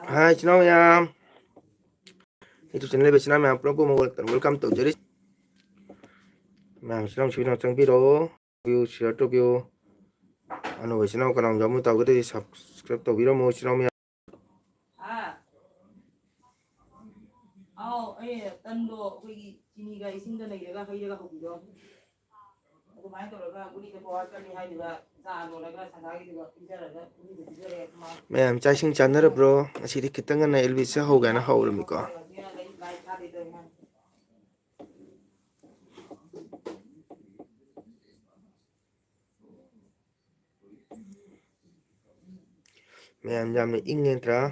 Hai, chào mừng YouTube channel về channel mèo Pro Mobile welcome to Jerry. Mèo channel chúng ta trong video view share to view anh về channel còn giống như tàu cái thì subscribe to video mua channel mèo. 딴도 거기 지니가 있으면 내가 거기다가 보기도. 그 많이 돌아가 우리가 보았더니 하이가 자노라가 상하게 되고 인자라가 우리도 그래 막. Mèo trai sinh chắn nữa bro. Chỉ đi kita ngân này Elvis sẽ hậu cái nó hậu rồi mình có. Mèo nhầm này in lên tra.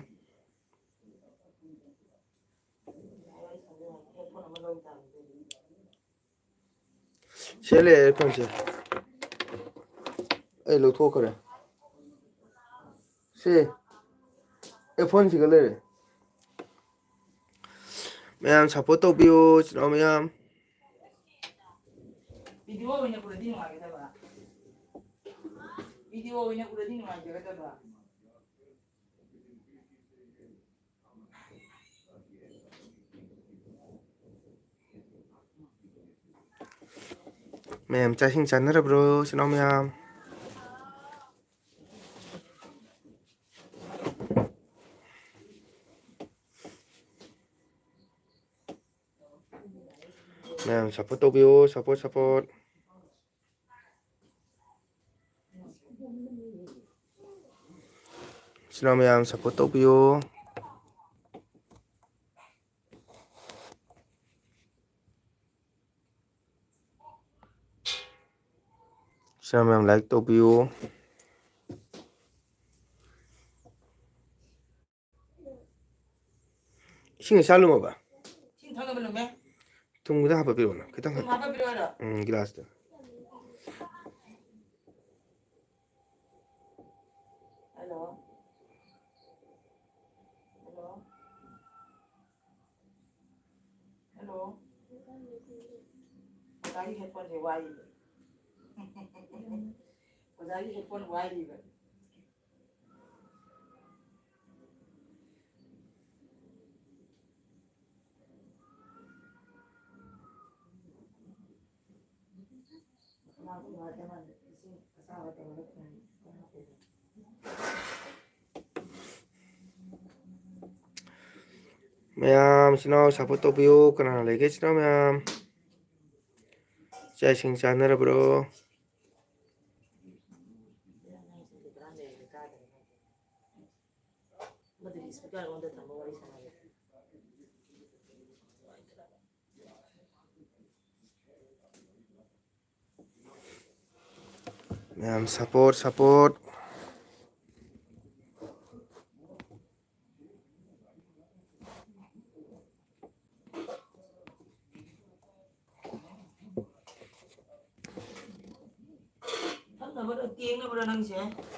Sẽ lấy con gì? Ê, lột thuốc rồi. Sẽ. Ê, phone gì cái này? Mèo support to view channel mèo. 비디오 그냥 부르디는 거 알겠다 봐. 비디오 그냥 부르디는 거 알겠다 봐. Mèo trai sinh chắn nữa bro channel mèo. Mèo support to view support. Channel mèo support to view. Channel mèo like to view. 신경 잘 넣어봐. 신 통에 불러 매? 통보다 하바 필요나. 그당 좀 봐봐 필요하다. 글라스. 헬로. 헬로. 헬로. 자기 헤드폰 제 와이. 자기 헤드폰 와이. Mèo channel support to view kana lấy cái channel mèo. Trai sinh chắn nữa bro. Mèo support.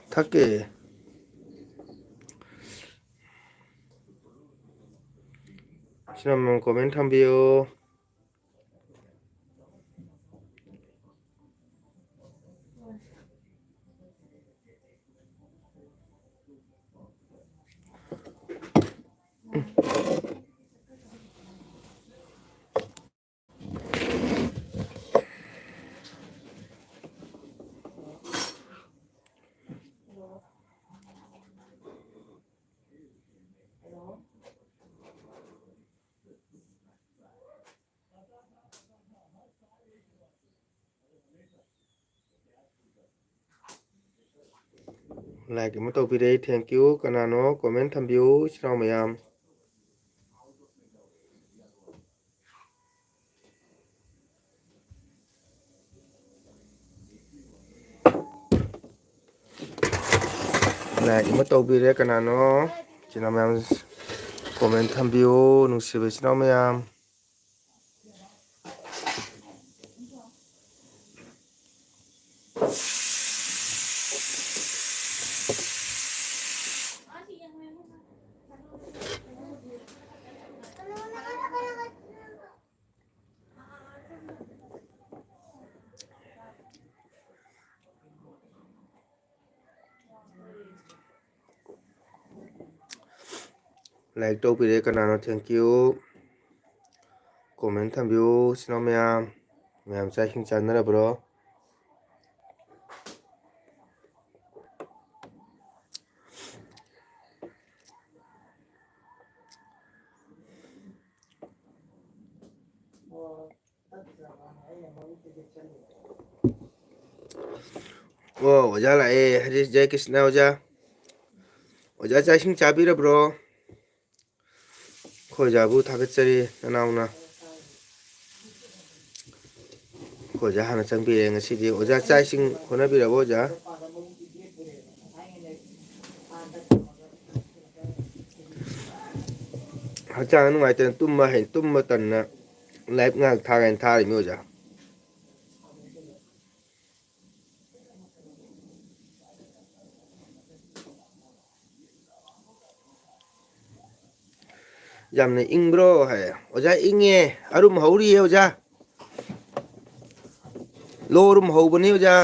Thắc channel comment tham view. Like một video thank you kana nó comment tham view channel mèo. Like một video kana nó channel mèo comment tham view nung sibe channel mèo. Like ꯇꯧꯕꯤꯔꯦ ꯀꯅꯥꯅꯣ thank you comment ꯊꯝꯕꯤꯌꯨ ꯁꯤꯅꯣ ꯃꯌꯥꯝ ꯆꯥꯛ ꯏꯁꯤꯡ ꯆꯥꯅꯔꯕ꯭ꯔꯣ ꯑꯣ ꯑꯣꯖꯥ ꯂꯥꯛꯑꯦ ꯍꯔꯤ ꯖय ꯀ꯭ꯔꯤꯁꯅ ꯑꯣꯖꯥ ꯑꯣꯖꯥ ꯆꯥꯛ ꯏꯁꯤꯡ ꯆꯥꯕꯤꯔꯕ꯭ꯔꯣ ꯑꯩꯈꯣꯏ ꯑꯣꯖꯥꯕꯨ ꯊꯥꯒꯠꯆꯔꯤ ꯅꯅꯥꯎꯅ ꯑꯩꯈꯣꯏ ꯑꯣꯖꯥ ꯍꯥꯟꯅ ꯆꯪꯕꯤꯔꯦ ꯉꯁꯤꯗꯤ ꯑꯣꯖꯥ ꯆꯥꯛ ꯏꯁꯤꯡ ꯍꯣꯠꯅꯕꯤꯔꯕꯣ ꯑꯣꯖꯥ ꯍꯛꯆꯥꯡ ꯅꯨꯡꯉꯥꯏꯇꯅ ꯇꯨꯝꯕ ꯇꯟꯅ ꯂꯥꯏꯞ ꯉꯥꯏꯍꯥꯛ ꯊꯥꯒꯦꯅ ꯊꯥꯔꯤꯃꯤ ꯑꯣꯖꯥ ꯌꯥꯝꯅ ꯏꯪꯕ꯭ꯔꯣ ꯍꯥꯏ ꯑꯣꯖꯥ ꯏꯪꯉꯦ ꯑꯔꯨꯝ ꯍꯧꯔꯤꯌꯦ ꯑꯣꯖꯥ ꯂꯣꯛ ꯑꯔꯨꯝ ꯍꯧꯕꯅꯤ ꯑꯣꯖꯥ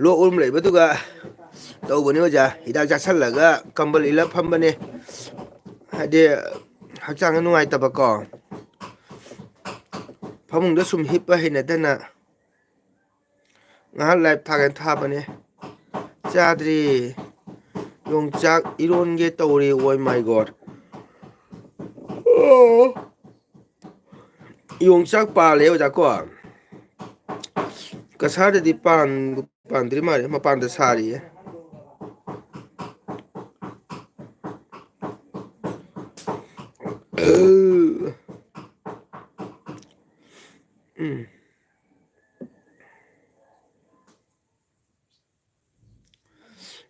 ꯂꯣꯛ ꯑꯔꯨꯝ ꯂꯩꯕꯗꯨꯒ ꯇꯧꯕꯅꯤ ꯑꯣꯖꯥ ꯍꯤꯗꯥꯛ ꯆꯥꯁꯤꯜꯂꯒ ꯀꯝꯕꯜ ꯏꯜꯂ ꯐꯝꯕꯅꯦ ꯍꯥꯏꯗꯤ ꯍꯛꯆꯥꯡꯗ ꯅꯨꯡꯉꯥꯏꯇꯕꯀꯣ ꯐꯃꯨꯡꯗ ꯁꯨꯝ ꯍꯤꯞꯄ ꯍꯩꯅꯗꯅ ꯉꯥꯏꯍꯥꯛ ꯂꯥꯏꯞ ꯊꯥꯒꯦꯅ ꯊꯥꯕꯅꯦ ꯆꯥꯗ꯭ꯔꯤ ꯌꯣꯡꯆꯥꯛ ꯏꯔꯣꯟꯒꯦ ꯇꯧꯔꯤ ꯑꯣꯏ ꯃꯥꯏ ꯒꯣꯠ ꯌꯣꯡꯆꯥꯛ ꯄꯥꯜꯂꯦ ꯑꯣꯖꯥ ꯀꯣ ꯀꯁꯥꯔꯗꯗꯤ ꯄꯥꯟꯗ꯭ꯔꯤ ꯃꯥꯜꯂꯦ ꯃꯄꯥꯟꯗ ꯁꯥꯔꯤꯌꯦ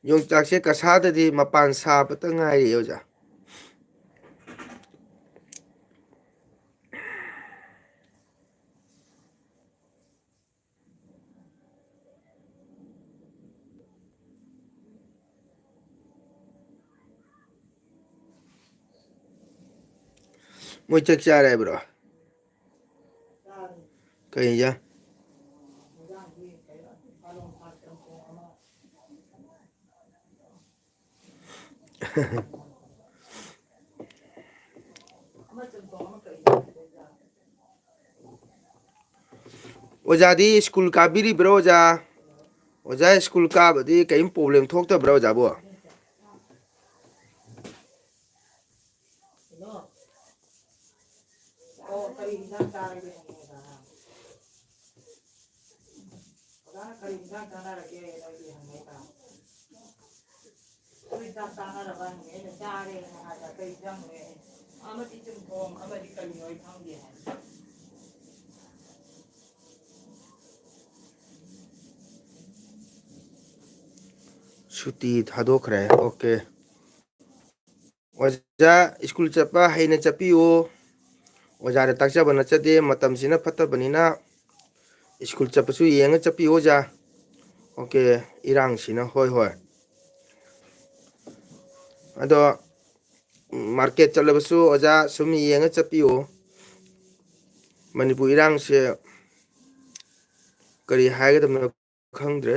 ꯌꯣꯡꯆꯥꯛꯁꯦ ꯀꯁꯥꯔꯗꯗꯤ ꯃꯄꯥꯟ ꯁꯥꯕꯇ ꯉꯥꯏꯔꯤ ꯑꯣꯖꯥ ꯃꯣꯏ ꯆꯥꯛ ꯆꯥꯔꯦ ꯍꯥꯏꯕ꯭ꯔꯣ ꯀꯩ ꯏꯟꯖꯥꯡ ꯑꯣꯖꯥꯗꯤ ꯁ꯭ꯀꯨꯜ ꯀꯥꯕꯤꯔꯤꯕ꯭ꯔꯣ ꯑꯣꯖꯥ ꯑꯣꯖꯥ ꯁ꯭ꯀꯨꯜ ꯀꯥꯕꯗꯤ ꯀꯔꯤꯝ ꯄ꯭ꯔꯣꯕ꯭ꯂꯦꯝ ꯊꯣꯛꯇꯕ꯭ꯔꯥ ꯑꯣꯖꯥꯕꯣ ꯀꯔꯤ ꯏꯟꯖꯥꯡ ꯆꯥꯔꯒꯦ ꯑꯣꯖꯥꯅ ꯀꯔꯤ ꯏꯟꯖꯥꯡ ꯆꯥꯅꯔꯒꯦ ꯅꯣꯏꯒꯤ ꯍꯪꯉꯛꯏꯕ ꯅꯣꯏ ꯆꯥꯛ ꯆꯥꯅꯔꯕ ꯍꯪꯉꯦ ꯑꯩꯅ ꯆꯥꯔꯦꯅ ꯍꯥꯏꯕ ꯀꯔꯤ ꯏꯟꯖꯥꯡꯅꯣ ꯑꯃꯗꯤ ꯆꯝꯊꯣꯡ ꯑꯃꯗꯤ ꯀꯔꯤꯅꯣ ꯑꯩ ꯈꯪꯗꯦ ꯍꯥꯏ ꯁꯨꯇꯤ ꯊꯥꯗꯣꯛꯈ꯭ꯔꯦ ꯑꯣꯀꯦ ꯑꯣꯖꯥ ꯁ꯭ꯀꯨꯜ ꯆꯠꯄ ꯍꯩꯅ ꯆꯠꯄꯤꯌꯨ ꯑꯣꯖꯥꯗ ꯇꯥꯛꯆꯕ ꯅꯠꯆꯗꯦ ꯃꯇꯝꯁꯤꯅ ꯐꯠꯇꯕꯅꯤꯅ ꯁ꯭ꯀꯨꯜ ꯆꯠꯄꯁꯨ ꯌꯦꯡꯉ ꯆꯠꯄꯤꯌꯨ ꯑꯣꯖꯥ ꯑꯣꯀꯦ ꯏꯔꯥꯡꯁꯤꯅ ꯍꯣꯏ ꯍꯣꯏ ꯑꯗꯣ ꯃꯥꯔꯀꯦꯠ ꯆꯠꯂꯕꯁꯨ ꯑꯣꯖꯥ ꯁꯨꯝ ꯌꯦꯡꯉ ꯆꯠꯄꯤꯌꯨ ꯃꯅꯤꯄꯨꯔ ꯏꯔꯥꯡꯁꯦ ꯀꯔꯤ ꯍꯥꯏꯒꯗꯕꯅꯣ ꯈꯪꯗ꯭ꯔꯦ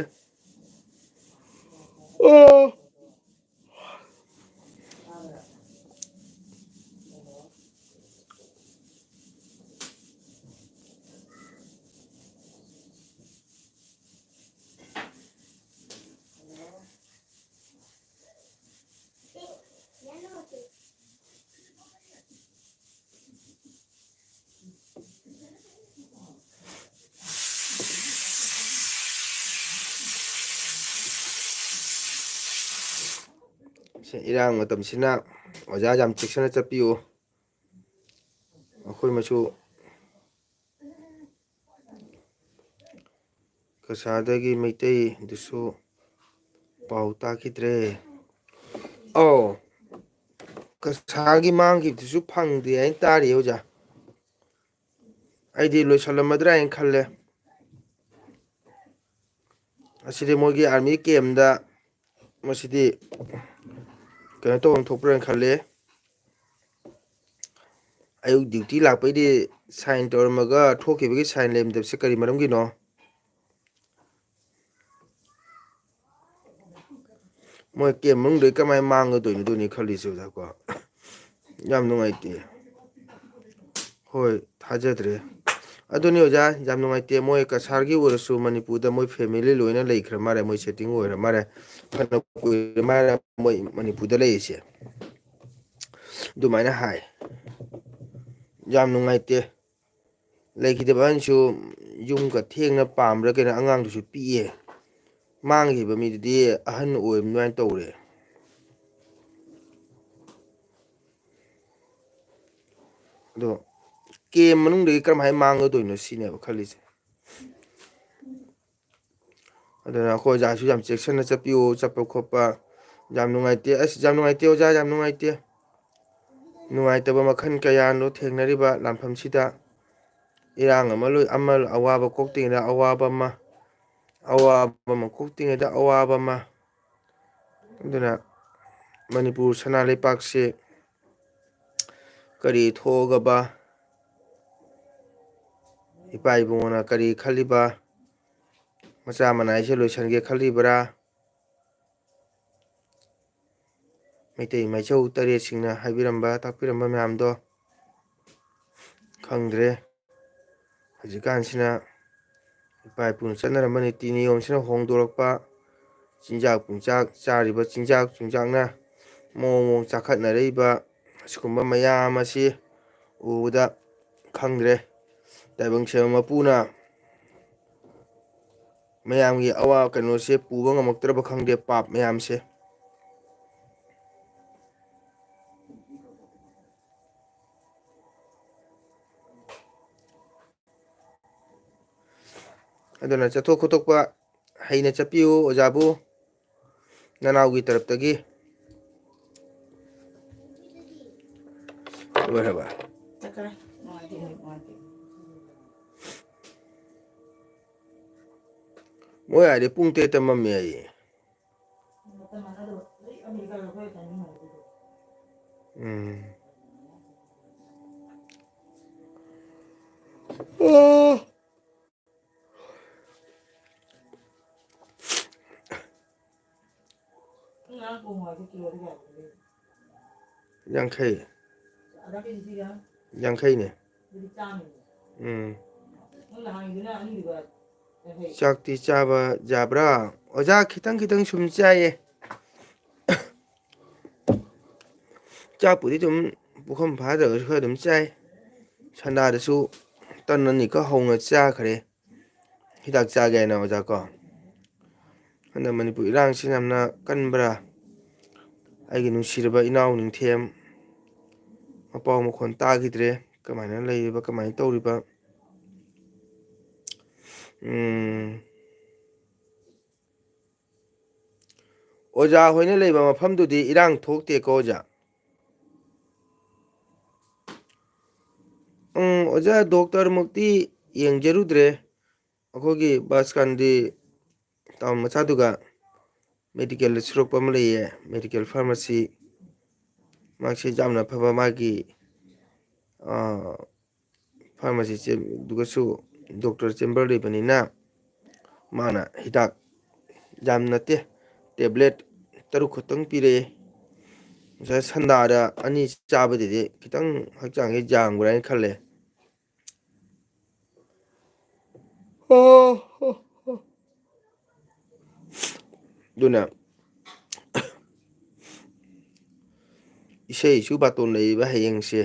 ꯏꯔꯥꯡ ꯃꯇꯝꯁꯤꯅ ꯑꯣꯖꯥ ꯌꯥꯝ ꯆꯦꯛꯁꯤꯟꯅ ꯆꯠꯄꯤꯌꯨ ꯑꯩꯈꯣꯏ ꯃꯁꯨ ꯀꯁꯥꯔꯗꯒꯤ ꯃꯩꯇꯩꯗꯨꯁꯨ ꯄꯥꯎ ꯇꯥꯈꯤꯗ꯭ꯔꯦ ꯑꯧ ꯀꯁꯥꯔꯒꯤ ꯃꯥꯡꯈꯤꯕꯗꯨꯁꯨ ꯐꯪꯗꯦ ꯍꯥꯏꯅ ꯇꯥꯔꯤ ꯑꯣꯖꯥ ꯑꯩꯗꯤ ꯂꯣꯏꯁꯜꯂꯝꯃꯗ꯭ꯔꯥ ꯍꯥꯏꯅ ꯈꯜꯂꯦ ꯑꯁꯤꯗꯤ ꯃꯣꯏꯒꯤ ꯑꯥꯔꯃꯤ ꯀꯦꯝꯗ ꯃꯁꯤꯗꯤ ꯀꯩꯅꯣ ꯇꯧꯐꯝ ꯊꯣꯛꯄ꯭ꯔꯥꯅ ꯈꯜꯂꯦ ꯑꯌꯨꯛ ꯗ꯭ꯌꯨꯇꯤ ꯂꯥꯛꯄꯩꯗꯤ ꯁꯥꯏꯟ ꯇꯧꯔꯝꯃꯒ ꯊꯣꯛꯈꯤꯕꯒꯤ ꯁꯥꯏꯟ ꯂꯩꯔꯝꯗꯕꯁꯦ ꯀꯔꯤ ꯃꯔꯝꯒꯤꯅꯣ ꯃꯣꯏ ꯀꯦꯝ ꯃꯅꯨꯡꯗ ꯀꯃꯥꯏꯅ ꯃꯥꯡꯒꯗꯣꯏꯅꯣ ꯑꯗꯨꯅꯤ ꯈꯜꯂꯤꯁꯦ ꯑꯣꯖꯥꯀꯣ ꯌꯥꯝ ꯅꯨꯡꯉꯥꯏꯇꯦ ꯍꯣꯏ ꯊꯥꯖꯗ꯭ꯔꯦ ꯑꯗꯨꯅꯤ ꯑꯣꯖꯥ ꯌꯥꯝ ꯅꯨꯡꯉꯥꯏꯇꯦ ꯃꯣꯏ ꯀꯁꯥꯔꯒꯤ ꯑꯣꯏꯔꯁꯨ ꯃꯅꯤꯄꯨꯔꯗ ꯃꯣꯏ ꯐꯦꯃꯤꯂꯤ ꯂꯣꯏꯅ ꯂꯩꯈ꯭ꯔ ꯃꯥꯜꯂꯦ ꯃꯣꯏ ꯁꯦꯠꯇꯤꯡ ꯑꯣꯏꯔ ꯃꯥꯜꯂꯦ ꯐꯅ ꯀꯨꯏꯔ ꯃꯥꯜꯂꯦ ꯃꯣꯏ ꯃꯅꯤꯄꯨꯔꯗ ꯂꯩꯔꯤꯁꯦ ꯑꯗꯨꯃꯥꯏꯅ ꯍꯥꯏ ꯌꯥꯝ ꯅꯨꯡꯉꯥꯏꯇꯦ ꯂꯩꯈꯤꯗꯕ ꯑꯍꯟꯁꯨ ꯌꯨꯝꯒ ꯊꯦꯡꯅ ꯄꯥꯝꯕ꯭ꯔꯥ ꯀꯩꯅꯣ ꯑꯉꯥꯡꯗꯨꯁꯨ ꯄꯤꯛꯑꯦ ꯃꯥꯡꯈꯤꯕ ꯃꯤꯗꯨꯗꯤ ꯑꯍꯟ ꯑꯣꯏꯕ ꯑꯗꯨꯃꯥꯏꯅ ꯇꯧꯔꯦ ꯑꯗꯣ ꯀꯦꯝ ꯃꯅꯨꯡꯗꯒꯤ ꯀꯔꯝꯍꯥꯏꯅ ꯃꯥꯡꯒꯗꯣꯏꯅꯣ ꯁꯤꯅꯦꯕ ꯈꯜꯂꯤꯁꯦ ꯑꯗꯨꯅ ꯑꯩꯈꯣꯏ ꯑꯣꯖꯥꯁꯨ ꯌꯥꯝ ꯆꯦꯛꯁꯤꯟꯅ ꯆꯠꯄꯤꯌꯨ ꯆꯠꯄ ꯈꯣꯠꯄ ꯌꯥꯝ ꯅꯨꯡꯉꯥꯏꯇꯦ ꯑꯁ ꯌꯥꯝ ꯅꯨꯡꯉꯥꯏꯇꯦ ꯑꯣꯖꯥ ꯌꯥꯝ ꯅꯨꯡꯉꯥꯏꯇꯦ ꯅꯨꯡꯉꯥꯏꯇꯕ ꯃꯈꯜ ꯀꯌꯥꯅꯣ ꯊꯦꯡꯅꯔꯤꯕ ꯂꯥꯟꯐꯝꯁꯤꯗ ꯏꯔꯥꯡ ꯑꯃ ꯑꯋꯥꯕ ꯀꯣꯛꯇ꯭ꯔꯤꯉꯩꯗ ꯑꯋꯥꯕ ꯑꯃ ꯀꯣꯛꯇ꯭ꯔꯤꯉꯩꯗ ꯑꯋꯥꯕ ꯑꯃ ꯑꯗꯨꯅ ꯃꯅꯤꯄꯨꯔ ꯁꯅꯥ ꯂꯩꯕꯥꯛꯁꯤ ꯀꯔꯤ ꯊꯣꯛꯑꯒꯕ ꯏꯄꯥ ꯏꯕꯨꯡꯉꯣꯅ ꯀꯔꯤ ꯈꯜꯂꯤꯕ ꯃꯆꯥ ꯃꯅꯥꯏꯁꯦ ꯂꯣꯏꯁꯤꯟꯒꯦ ꯈꯜꯂꯤꯕ꯭ꯔꯥ ꯃꯩꯇꯩ ꯃꯩꯆꯧ ꯇꯔꯦꯠꯁꯤꯡꯅ ꯍꯥꯏꯕꯤꯔꯝꯕ ꯇꯥꯛꯄꯤꯔꯝꯕ ꯃꯌꯥꯝꯗꯣ ꯈꯪꯗ꯭ꯔꯦ ꯍꯧꯖꯤꯛꯀꯥꯟꯁꯤꯅ ꯏꯄꯥ ꯏꯄꯨꯅ ꯆꯠꯅꯔꯝꯕ ꯅꯤꯇꯤ ꯅꯤꯌꯣꯝꯁꯤꯅ ꯍꯣꯡꯗꯣꯔꯛꯄ ꯆꯤꯟꯖꯥꯛ ꯄꯨꯡꯆꯥꯛ ꯆꯥꯔꯤꯕ ꯆꯤꯟꯖꯥꯛ ꯆꯤꯟꯖꯥꯛꯅ ꯃꯑꯣꯡ ꯆꯥꯎꯈꯠꯅꯔꯛꯏꯕ ꯑꯁꯤꯒꯨꯝꯕ ꯃꯌꯥꯝ ꯑꯁꯤ ꯎꯕꯗ ꯈꯪꯗ꯭ꯔꯦ ꯇꯥꯏꯕꯪ ꯁꯦꯝꯕ ꯃꯄꯨꯅ ꯃꯌꯥꯝꯒꯤ ꯀꯩꯅꯣꯁꯦ ꯄꯨꯕ ꯉꯝꯃꯛꯇ꯭ꯔꯕ ꯈꯪꯗꯦ ꯄꯥꯞ ꯃꯌꯥꯝꯁꯦ ꯑꯗꯨꯅ ꯆꯠꯊꯣꯛ ꯈꯣꯠꯇꯣꯛꯄ ꯍꯩꯅ ꯆꯠꯄꯤꯌꯨ ꯑꯣꯖꯥꯕꯨ ꯅꯅꯥꯎꯒꯤ ꯇꯔꯞꯇꯒꯤ ꯂꯣꯏꯔꯕ ꯆꯠꯈ꯭ꯔꯦ ꯅꯨꯡꯉꯥꯏꯇꯦ ꯅꯨꯡꯉꯥꯏꯇꯦ ꯃꯣꯏ ꯍꯥꯏꯗꯤ ꯄꯨꯡ 8ꯗ ꯃꯝꯃꯦ ꯍꯥꯏꯌꯦ ꯃꯇꯝ ꯃꯥꯟꯅꯗꯕ ꯑꯃꯦꯔꯤꯀꯥꯒ ꯑꯩꯈꯣꯏꯒ ꯇꯥꯏꯃꯤꯡ ꯃꯥꯟꯅꯗꯦꯕ ꯎꯝ ꯑꯣ ꯉꯔꯥꯡ ꯄꯣꯡ ꯍꯋꯥꯏꯗꯣ ꯀꯤꯂꯣꯗ ꯀꯌꯥ ꯄꯤꯒꯦ 50 ꯑꯗꯥ ꯀꯦꯖꯤꯒ ꯌꯥꯡꯈꯩꯅꯦ ꯑꯗꯨꯗꯤ ꯆꯥꯝꯃꯅꯤ ꯎꯝ ꯅꯪꯅ ꯍꯥꯡꯉꯤꯗꯨꯅ ꯑꯅꯤꯗꯨꯒ ꯌꯥꯡꯈꯩ ꯆꯥꯛꯇꯤ ꯆꯥꯕ ꯌꯥꯕ꯭ꯔꯥ ꯑꯣꯖꯥ ꯈꯤꯇꯪ ꯈꯤꯇꯪ ꯁꯨꯝ ꯆꯥꯏꯌꯦ ꯆꯥꯛꯄꯨꯗꯤ ꯑꯗꯨꯝ ꯄꯨꯈꯝ ꯐꯥꯗ꯭ꯔꯒꯁꯨ ꯈꯔ ꯑꯗꯨꯝ ꯆꯥꯏ ꯁꯟꯅꯥꯗꯁꯨ ꯇꯟ ꯑꯅꯤꯈꯛ ꯍꯧꯅ ꯆꯥꯈ꯭ꯔꯦ ꯍꯤꯗꯥꯛ ꯆꯥꯒꯦ ꯍꯥꯏꯅ ꯑꯣꯖꯥ ꯀꯣ ꯍꯟꯗꯛ ꯃꯅꯤꯄꯨꯔ ꯏꯔꯥꯡꯁꯤ ꯌꯥꯝꯅ ꯀꯟꯕ꯭ꯔꯥ ꯑꯩꯒꯤ ꯅꯨꯡꯁꯤꯔꯕ ꯏꯅꯥꯎ ꯅꯤꯡꯊꯦꯝ ꯃꯄꯥꯎ ꯃꯈꯣꯟ ꯇꯥꯈꯤꯗ꯭ꯔꯦ ꯀꯃꯥꯏꯅ ꯂꯩꯔꯤꯕ ꯀꯃꯥꯏꯅ ꯇꯧꯔꯤꯕ ꯑꯣꯖꯥ ꯍꯣꯏꯅ ꯂꯩꯕ ꯃꯐꯝꯗꯨꯗꯤ ꯏꯔꯥꯡ ꯊꯣꯛꯇꯦꯀꯣ ꯑꯣꯖꯥ ꯑꯣꯖꯥ ꯗꯣꯛꯇꯔꯃꯨꯛꯇꯤ ꯌꯦꯡꯖꯔꯨꯗ꯭ꯔꯦ ꯑꯩꯈꯣꯏꯒꯤ ꯕꯁ ꯀꯥꯟꯗꯤ ꯇꯥꯎꯟ ꯃꯆꯥꯗꯨꯒ ꯃꯦꯗꯤꯀꯦꯜꯗ ꯁꯨꯔꯛꯄ ꯑꯃ ꯂꯩꯌꯦ ꯃꯦꯗꯤꯀꯦꯜ ꯐꯥꯔꯃꯥꯁꯤ ꯃꯥꯁꯤ ꯌꯥꯝꯅ ꯐꯕ ꯃꯥꯒꯤ ꯐꯥꯔꯃꯥꯁꯤꯗꯨꯒꯁꯨ ꯗꯣꯛꯇꯔ ꯆꯦꯝꯕꯔ ꯂꯩꯕꯅꯤꯅ ꯃꯥꯅ ꯍꯤꯗꯥꯛ ꯌꯥꯝ ꯅꯠꯇꯦ ꯇꯦꯕ꯭ꯂꯦꯠ 6 ꯈꯛꯇꯪ ꯄꯤꯔꯛꯑꯦ ꯉꯁꯥꯏ ꯁꯟꯗꯥꯗ 2 ꯆꯥꯕꯗꯗꯤ ꯈꯤꯇꯪ ꯍꯛꯆꯥꯡꯁꯦ ꯌꯥꯡꯕ꯭ꯔꯥ ꯍꯥꯏꯅ ꯈꯜꯂꯦ ꯑꯗꯨꯅ ꯏꯁꯩꯁꯨ ꯕꯥꯇꯣꯟ ꯂꯩꯔꯤꯕ ꯍꯌꯦꯡꯁꯦ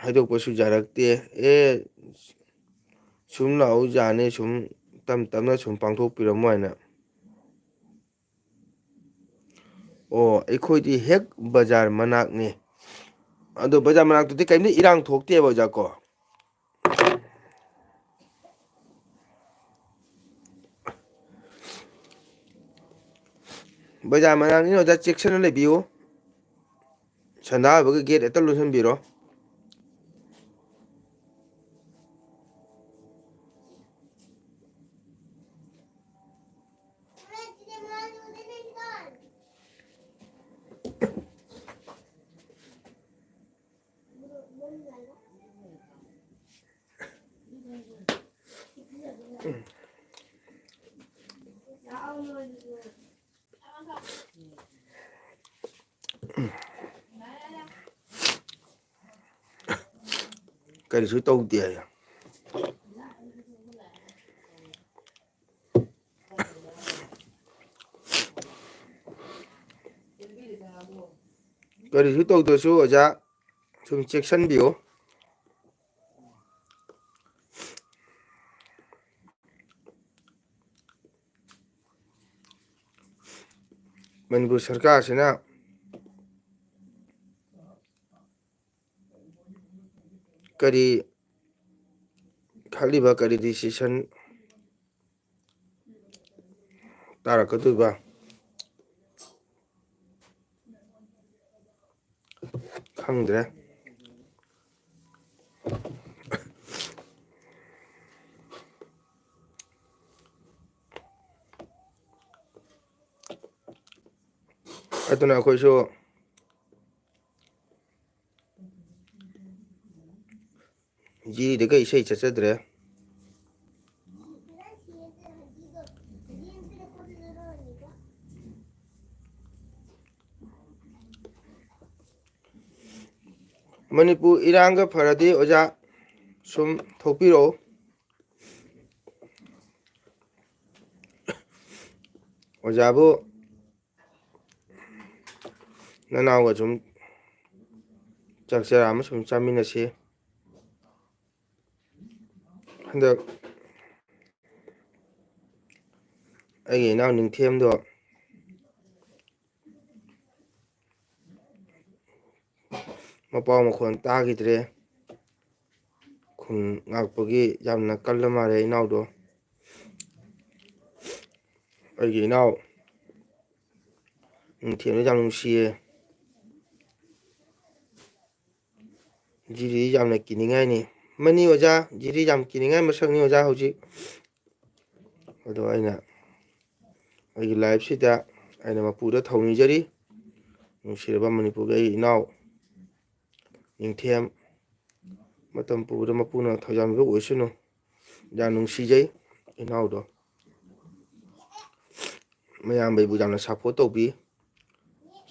ꯍꯥꯏꯗꯣꯛꯄꯁꯨ ꯌꯥꯔꯛꯇꯦ ꯁꯨꯝ ꯂꯥꯛꯎ ꯌꯥꯅꯤ ꯁꯨꯝ ꯇꯞ ꯇꯞꯅ ꯁꯨꯝ ꯄꯥꯡꯊꯣꯛꯄꯤꯔꯝꯃꯣ ꯍꯥꯏꯅ ꯑꯣ ꯑꯩꯈꯣꯏꯗꯤ ꯍꯦꯛ ꯕꯖꯥꯔ ꯃꯅꯥꯛꯅꯤ ꯑꯗꯣ ꯕꯖꯥꯔ ꯃꯅꯥꯛꯇꯨꯗꯤ ꯀꯔꯤꯝꯇ ꯏꯔꯥꯡ ꯊꯣꯛꯇꯦꯕ ꯑꯣꯖꯥ ꯀꯣ ꯕꯖꯥꯔ ꯃꯅꯥꯛꯅꯤꯅ ꯑꯣꯖꯥ ꯆꯦꯛꯁꯤꯟꯅ ꯂꯩꯕꯤꯌꯨ ꯁꯟꯗꯥꯕꯒꯤ ꯒꯦꯠ ꯍꯦꯛꯇ ꯂꯣꯟꯁꯤꯟꯕꯤꯔꯣ ꯀꯔꯤꯁꯨ ꯇꯧꯗꯦ ꯍꯥꯏ ꯀꯔꯤꯁꯨ ꯇꯧꯗ꯭ꯔꯁꯨ ꯑꯣꯖꯥ ꯁꯨꯝ ꯆꯦꯛꯁꯤꯟꯕꯤꯌꯨ ꯃꯅꯤꯄꯨꯔ ꯁꯔꯀꯥꯔꯁꯤꯅ ꯀꯔꯤ ꯈꯜꯂꯤꯕ ꯀꯔꯤ ꯗꯤꯁꯤꯁꯟ ꯇꯥꯔꯛꯀꯗꯣꯏꯕ ꯈꯪꯗ꯭ꯔꯦ ꯑꯗꯨꯅ ꯑꯩꯈꯣꯏꯁꯨ ꯖꯤꯔꯤꯗꯒ ꯏꯁꯩ ꯆꯠꯆꯗ꯭ꯔꯦ ꯃꯅꯤꯄꯨꯔ ꯏꯔꯥꯡꯒ ꯐꯔꯗꯤ ꯑꯣꯖꯥ ꯁꯨꯝ ꯊꯣꯛꯄꯤꯔꯛꯑꯣ ꯑꯣꯖꯥꯕꯨ ꯅꯅꯥꯎꯒ ꯁꯨꯝ ꯆꯥꯛ ꯆꯔꯥ ꯑꯃ ꯁꯨꯝ ꯆꯥꯃꯤꯟꯅꯁꯤ ꯍꯟꯗꯛ ꯑꯩꯒꯤ ꯏꯅꯥꯎ ꯅꯤꯡꯊꯦꯝꯗꯣ ꯃꯄꯥ ꯃꯈꯣꯟ ꯇꯥꯈꯤꯗ꯭ꯔꯦ ꯈꯨꯟ ꯉꯥꯛꯄꯒꯤ ꯌꯥꯝꯅ ꯀꯜꯂ ꯃꯥꯜꯂꯦ ꯏꯅꯥꯎꯗꯣ ꯑꯩꯒꯤ ꯏꯅꯥꯎ ꯅꯤꯡꯊꯦꯝꯗꯣ ꯌꯥꯝ ꯅꯨꯡꯁꯤꯌꯦ ꯖꯤꯔꯤ ꯌꯥꯝꯅ ꯀꯤꯅꯤꯡꯉꯥꯏꯅꯤ ꯃꯅꯤ ꯑꯣꯖꯥ ꯖꯤꯔꯤ ꯌꯥꯝ ꯀꯤꯅꯤꯡꯉꯥꯏ ꯃꯁꯛꯅꯤ ꯑꯣꯖꯥ ꯍꯧꯖꯤꯛ ꯑꯗꯣ ꯑꯩꯅ ꯑꯩꯒꯤ ꯂꯥꯏꯐꯁꯤꯗ ꯑꯩꯅ ꯃꯄꯨꯗ ꯊꯧꯅꯤꯖꯔꯤ ꯅꯨꯡꯁꯤꯔꯕ ꯃꯅꯤꯄꯨꯔꯒꯤ ꯑꯩꯒꯤ ꯏꯅꯥꯎ ꯅꯤꯡꯊꯦꯝ ꯃꯇꯝ ꯄꯨꯕꯗ ꯃꯄꯨꯅ ꯊꯧꯖꯥꯟꯕꯤꯕ ꯑꯣꯏꯁꯅꯨ ꯌꯥꯝ ꯅꯨꯡꯁꯤꯖꯩ ꯏꯅꯥꯎꯗꯣ ꯃꯌꯥꯝꯕꯩꯕꯨ ꯌꯥꯝꯅ ꯁꯞꯄꯣꯔꯠ ꯇꯧꯕꯤ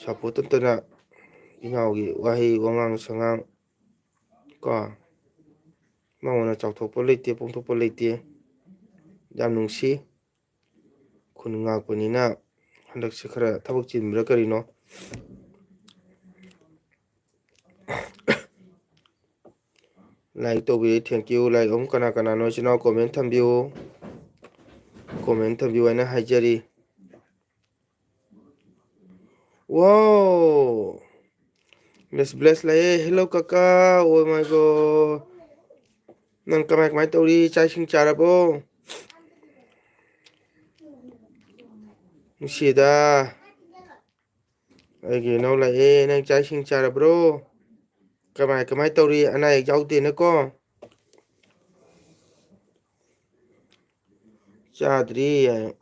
ꯁꯞꯄꯣꯔꯠ ꯅꯠꯇꯅ ꯏꯅꯥꯎꯒꯤ ꯋꯥꯍꯩ ꯋꯥꯉꯥꯡ ꯁꯉꯥꯡ ꯀꯣ ꯃꯉꯣꯟꯗ ꯆꯥꯎꯊꯣꯛꯄ ꯂꯩꯇꯦ ꯄꯣꯡꯊꯣꯛꯄ ꯂꯩꯇꯦ ꯌꯥꯝ ꯅꯨꯡꯁꯤ ꯈꯨꯟ ꯉꯥꯛꯄꯅꯤꯅ ꯍꯟꯗꯛꯁꯦ ꯈꯔ ꯊꯕꯛ ꯆꯤꯟꯕ꯭ꯔꯥ ꯀꯔꯤꯅꯣ ꯂꯥꯏꯛ ꯇꯧꯕꯤꯌꯨ ꯊꯦꯡꯀ꯭ꯌꯨ ꯂꯥꯏꯛ ꯑꯃꯨꯛ ꯀꯅꯥ ꯀꯅꯥꯅꯣ ꯏꯆꯤꯜ ꯏꯅꯥꯎ ꯀꯣꯃꯦꯟ ꯊꯝꯕꯤꯌꯨ ꯀꯣꯃꯦꯟ ꯊꯝꯕꯤꯌꯨ ꯍꯥꯏꯅ ꯍꯥꯏꯖꯔꯤ ꯋꯥꯎ ꯃꯤꯁ ꯕ꯭ꯂꯦꯁ ꯂꯩꯌꯦ ꯍꯦꯜꯂꯣ ꯀꯀꯥ ꯑꯣ ꯃꯥꯏ ꯒꯣꯗ ꯅꯪ ꯀꯃꯥꯏ ꯀꯃꯥꯏ ꯇꯧꯔꯤ ꯆꯥꯛ ꯏꯁꯤꯡ ꯆꯥꯔꯕꯣ ꯅꯨꯡꯁꯤꯗ ꯑꯩꯒꯤ ꯏꯅꯥꯎ ꯂꯥꯛꯑꯦ ꯅꯪ ꯆꯥꯛ ꯏꯁꯤꯡ ꯆꯥꯔꯕ꯭ꯔꯣ ꯀꯃꯥꯏ ꯀꯃꯥꯏ ꯇꯧꯔꯤ ꯑꯅꯥ ꯑꯌꯦꯛ ꯌꯥꯎꯗꯦꯅꯀꯣ ꯆꯥꯗ꯭ꯔꯤ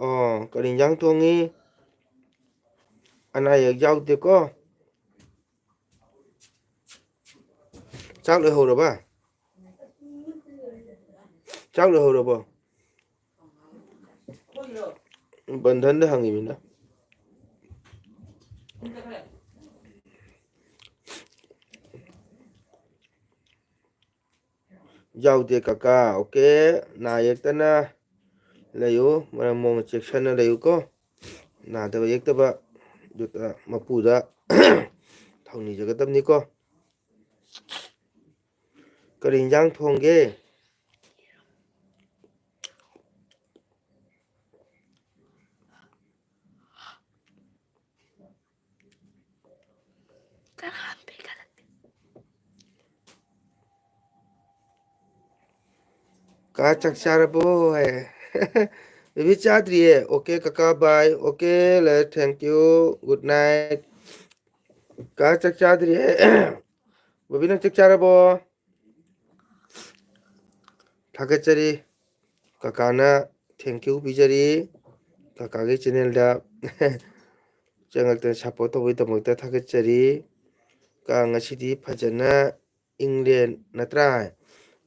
ꯑꯣ ꯀꯔꯤ ꯏꯟꯖꯥꯡ ꯊꯣꯡꯉꯤ ꯑꯅꯥ ꯑꯌꯦꯛ ꯌꯥꯎꯗꯦꯀꯣ ꯆꯥꯛ ꯂꯣꯏꯍꯧꯔꯕ ꯆꯥꯛ ꯂꯣꯏꯍꯧꯔꯕꯣ ꯕꯟꯙꯟꯗ ꯍꯪꯉꯤꯃꯤꯅ ꯌꯥꯎꯗꯦ ꯀꯀꯥ ꯑꯣꯀꯦ ꯅꯥ ꯌꯦꯛꯇꯅ ꯂꯩꯌꯨ ꯃꯔꯝ ꯃꯣꯛꯅ ꯆꯦꯛꯁꯤꯟꯅ ꯂꯩꯌꯨꯀꯣ ꯅꯥꯗꯕ ꯌꯦꯛꯇꯕ ꯑꯗꯨꯒ ꯃꯄꯨꯗ ꯊꯧꯅꯤꯖꯒꯗꯕꯅꯤꯀꯣ ꯀꯔꯤ ꯏꯟꯖꯥꯡ ꯊꯣꯡꯒꯦ ꯀꯥ ꯆꯥꯛ ꯆꯥꯔꯕꯣ ꯍꯥꯏ ꯕꯦꯕꯤ ꯆꯥꯗ꯭ꯔꯤꯌꯦ ꯑꯣꯀꯦ ꯀꯀꯥ ꯕꯥꯏ ꯑꯣꯀꯦ ꯊꯦꯡꯀ꯭ꯌꯨ ꯒꯨꯗ ꯅꯥꯏꯠ ꯀꯥ ꯆꯥꯛ ꯆꯥꯗ꯭ꯔꯤꯌꯦ ꯕꯦꯕꯤ ꯅꯪ ꯆꯥꯛ ꯆꯥꯔꯕꯣ ꯊꯥꯒꯠꯆꯔꯤ ꯀꯀꯥꯅ ꯊꯦꯡꯀ꯭ꯌꯨ ꯄꯤꯖꯔꯤ ꯀꯀꯥꯒꯤ ꯆꯦꯅꯦꯜꯗ ꯆꯪꯉꯛꯇꯅ ꯁꯞꯄꯣꯔꯠ ꯇꯧꯕꯒꯤꯗꯃꯛꯇ ꯊꯥꯒꯠꯆꯔꯤ ꯉꯁꯤꯗꯤ ꯐꯖꯅ ꯏꯪꯂꯦꯟ ꯅꯠꯇ꯭ꯔꯥ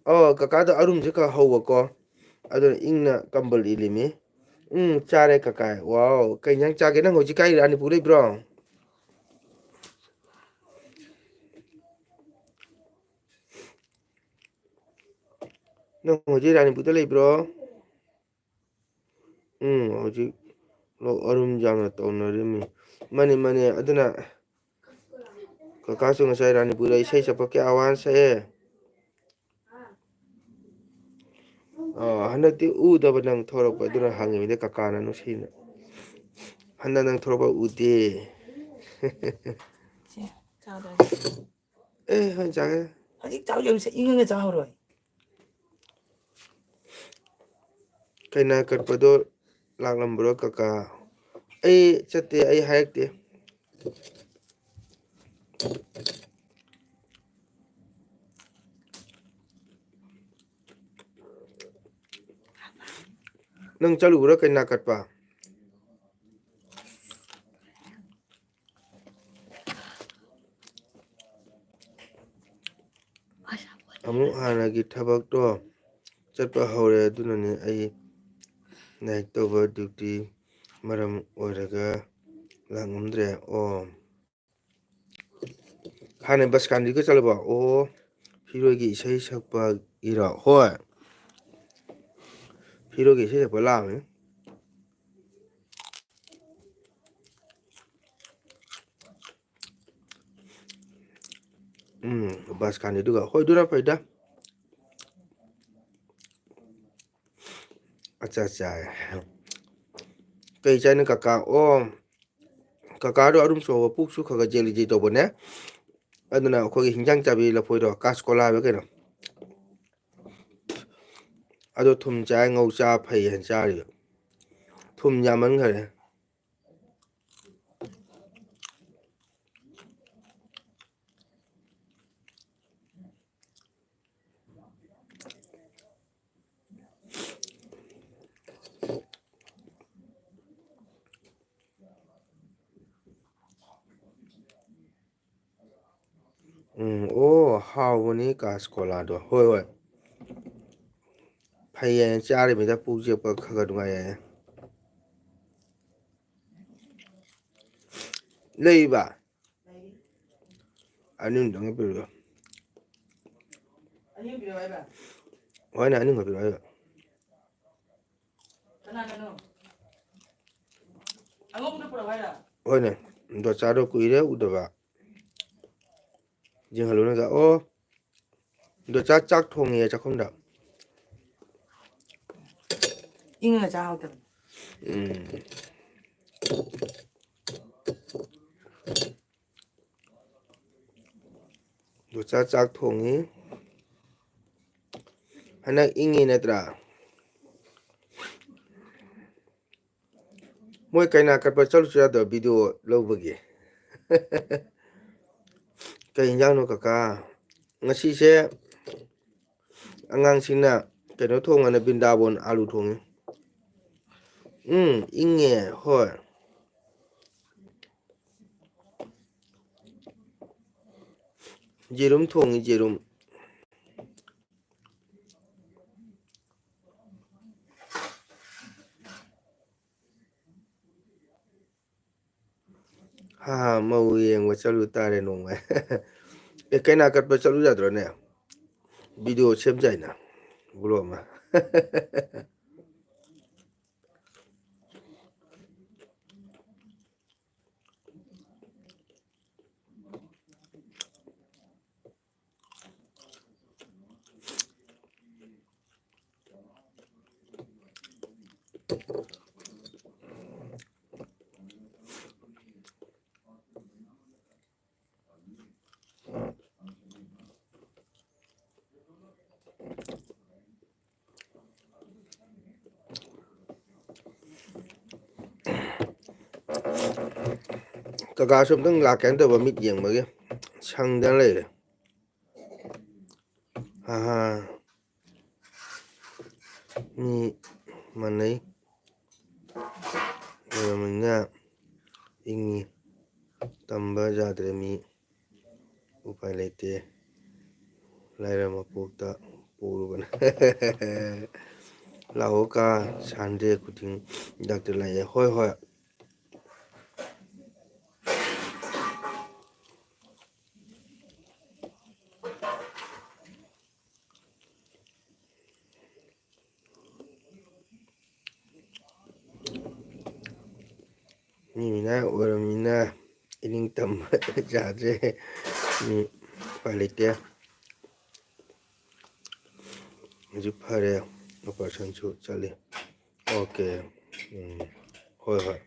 ꯑꯣ ꯀꯀꯥꯗꯣ ꯑꯔꯨꯝꯁꯦ ꯈꯔ ꯍꯧꯕꯀꯣ ꯑꯗꯨꯅ ꯏꯪꯅ ꯀꯝꯕꯜ ꯏꯜꯂꯤꯃꯤ ꯆꯥꯔꯦ ꯀꯀꯥ ꯋꯥꯎ ꯀꯩ ꯏꯟꯖꯥꯡ ꯆꯥꯒꯦ ꯅꯪ ꯍꯧꯖꯤꯛ ꯀꯥꯏ ꯔꯥꯅꯤꯄꯨꯔ ꯂꯩꯕ꯭ꯔꯣ ꯅꯪ ꯍꯧꯖꯤꯛ ꯔꯥꯅꯤꯄꯨꯔꯗ ꯂꯩꯕ꯭ꯔꯣ ꯍꯧꯖꯤꯛ ꯂꯣꯛ ꯑꯔꯨꯝ ꯌꯥꯝꯅ ꯇꯧꯅꯔꯤꯝꯃꯤ ꯃꯥꯅꯤ ꯑꯗꯨꯅ ꯀꯀꯥꯁꯨ ꯉꯁꯥꯏ ꯔꯥꯅꯤꯄꯨꯔꯗ ꯏꯁꯩ ꯁꯛꯄ ꯀꯌꯥ ꯋꯥꯅ ꯁꯛꯑꯦ ꯍꯟꯗꯛꯇꯤ ꯎꯗꯕ ꯅꯪ ꯊꯣꯛꯂꯛꯄ ꯑꯗꯨꯅ ꯍꯪꯉꯤꯃꯤꯗ ꯀꯀꯥꯅ ꯅꯨꯡꯁꯤꯅ ꯍꯟꯗꯛ ꯅꯪ ꯊꯣꯛꯂꯛꯄ ꯎꯗꯦ ꯍꯣꯏ ꯆꯥꯒꯦ ꯍꯧꯖꯤꯛ ꯆꯥꯎꯖꯔꯨꯁꯦ ꯏꯪꯉꯒ ꯆꯥꯍꯧꯔꯣꯏ ꯀꯩꯅꯥ ꯀꯠꯄꯗꯣ ꯂꯥꯛꯂꯝꯕ꯭ꯔꯣ ꯀꯀꯥ ꯑꯩ ꯆꯠꯇꯦ ꯑꯩ ꯍꯥꯏꯔꯛꯇꯦ ꯅꯪ ꯆꯠꯂꯨꯕ꯭ꯔꯥ ꯀꯩꯅꯥ ꯀꯠꯄ ꯑꯃꯨꯛ ꯍꯥꯟꯅꯒꯤ ꯊꯕꯛꯇꯣ ꯆꯠꯄ ꯍꯧꯔꯦ ꯑꯗꯨꯅꯅꯤ ꯑꯩ ꯅꯥꯏꯠ ꯇꯧꯕ ꯗ꯭ꯌꯨꯇꯤ ꯃꯔꯝ ꯑꯣꯏꯔꯒ ꯂꯥꯛꯉꯝꯗ꯭ꯔꯦ ꯍꯥꯟꯅ ꯕꯁꯀꯥꯟꯗꯤꯒ ꯆꯠꯂꯕ ꯐꯤꯔꯣꯏꯒꯤ ꯏꯁꯩ ꯁꯛꯄꯒꯤꯔꯣ ꯍꯣꯏ ꯐꯤꯔꯣꯏꯒꯤ ꯏꯁꯩ ꯁꯛꯄ ꯂꯥꯛꯑꯝꯃꯤ ꯕꯁꯀꯥꯟꯗꯤꯗꯨꯒ ꯍꯣꯏ ꯑꯗꯨꯅ ꯐꯩꯗ ꯑꯠꯆꯥ ꯀꯩ ꯆꯥꯏꯅꯣ ꯀꯀꯥ ꯀꯀꯥꯗꯣ ꯑꯔꯨꯝ ꯁꯧꯕ ꯄꯨꯛꯁꯨ ꯈꯒ ꯖꯦꯂꯤꯖꯦ ꯇꯧꯕꯅꯦ ꯑꯗꯨꯅ ꯑꯩꯈꯣꯏꯒꯤ ꯍꯤꯟꯖꯥꯡ ꯆꯥꯕꯤ ꯂꯐꯣꯏꯗꯣ ꯀꯥꯁꯀꯣꯂꯥ ꯍꯥꯏꯕ ꯀꯩꯅꯣ ꯑꯗꯣ ꯊꯨꯝ ꯆꯥꯏ ꯉꯧ ꯆꯥ ꯐꯩ ꯍꯥꯏꯅ ꯆꯥꯔꯤꯕ ꯊꯨꯝ ꯌꯥꯝꯃꯟꯈꯔꯦ ꯍꯥꯎꯕꯅꯤ ꯀꯥꯁꯀꯣꯂꯥꯗꯣ ꯍꯣꯏ ꯐꯩ ꯍꯥꯏꯅ ꯆꯥꯔꯤꯃꯤꯗ ꯄꯨꯛ ꯆꯦꯛꯄ ꯈꯒ ꯅꯨꯡꯉꯥꯏ ꯍꯥꯏꯅ ꯂꯩꯕ ꯑꯅꯤꯗꯪ ꯄꯤꯔꯛꯑꯣ ꯑꯅꯤ ꯄꯤꯔꯛꯑꯣ ꯍꯥꯏꯕ ꯍꯣꯏꯅꯦ ꯑꯅꯤꯈꯛ ꯄꯤꯔꯛꯑꯣ ꯍꯥꯏꯕ ꯀꯅꯥꯅꯅꯣ ꯑꯉꯧꯕꯗꯨ ꯄꯨꯔꯛꯑꯣ ꯍꯥꯏꯔ ꯍꯣꯏꯅꯦ ꯗꯣꯆꯥꯗꯣ ꯀꯨꯏꯔꯦ ꯎꯗꯕ ꯌꯦꯡꯍꯜꯂꯨꯔꯒ ꯗꯣꯆꯥ ꯆꯥꯛ ꯊꯣꯡꯉꯤꯌꯦ ꯆꯥꯛꯈꯨꯝꯗ ꯏꯪꯉꯒ ꯆꯥ ꯍꯥꯎꯇꯕꯅꯤ ꯗꯣꯆꯥ ꯆꯥꯛ ꯊꯣꯡꯉꯤ ꯍꯟꯗꯛ ꯏꯪꯉꯤ ꯅꯠꯇ꯭ꯔꯥ ꯃꯣꯏ ꯀꯩꯅꯥ ꯀꯠꯄ ꯆꯠꯂꯨꯁꯨ ꯌꯥꯗꯕ ꯚꯤꯗꯤꯑꯣ ꯂꯧꯕꯒꯤ ꯀꯩ ꯌꯦꯟꯖꯥꯡꯅꯣ ꯀꯀꯥ ꯉꯁꯤꯁꯦ ꯑꯉꯥꯡꯁꯤꯡꯅ ꯀꯩꯅꯣ ꯊꯣꯡꯉꯅꯤ ꯕꯤꯟꯗꯥꯕꯣꯟ ꯑꯥꯂꯨ ꯊꯣꯡꯉꯤ ꯏꯪꯉꯦ ꯍꯣꯏ ꯌꯦꯔꯨꯝ ꯊꯣꯡꯉꯤ ꯌꯦꯔꯨꯝ ꯃꯧ ꯌꯦꯡꯕ ꯆꯠꯂꯨ ꯇꯥꯔꯦ ꯅꯣꯡꯃ ꯀꯩꯅꯥ ꯀꯠꯄ ꯆꯠꯂꯨ ꯌꯥꯗ꯭ꯔꯣꯅꯦ ꯚꯤꯗꯤꯑꯣ ꯁꯦꯝ ꯌꯥꯏꯅ ꯕ꯭ꯂꯣꯛ ꯑꯃ ꯀꯀꯥꯁꯨ ꯑꯝꯇꯪ ꯂꯥꯛꯀꯦꯅ ꯇꯧꯕ ꯃꯤꯠ ꯌꯦꯡꯕꯒꯤ ꯁꯪꯗꯅ ꯂꯩꯔꯦ ꯃꯤ ꯃꯥꯟꯅꯩ ꯑꯣꯏꯔꯕꯅꯤꯅ ꯏꯪꯉꯤ ꯇꯝꯕ ꯌꯥꯗ꯭ꯔꯦ ꯃꯤ ꯎꯄꯥꯏ ꯂꯩꯇꯦ ꯂꯥꯏꯔ ꯃꯄꯣꯛꯇ ꯄꯣꯛꯎꯕꯅ ꯂꯥꯛꯑꯣ ꯀꯥ ꯁꯟꯗꯦ ꯈꯨꯗꯤꯡ ꯗꯥꯛꯇꯔ ꯂꯥꯛꯑꯦ ꯍꯣꯏ ꯍꯣꯏ ꯃꯤ ꯃꯤꯅꯥꯏ ꯑꯣꯏꯔꯕꯅꯤꯅ ꯏꯅꯤꯡꯇꯝꯕ ꯌꯥꯗ꯭ꯔꯦ ꯃꯤ ꯎꯄꯥꯏ ꯂꯩꯇꯦ ꯍꯧꯖꯤꯛ ꯐꯔꯦ ꯑꯣꯄꯔꯦꯁꯟꯁꯨ ꯆꯠꯂꯤ ꯑꯣꯀꯦ ꯍꯣꯏ ꯍꯣꯏ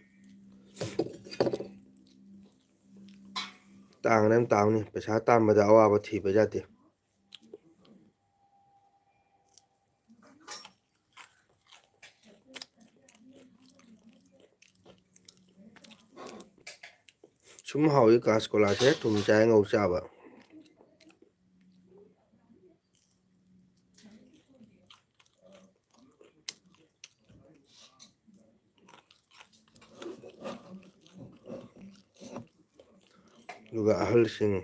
ꯇꯥꯡꯅ ꯌꯥꯝ ꯇꯥꯡꯅꯤ ꯄꯩꯁꯥ ꯇꯥꯟꯕꯗ ꯑꯋꯥꯕ ꯊꯤꯕ ꯌꯥꯗꯦ ꯁꯨꯝ ꯍꯥꯎꯏ ꯀꯥꯁꯀꯣꯂꯥꯁꯦ ꯊꯨꯝ ꯆꯥꯏ ꯉꯧ ꯆꯥꯕ ꯑꯗꯨꯒ ꯑꯍꯜꯁꯤꯡ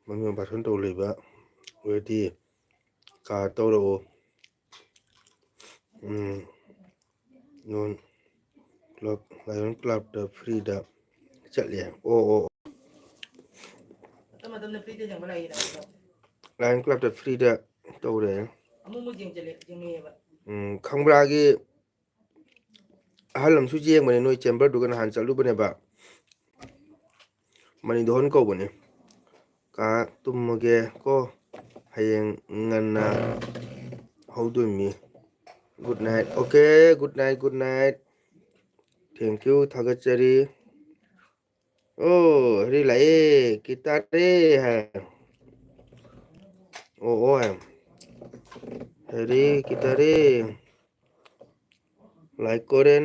ꯃꯃꯤ ꯕꯥꯔꯇꯣꯟ ꯇꯧ ꯂꯩꯕ ꯑꯣꯏꯔꯗꯤ ꯀꯥꯔ ꯇꯧꯔꯛꯑꯣ ꯅꯣꯟ ꯀ꯭ꯂꯕ ꯂꯥꯏꯌꯣꯟ ꯀ꯭ꯂꯕꯇ ꯐ꯭ꯔꯤꯗ ꯆꯠꯂꯦ ꯑꯣ ꯃꯇꯝꯗ ꯐ꯭ꯔꯤꯗ ꯌꯦꯡꯕ ꯂꯥꯛꯏꯗ ꯂꯥꯏꯌꯣꯟ ꯀ꯭ꯂꯕꯇ ꯐ꯭ꯔꯤꯗ ꯇꯧꯔꯦ ꯑꯃꯨꯛ ꯌꯦꯡꯉꯦꯕ ꯈꯪꯕ꯭ꯔꯥꯒꯤ ꯑꯍꯜ ꯑꯃꯁꯨ ꯌꯦꯡꯕꯅꯦ ꯅꯣꯏ ꯆꯦꯝꯕꯔꯗꯨꯒ ꯅꯍꯥꯟ ꯆꯠꯂꯨꯕꯅꯦꯕ ꯃꯅꯤꯗꯣꯍꯟ ꯀꯧꯕꯅꯦ ꯀꯥ ꯇꯨꯝꯃꯒꯦ ꯀꯣ ꯍꯌꯦꯡ ꯉꯟꯅ ꯍꯧꯗꯣꯏꯅꯤ good night okay good night thank you ꯊꯥꯒꯠꯆꯔꯤ ꯑꯣ ꯍꯔꯤ ꯂꯥꯛꯑꯦ ꯀꯤꯇꯥꯔꯦ ꯍꯥꯏ ꯑꯣ ꯍꯦꯔꯤ ꯀꯤꯇꯥꯔꯦ লাইক করেন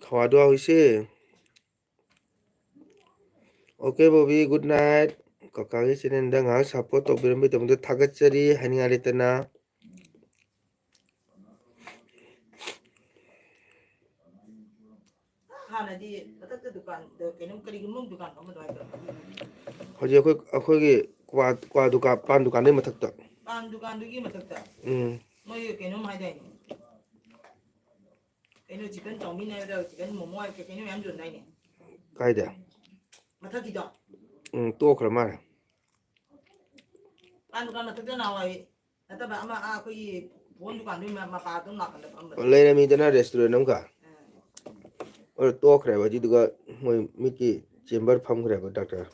খাওয়া দাওয়া হয়েছে ओके बॉबी गुड नाइट ककागी चैनलꯉꯥꯏꯍꯥꯛ ꯁꯞꯄꯣꯔꯠ ꯇꯧꯕꯤꯔꯝꯕꯒꯤꯗꯃꯛꯇ ꯊꯥꯒꯠꯆꯔꯤ ꯍꯥꯏꯅꯤꯡꯉꯥꯏ ꯂꯩꯇꯅ ꯍꯥꯟꯅꯗꯤ ꯃꯊꯛꯇ ꯗꯨꯀꯥꯟꯗ ꯀꯩꯅꯣꯝ ꯀꯔꯤꯒꯨꯝꯕ ꯗꯨꯀꯥꯟ ꯑꯃ ꯑꯗꯨꯃꯥꯏꯅ ꯍꯧꯖꯤꯛ ꯑꯩꯈꯣꯏꯒꯤ ꯀ꯭ꯋꯥ ꯗꯨꯀꯥꯟ ꯄꯥꯟ ꯗꯨꯀꯥꯟꯗꯨꯒꯤ ꯃꯊꯛꯇ ꯄꯥꯟ ꯗꯨꯀꯥꯟꯗꯨꯒꯤ ꯃꯊꯛꯇ ꯃꯣꯏ ꯀꯩꯅꯣꯝ ꯍꯥꯏꯗꯥꯏꯅꯦ ꯀꯩꯅꯣ ꯆꯤꯛꯀꯟ ꯆꯧꯃꯤꯟ ꯍꯥꯏꯕ꯭ꯔꯥ ꯆꯤꯛꯀꯟ ꯃꯣꯃꯣ ꯍꯥꯏꯕ꯭ꯔꯥ ꯀꯩꯅꯣ ꯃꯌꯥꯝ ꯌꯣꯟꯗꯥꯏꯅꯦ ꯀꯥꯏꯗ ꯃꯊꯛꯀꯤꯗꯣ ꯇꯣꯛꯈ꯭ꯔ ꯃꯥꯜꯂꯦ ꯄꯥꯟ ꯗꯨꯀꯥꯟ ꯃꯊꯛꯇ ꯅꯍꯥꯟꯋꯥꯏ ꯅꯠꯇꯕ ꯑꯃ ꯑꯩꯈꯣꯏꯒꯤ ꯐꯣꯟ ꯗꯨꯀꯥꯟꯗꯨꯒꯤ ꯃꯄꯥꯗꯣ ꯅꯥꯀꯟꯗ ꯐꯝꯕꯗꯣ ꯂꯩꯔꯝꯃꯤꯗꯅ ꯔꯦꯁꯇꯨꯔꯦꯟ ꯑꯃꯒ ꯇꯣꯛꯈ꯭ꯔꯦꯕ ꯑꯗꯨꯗꯨꯒ ꯃꯣꯏ ꯃꯤꯠꯀꯤ ꯆꯦꯝꯕꯔ ꯐꯝꯈ꯭ꯔꯦꯕ ꯗꯥꯛꯇꯔ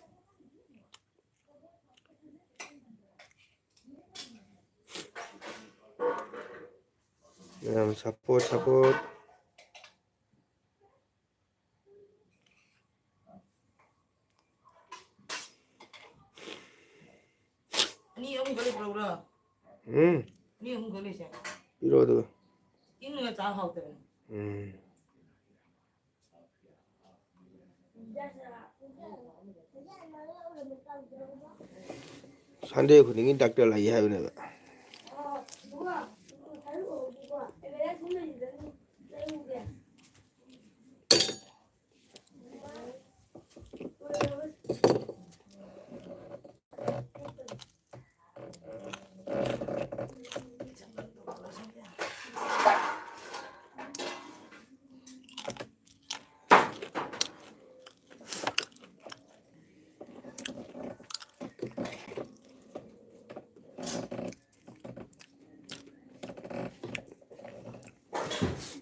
ꯁꯞꯄꯣꯔꯠ ꯑꯅꯤ ꯑꯍꯨꯝ ꯈꯛ ꯂꯩꯕ꯭ꯔꯣ ꯑꯅꯤ ꯑꯍꯨꯝ ꯈꯛ ꯂꯩꯁꯦ ꯄꯤꯔꯣ ꯑꯗꯨꯒ ꯏꯪꯉꯒ ꯆꯥ ꯍꯥꯎꯇꯕꯅꯦ ꯁꯟꯗꯦ ꯈꯨꯗꯤꯡꯒꯤ ꯗꯥꯛꯇꯔ ꯂꯩ ꯍꯥꯏꯕꯅꯦꯕ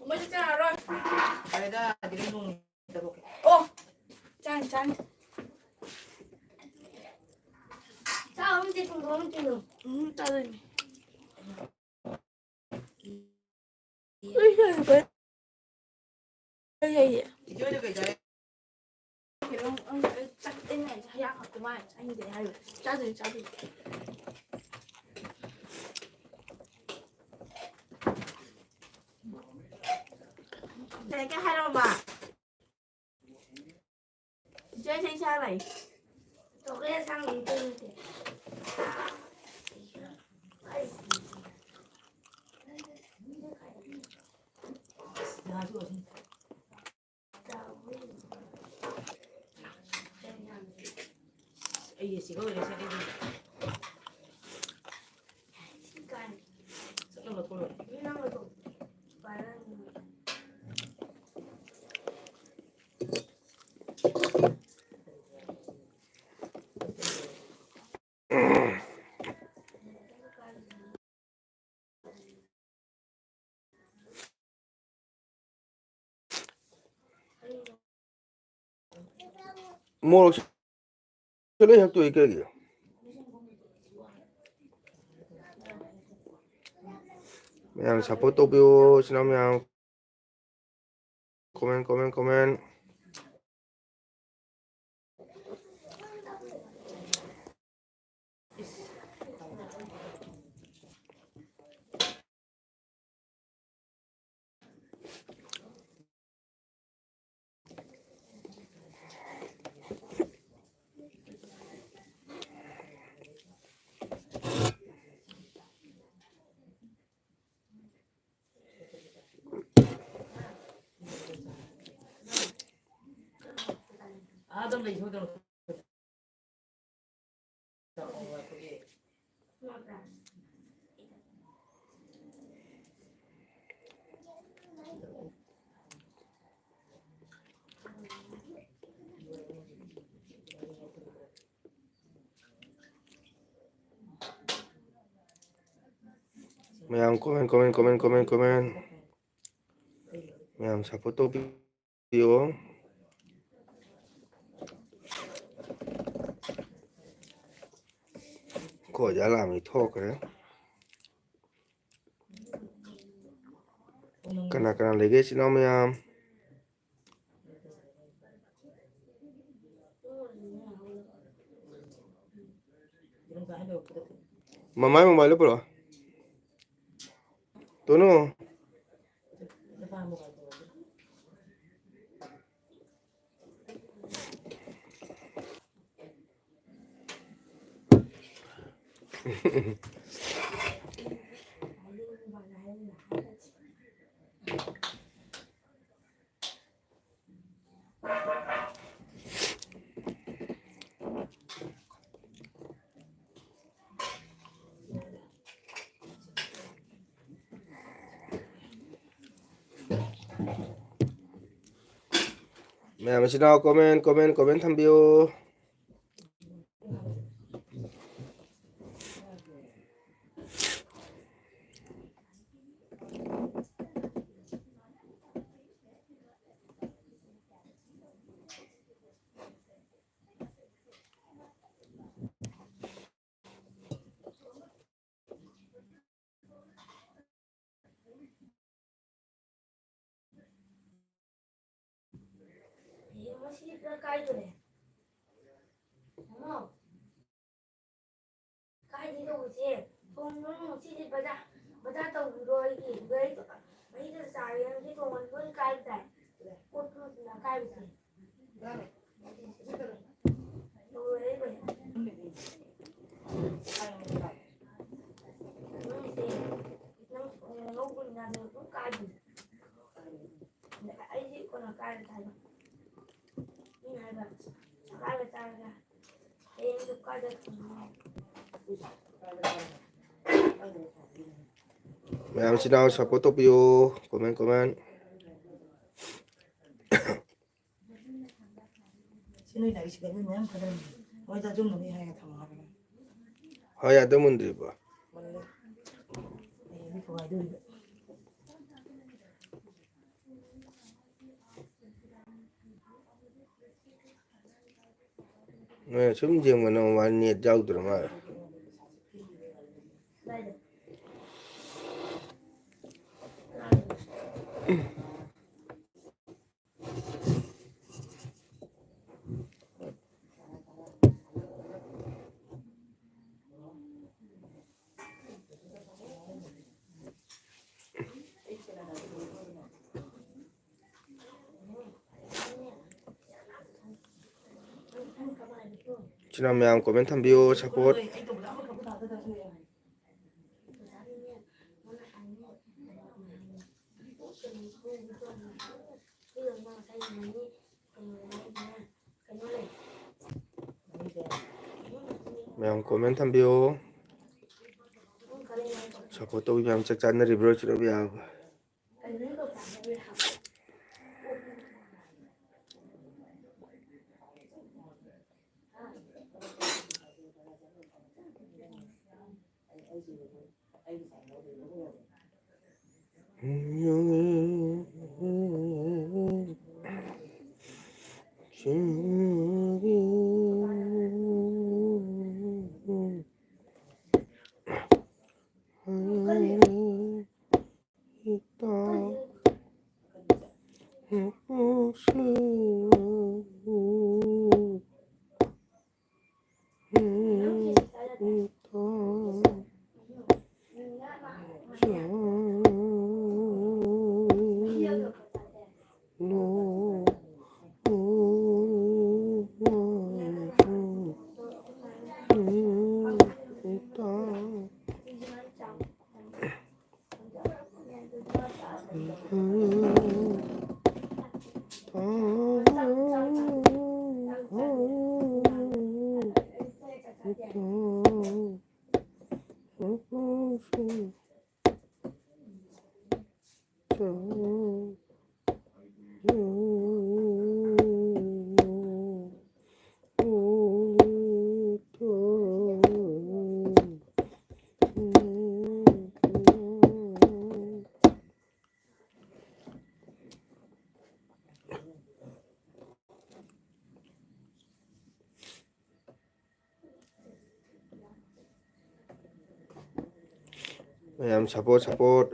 ꯃꯣꯏꯁꯨ ꯆꯥꯔꯔꯣꯏ ꯐꯔꯦꯗ ꯑꯗꯨꯗꯤ ꯅꯣꯡ ꯑꯣ ꯆꯥꯅꯤ ꯆꯥꯗꯤ ꯆꯥꯗꯣꯏꯅꯤ ꯏꯆꯦ ꯀꯩ ꯆꯥꯔꯦ ꯆꯥꯗꯣꯏꯅꯤ ꯀꯩ ꯍꯥꯏꯔꯣꯕ ꯏꯆꯦ ꯏꯁꯥ ꯂꯩ ꯇꯣꯛꯂꯦ ꯁꯥꯡ ꯑꯩ ꯁꯤꯒ ꯑꯣꯏꯔꯦ 모르 저래 형 또 이게 그냥 사포 또 비오 지나면 코멘 아들 이 소들 그냥 코멘 그냥 사포 또 비오 거 잘라미 톡 그래 그나 레게 지나면 마마이 모바일 보러 또는 mẹ xin nào comment thăm bio mẹ xin nào support to bio comment 신의 나이 시간은 그냥 그런 어디다 좀 놓이 하게 담아가 허야 때문에 봐 원래 이 좋아도 네 점쟁은 완전 자우더만 지나면 comment thăm bio support mẹ comment thăm bio support to biam chắc chắn là review cho biam ꯃꯌꯥꯝ ꯁꯞꯄꯣꯔꯠ ꯁꯞꯄꯣꯔꯠ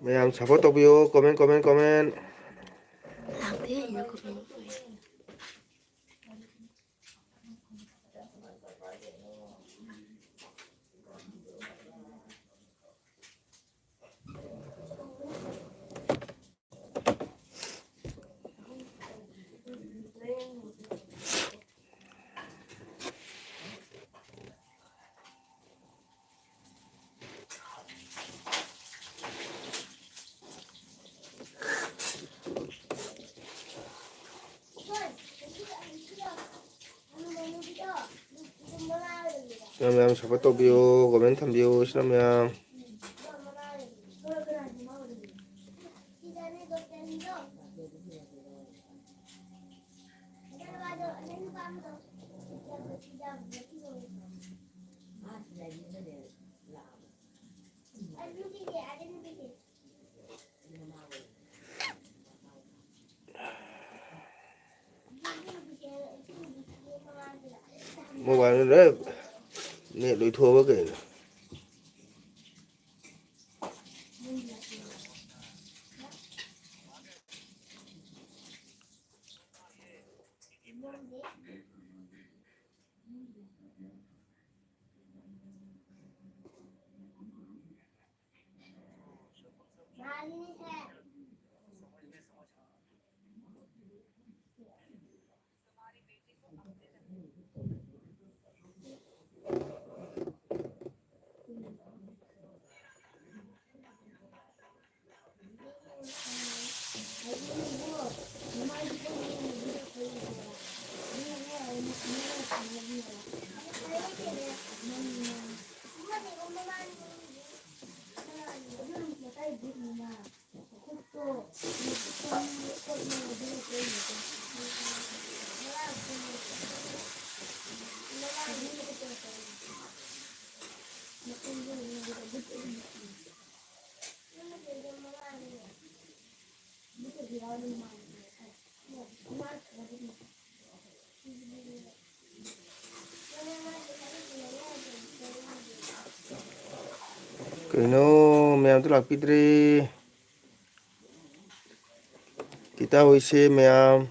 ꯃꯌꯥꯝ support ꯇꯧꯕꯤꯌꯨ comment comment comment ꯃꯌꯥꯝ support ꯇꯧꯕꯤꯌꯨ comment ꯊꯝꯕꯤꯌꯨ ꯁꯤꯅ ꯃꯌꯥꯝ ꯃꯣꯕꯥꯏꯜꯗ net ꯂꯣꯏꯊꯣꯛꯑꯕ ꯀꯩꯅꯣ Kino ma'am tu lakpidre. Kita hoise ma'am.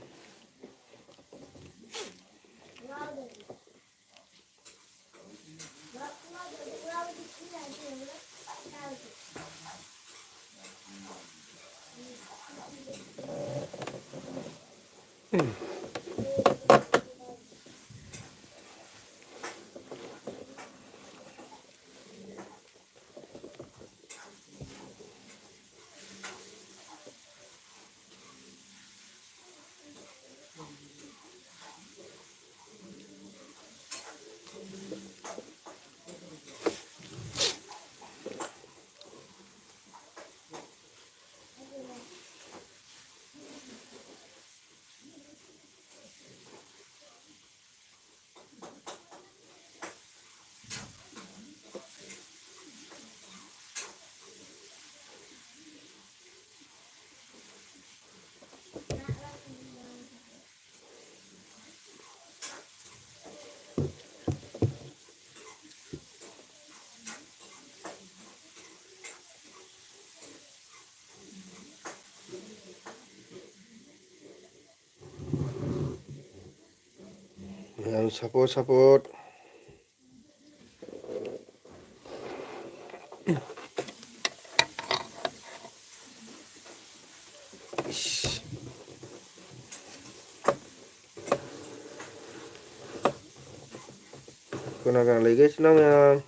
Ma'am support. Ish. Kuna lagi guys na ma'am.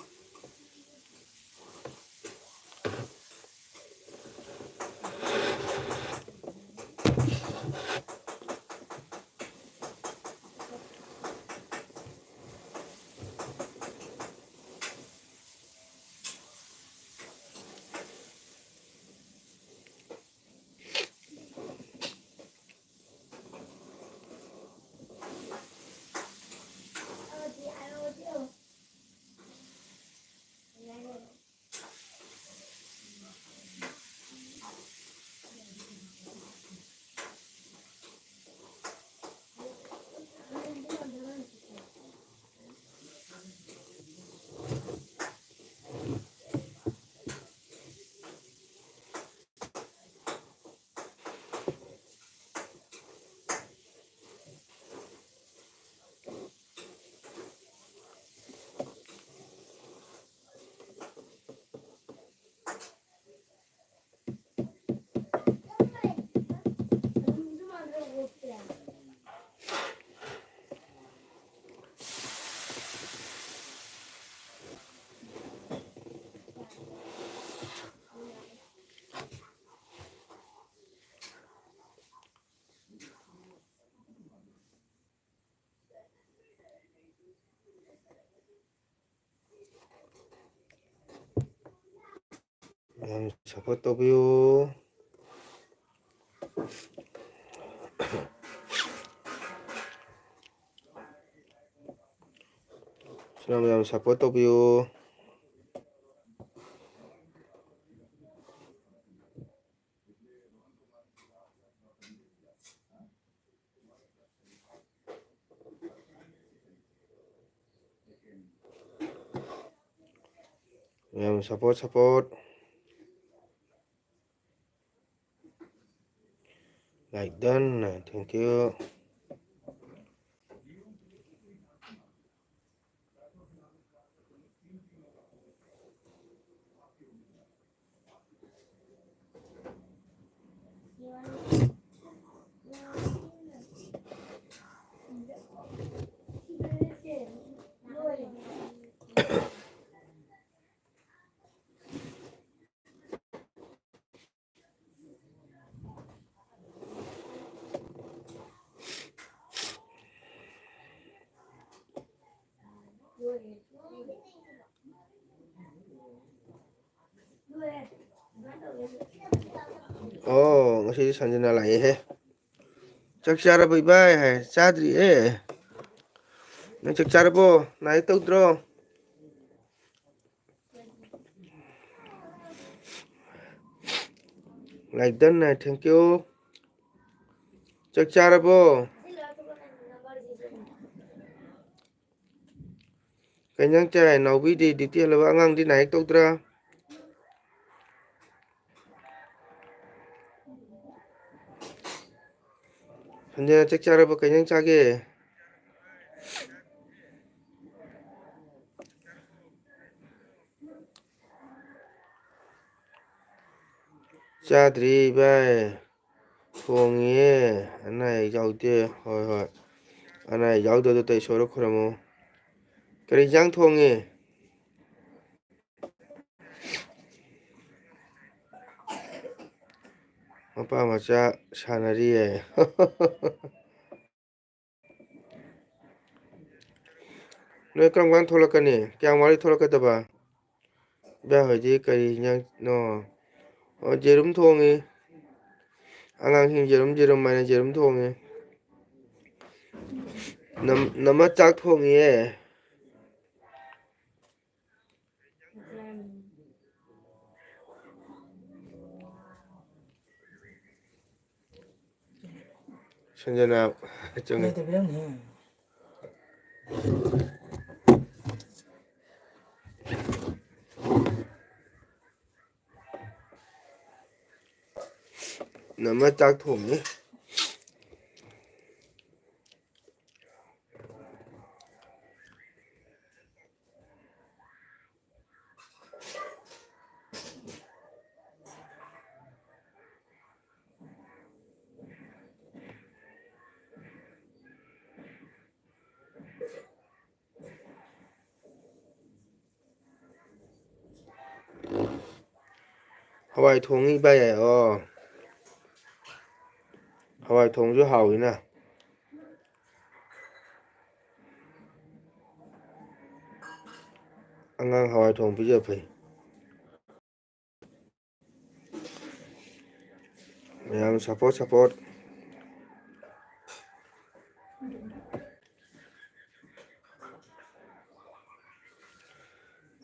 Ma'am support tobiyo. Ma'am support tobiyo. Ma'am support. Like done. Thank you. ngasi sanjana lai he chak chara bai bai hai chadri e nang chak chara bo nai tawdro like done nai thank you chak chara bo kanyang chai naubi di diti halawa angang di nai tawdra sanjana chak chara bo kanyang chage chadri bai thongi anai yaude hoi hoi anai yaudo do tai soro khoramo kari jang thongi mapa macha sanari e noi kam gan tholakani kyang mari tholakadaba ba hoji kari jang no o jerum thongi angang hing jerum jerum mai jerum thongi nama chak thongi e sanjana chungi Này thì biết nè. nama chak thongi hawai thongi bai ai hawai thong ju hawi na angang hawai thong pija phai mayam support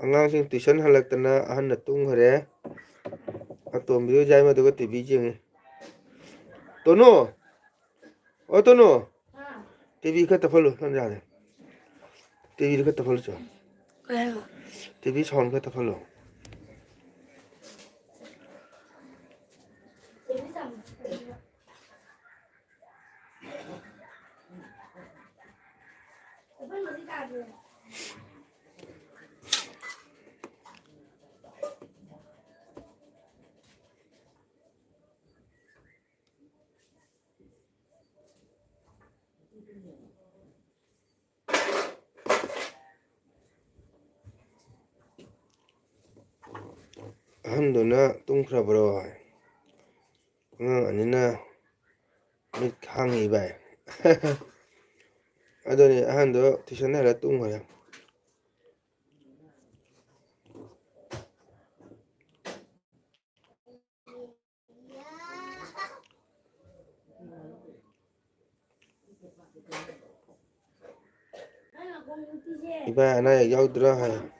angang sing tuition halaktana ahan na tung hare atom biu jai ma duga tv jingi tono o tono tv ka tafalo sanjana tv ka tafalo cho tv sound ka tafalo ahandona tungkhrabro anina mit khangi bai adoni ahando tuition hala tunghaya iba ana yaudra hai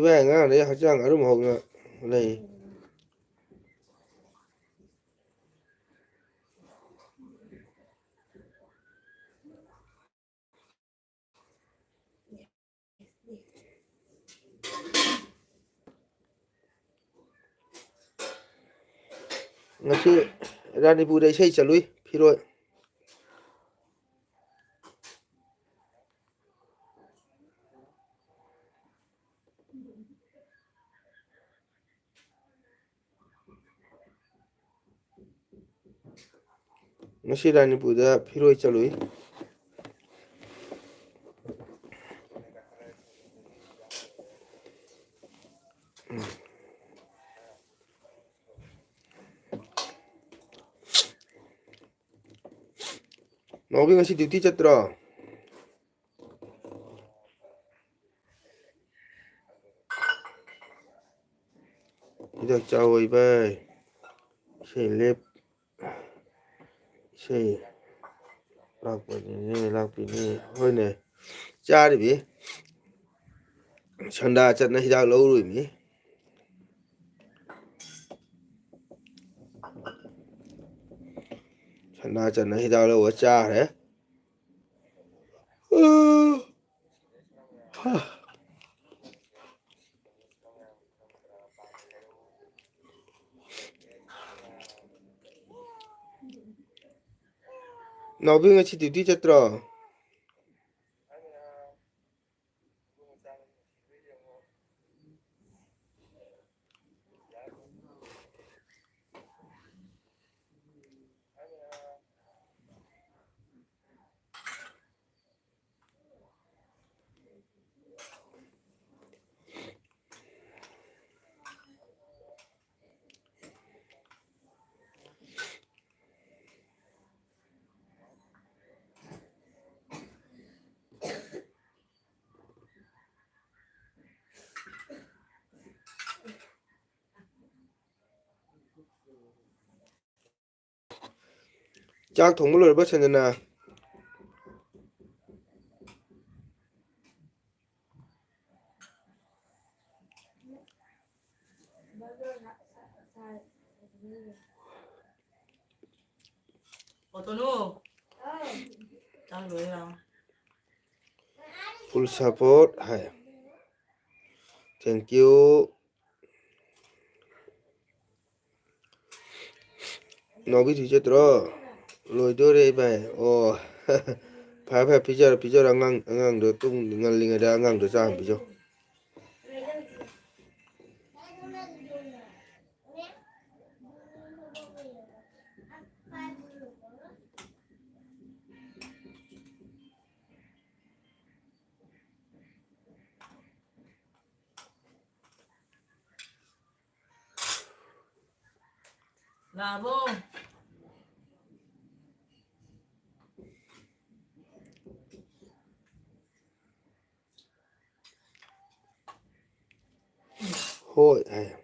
iba nga ne hajang arum hogna lei ngasi ranipur dai sei chalui phiroi ngasi ranipur da phiroi chalui nobi ngasi duty chatra Hidak chào ơi bay. Say lep. Say. Lạc bini. Hoi nè. Cha đi bì. Chanda chặt này hidak lâu rồi mi. Chanda chặt này hidak lâu ở cha đấy. Nó biết ngay chỉ đi chết rồi. Chắc thùng lưỡi bắt chân nè. Ô tô nu. Tao rồi nào. Full support. Hai. Thank you. Nó biết thì chết rồi. Lôi đôi đây bay. Ồ. Phải pizza ngang được tung ngang linh ở ngang được sang pizza. Là vô. Hoi. Hai.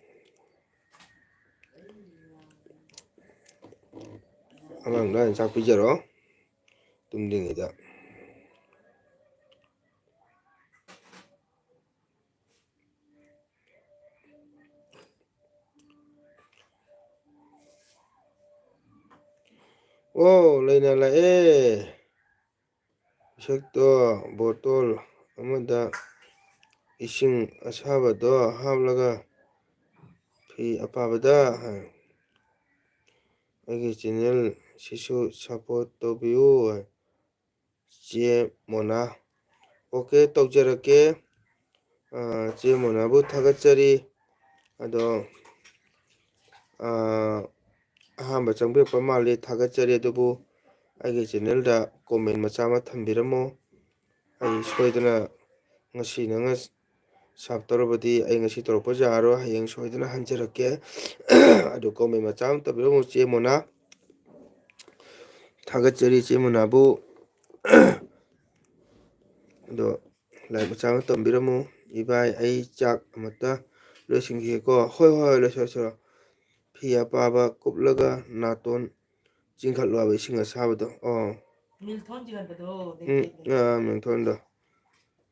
Ngang đó sang pizza đó. Tung đinh ở đó. Ô, lên là ê. Sekto botol amada ising ashabado hablaga fi apabada agi channel sisu support tobiu che mona okay tawjarake che mona bu thagachari ado ahamba changbekpa mali thagachari adubu agi channel da comment macha ma thambiramo ai soidana ngasi nanga sab torobadi ai ngasi torokpa jaro hayeng soidana hanjarake adu comment macha ma tabiramo che mona thagachari che mona bu ado like macha ma tambiramo ibai ai chak amata loisinghi ko hoi loisoro phia paba kuplaga naton chingkhalwa bai singa sabado 밀턴 지간데도 mengthon do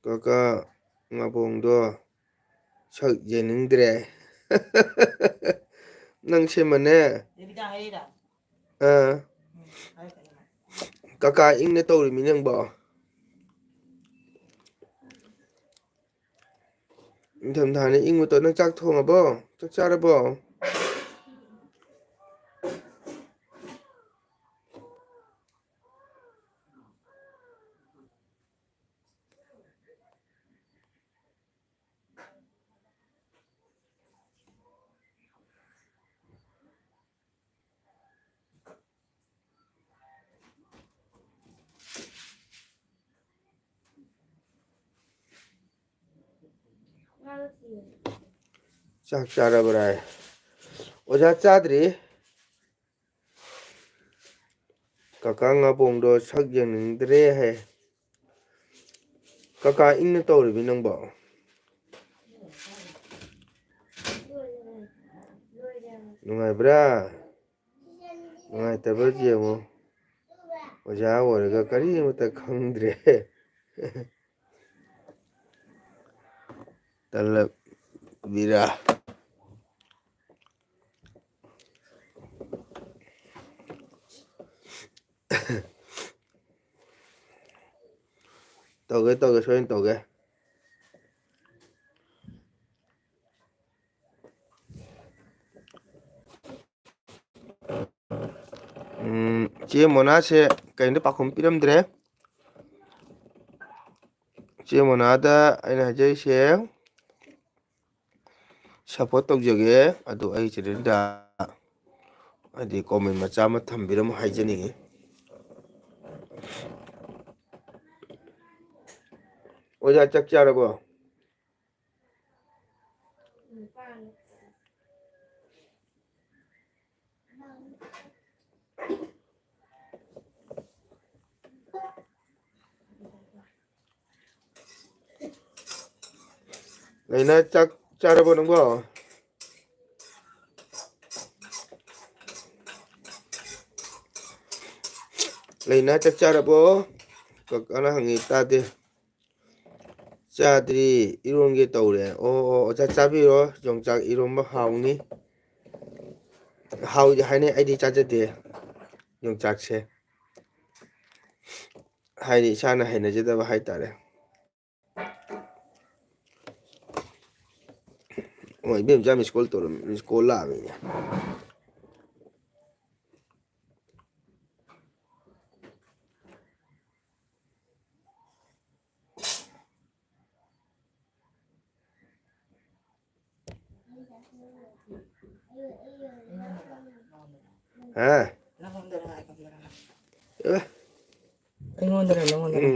kaka ngabong do sak yeningdre nang semane 내비다 해라. 알겠다. kaka ingna tawrimi nangbo 인탐다네 ing부터 nang chak thongabo chak charabo chak charabrai oja chadri kaka ngabong do sak yeningdre he kaka ingna tawrimi nangbo ꯅꯨꯡꯉꯥꯏꯕ꯭ꯔꯥ ꯅꯨꯡꯉꯥꯏꯇꯕ꯭ꯔꯥ ꯌꯦꯡꯉꯣ ꯑꯣꯖꯥ ꯑꯣꯏꯔꯒ ꯀꯔꯤꯃꯇ ꯈꯪꯗ꯭ꯔꯦ ꯇꯜꯂꯕꯤꯔꯥ ꯇꯧꯒꯦ ꯁꯣꯏꯅ ꯇꯧꯒꯦ ꯆꯦ ꯃꯣꯅꯥꯁꯦ ꯀꯩꯅꯣ ꯄꯥꯎꯈꯨꯝ ꯄꯤꯔꯝꯗ꯭ꯔꯦ ꯆꯦ ꯃꯣꯅꯥꯗ ꯑꯩꯅ ꯍꯥꯏꯖꯔꯤꯁꯦ ꯁꯞꯄꯣꯔꯠ ꯇꯧꯖꯒꯦ ꯑꯗꯣ ꯑꯩ ꯆꯦꯅꯦꯜꯗ ꯍꯥꯏꯗꯤ ꯀꯣꯃꯦꯟ ꯃꯆꯥ ꯑꯃ ꯊꯝꯕꯤꯔꯝꯃꯨ ꯍꯥꯏꯖꯅꯤꯡꯉꯤ ꯑꯣꯖꯥ ꯆꯥꯛ ꯆꯥꯔꯕꯣ ꯂꯩꯅꯥ ꯆꯥꯛ ꯆꯥꯔꯕꯣ ꯅꯪꯕꯣ ꯂꯩꯅꯥ ꯆꯥꯛ ꯆꯥꯔꯕꯣ ꯀꯀꯥꯅ ꯍꯪꯉꯤ ꯇꯥꯗꯦ ꯆꯥꯗ꯭ꯔꯤ ꯏꯔꯣꯟꯒꯦ ꯇꯧꯔꯦ ꯑꯣ ꯑꯣꯖꯥ ꯆꯥꯕꯤꯔꯣ ꯌꯣꯡꯆꯥꯛ ꯏꯔꯣꯟꯕ ꯍꯥꯎꯅꯤ ꯍꯥꯎꯗꯤ ꯍꯥꯏꯅꯩ ꯑꯩꯗꯤ ꯆꯥꯖꯗꯦ ꯌꯣꯡꯆꯥꯛꯁꯦ ꯍꯥꯏꯗꯤ ꯏꯁꯥꯅ ꯍꯩꯅꯖꯗꯕ ꯍꯥꯏꯇꯥꯔꯦ ꯑꯣ ꯏꯕꯦꯝꯆꯥ ꯃꯤꯁꯀꯣꯜ ꯇꯧꯔꯝꯃꯤ ꯃꯤꯁꯀꯣꯜ ꯂꯥꯛꯑꯃꯤꯅꯦ ꯍꯥ ꯑꯩꯉꯣꯟꯗꯔ ꯅꯪꯉꯣꯟꯗꯔ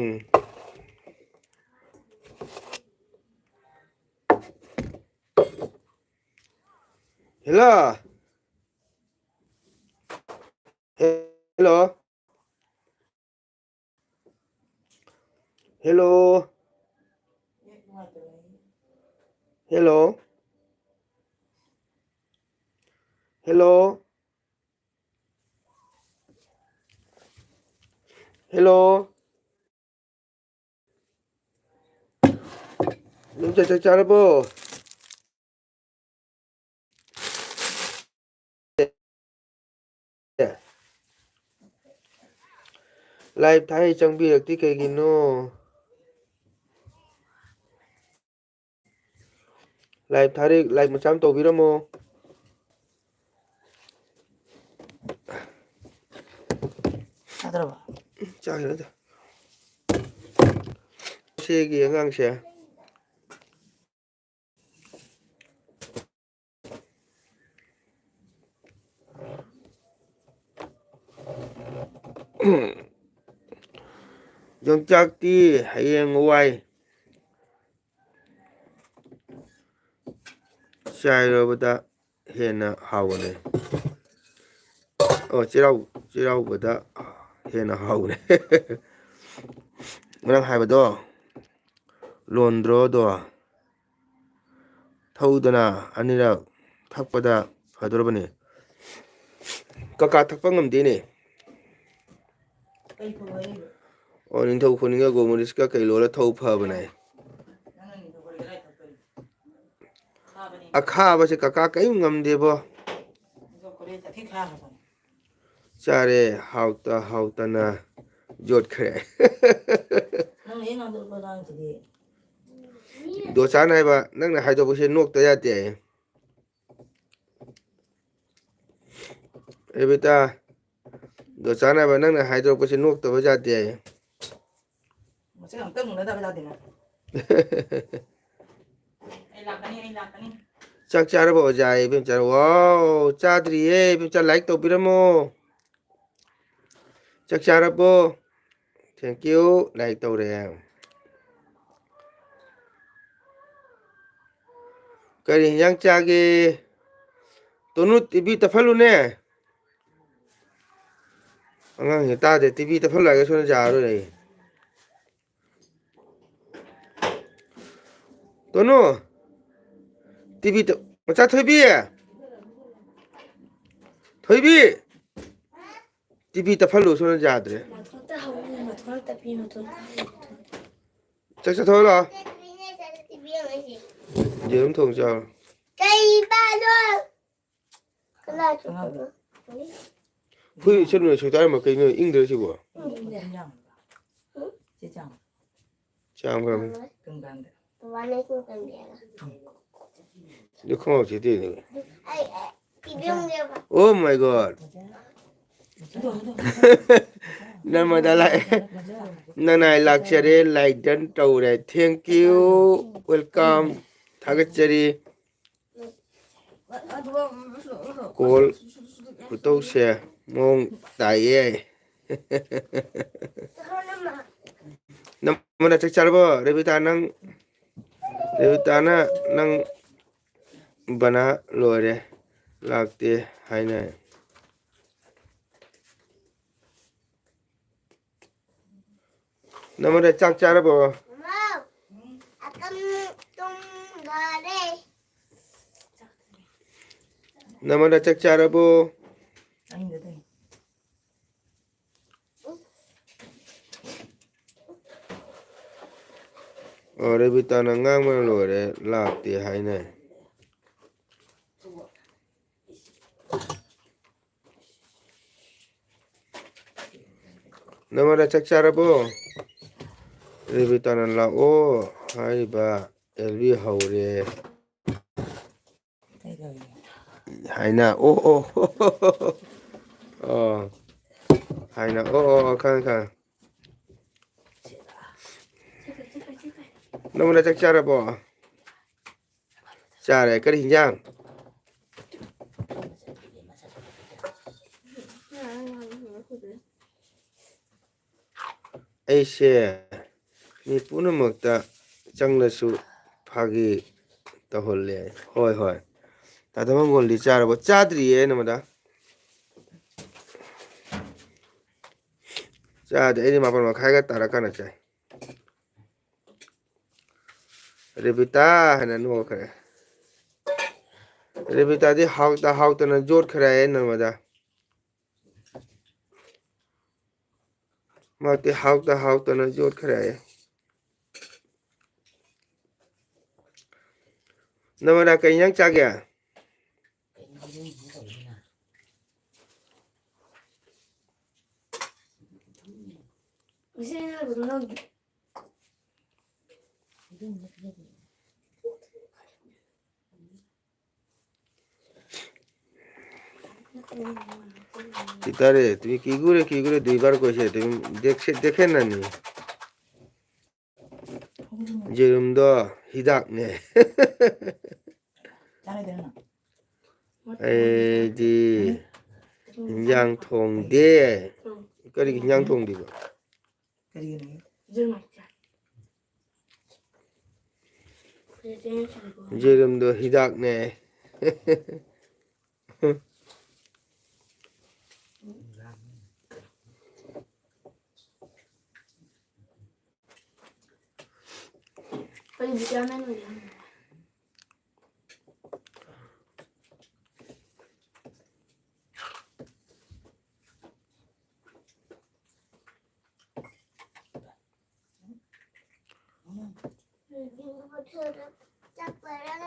hello hello hello hello hello hello ꯏꯗꯣꯝꯆꯥ ꯆꯥꯛ ꯆꯥꯔꯕꯣ ꯂꯥꯏꯚ ꯊꯥꯏ ꯆꯪꯕꯤꯔꯛꯇꯦ ꯀꯩꯒꯤꯅꯣ ꯂꯥꯏꯚ ꯊꯥꯔꯦ ꯂꯥꯏꯚ ꯃꯆꯥ ꯑꯃ ꯇꯧꯕꯤꯔꯝꯃꯣ ꯆꯥꯗ꯭ꯔꯕ ꯆꯥꯈꯤꯔꯣꯏꯗ ꯏꯆꯦꯒꯤ ꯑꯉꯥꯡꯁꯦ ꯌꯣꯡꯆꯥꯛꯇꯤ ꯍꯌꯦꯡ ꯋꯥꯏ ꯆꯥꯏꯔꯕꯗ ꯍꯦꯟꯅ ꯍꯥꯎꯒꯅꯤ ꯑꯣ ꯆꯩꯔꯥꯎꯕꯗ ꯍꯦꯟꯅ ꯍꯥꯎꯒꯅꯤ ꯅꯪ ꯍꯥꯏꯕꯗꯣ ꯂꯣꯟꯗ꯭ꯔꯣꯗꯣ ꯊꯧꯗꯅ ꯑꯅꯤꯔꯛ ꯊꯛꯄꯗ ꯐꯗꯣꯔꯕꯅꯤ ꯀꯀꯥ ꯊꯛꯄ ꯉꯝꯗꯦꯅꯦ ꯀꯩ ꯊꯧ ꯍꯥꯏꯔꯤꯕ ꯑꯣ ꯅꯤꯡꯊꯧ ꯈꯨꯅꯤꯡꯒ ꯒꯣꯃꯨꯔꯤꯁꯀ ꯀꯩ ꯂꯣꯜꯂ ꯊꯧ ꯐꯕꯅꯦ ꯅꯪꯅ ꯅꯤꯡꯊꯧ ꯀꯔꯥꯏ ꯊꯛꯇꯣꯔꯤ ꯈꯥꯕꯅꯤ ꯑꯈꯥꯕꯁꯦ ꯀꯀꯥ ꯀꯔꯤꯝ ꯉꯝꯗꯦꯕꯣ ꯆꯥꯔꯦ ꯍꯥꯎꯇꯅ ꯌꯣꯠꯈ꯭ꯔꯦ ꯗꯣꯆꯥꯅ ꯍꯥꯏꯕ ꯅꯪꯅ ꯍꯥꯏꯗꯣꯛꯄꯁꯦ ꯅꯣꯛꯇ ꯌꯥꯗꯦ ꯔꯕꯤꯇꯥ ꯗꯣꯆꯥꯅ ꯍꯥꯏꯕ ꯅꯪꯅ ꯍꯥꯏꯗꯣꯔꯛꯄꯁꯦ ꯅꯣꯛꯇꯕ ꯌꯥꯗꯦ ꯃꯁꯤ ꯑꯝꯇꯪ ꯎꯅꯗꯕ ꯌꯥꯗꯦꯅ ꯑꯩ ꯂꯥꯛꯀꯅꯤ ꯆꯥꯛ ꯆꯥꯔꯕꯣ ꯑꯣꯖꯥ ꯏꯕꯦꯝꯆꯥ ꯋꯥꯎ ꯆꯥꯗ꯭ꯔꯤꯌꯦ ꯏꯕꯦꯝꯆꯥ ꯂꯥꯏꯛ ꯇꯧꯕꯤꯔꯝꯃꯣ ꯆꯥꯛ ꯆꯥꯔꯕꯣ ꯊꯦꯡꯀ꯭ꯌꯨ ꯂꯥꯏꯛ ꯇꯧꯔꯦ ꯀꯔꯤ ꯍꯤꯟꯖꯥꯡ ꯆꯥꯒꯦ ꯇꯣꯅꯨ ꯇꯤꯚꯤ ꯇꯞꯍꯜꯂꯨꯅꯦ ꯑꯉꯥꯡꯁꯦ ꯇꯥꯗꯦ ꯇꯤꯚꯤ ꯇꯞꯍꯜꯂꯨ ꯍꯥꯏꯔꯒ ꯁꯣꯝꯗ ꯌꯥꯔꯔꯣꯏ ꯑꯩ ꯇꯣꯅꯨ ꯇꯤꯚꯤ ꯃꯆꯥ ꯊꯣꯏꯕꯤ ꯊꯣꯏꯕꯤ ꯇꯤꯚꯤ ꯇꯞꯍꯜꯂꯨ ꯁꯣꯝꯗ ꯌꯥꯗ꯭ꯔꯦ ꯃꯊꯛꯇ ꯍꯧꯏ ꯃꯊꯛꯇ ꯄꯤ ꯃꯊꯛꯇ ꯆꯥꯛ ꯆꯥꯊꯣꯛꯑ ꯂꯥꯛꯑꯣ ꯌꯦꯔꯨꯝ ꯊꯣꯡ ꯆꯥꯔꯣ ꯍꯨꯏ ꯏꯆꯟꯅ ꯁꯣꯏꯇꯥꯔꯝꯃ ꯀꯩꯅꯣ ꯏꯪꯗ꯭ꯔ ꯁꯤꯕꯣ ꯆꯥꯝꯈ꯭ꯔꯕꯅꯤ 이거 콩하고 제대로 되네. 오 마이 갓. 나마다 라이 나나이 락처리 라이던 떠오래. Thank you. Welcome. 타겟자리 콜 구독세 몽 따예. 나마다 책자르버 레비타는 레비타나 năng bana lore lakte haina namara chak charabo namara chak charabo ore bitana ngang ma lore lakte haina namara chak charabo rebitana la o haiba elvi haure haina o o oh haina o o kan namara chak charabo chare kari hinjang ꯑꯩꯁꯦ ꯃꯤ ꯄꯨꯝꯅꯃꯛꯇ ꯆꯪꯂꯁꯨ ꯐꯥꯒꯤ ꯇꯧꯍꯜꯂꯦ ꯍꯣꯏ ꯍꯣꯏ ꯇꯥꯗ ꯃꯪꯒꯣꯜꯗꯤ ꯆꯥꯔꯕꯣ ꯆꯥꯗ꯭ꯔꯤꯌꯦ ꯅꯃꯗ ꯆꯥꯗ꯭ꯔꯤ ꯑꯩꯗꯤ 12:30가 ꯇꯥꯔꯀꯥꯟꯗ ꯆꯥꯏ ꯔꯦꯕꯤꯇꯥ ꯍꯥꯏꯅ ꯅꯣꯛꯈ꯭ꯔꯦ ꯔꯦꯕꯤꯇꯥꯗꯤ ꯍꯥꯎꯇꯅ ꯌꯣꯠꯈ꯭ꯔꯦ ꯅꯃꯗ ꯃꯥꯗꯤ ꯍꯥꯎꯇꯅ ꯌꯣꯠꯈ꯭ꯔꯦ नमरा कहींยังचा गया कितारे तुम किगुरे दुईबार কইছে তুমি দেখে না নি যেরুম도 হিদাক네 에디 인장 통대 거리 인장 통디고 제름도 히닥네 빨리 늦게 하면 우리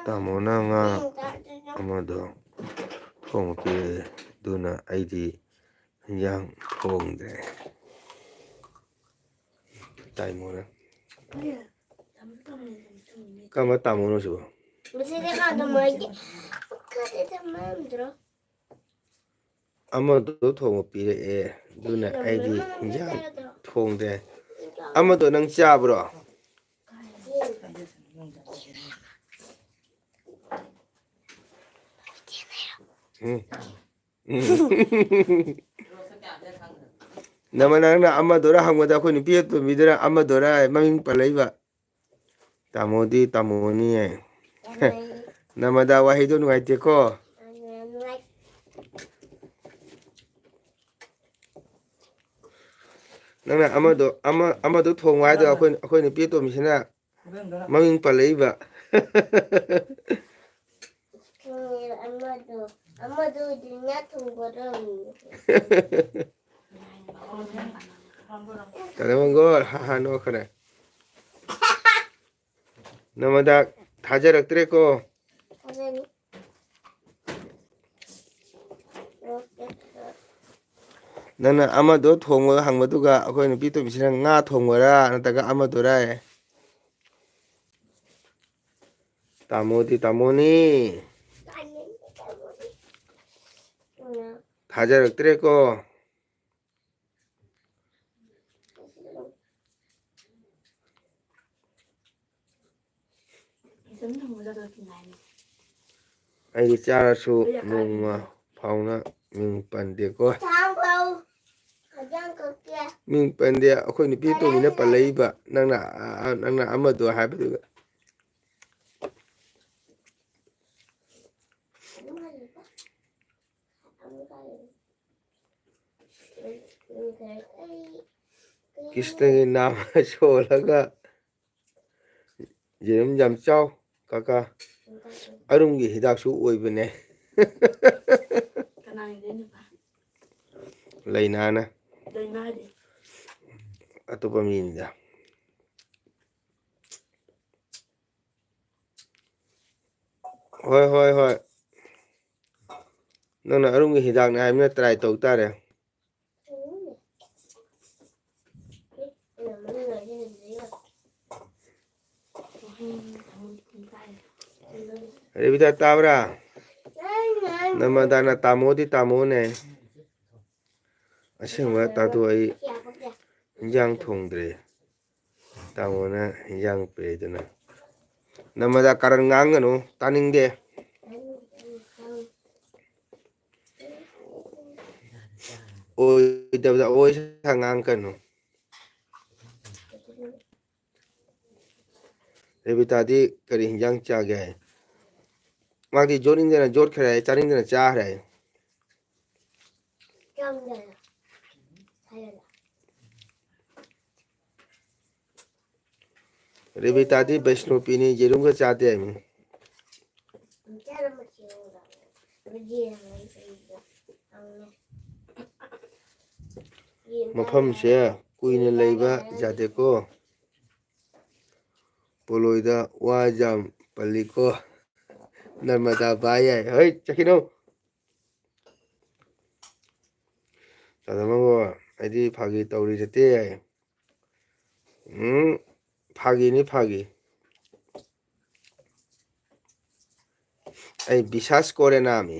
tamonanga amado thongke duna aidi yang thongde taimona kama tamono so 무슨 생각도 뭐지? 그래도 마음 들어. amado thong pire e duna aidi yang thongde amado nang chabro 나만나 아마도라 한거다 그 누피에도 미드라 아마도라 마밍 빨라이바 tamo디 tamo니 나마다 와히도 누가이테코 나나 아마도 통와도 아코 누피에도 미시나 마밍 빨라이바 엄마도 아마도 그냥 통과를 자네만 하하 너 그래 너마다 다자락들했고 하더니 이렇게 너는 아마도 통어 항마도가 아코이는 삐또 미시랑 nga 통어라 나다가 아마도라 따모디 따모니 아니 그냥 다자락들했고 아이기 짜라수 농마 파우나 밍 반데고 다음 가장 걷게 밍 반데 아코이는 삐또 미나 빨레이바 nangna amado 하이브도 kisnagi nama solaga jerum jam chau kaka arumgi hidaksu oibane lainana atopa minida hoi nangna arumgi hidakna haimna try tau tare Revita tabra namadana tamodi tamone asingwa tatu ai injang thongdre tamona injang peduna namada karan ngangano taningde oi dabda oi sangang kanu Revita di kari injang chage magdi joring dena jor khare charing dena cha hare 정답 사연아 Revita di Vaishno pini jerum ka chate ami 진짜로 키우라 우리랑 이거 mafam se kuina leiba jate ko poloida wajam paliko narmada baya hoi chakino tadamango adi phagi tauri jate ai phagi ni phagi ai bisas kore na ami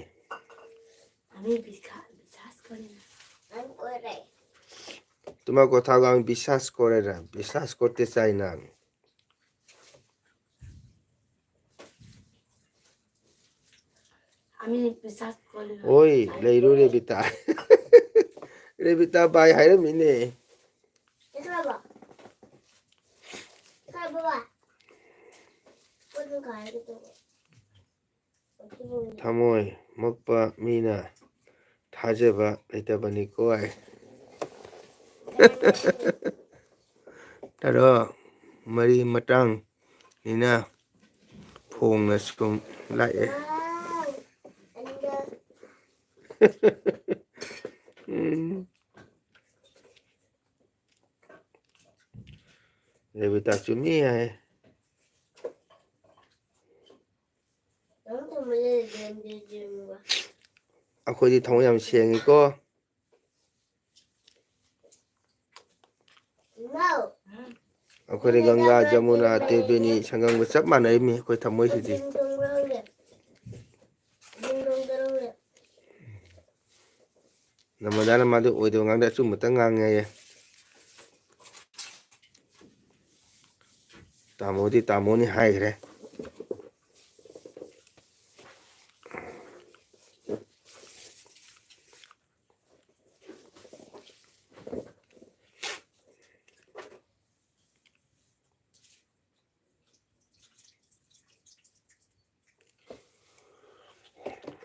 안 꼬래 তোমার কথা আমি বিশ্বাস করে না বিশ্বাস করতে চাই না আমি ওই লেইরু রেবিতা রেবিতা বাই হাইরে মিনে 봐봐 봐봐 보는 거 알겠어 어떻게 보면 타모이 먹바 미나 타제바 레타바니 코아이 따라 머리 마땅 니나 퐁나 스kum 라에 안녕 레비타 쭈미야 너무 물려주는 거야 아코디 통ям 시행이고 No 아코디 강가 저무나 대변이 상강과 chấp 만나이미 거의 다 모이시지 나마다는 마도 오이도 강다 좀 못한 강에 따모디 따모니 하이 그래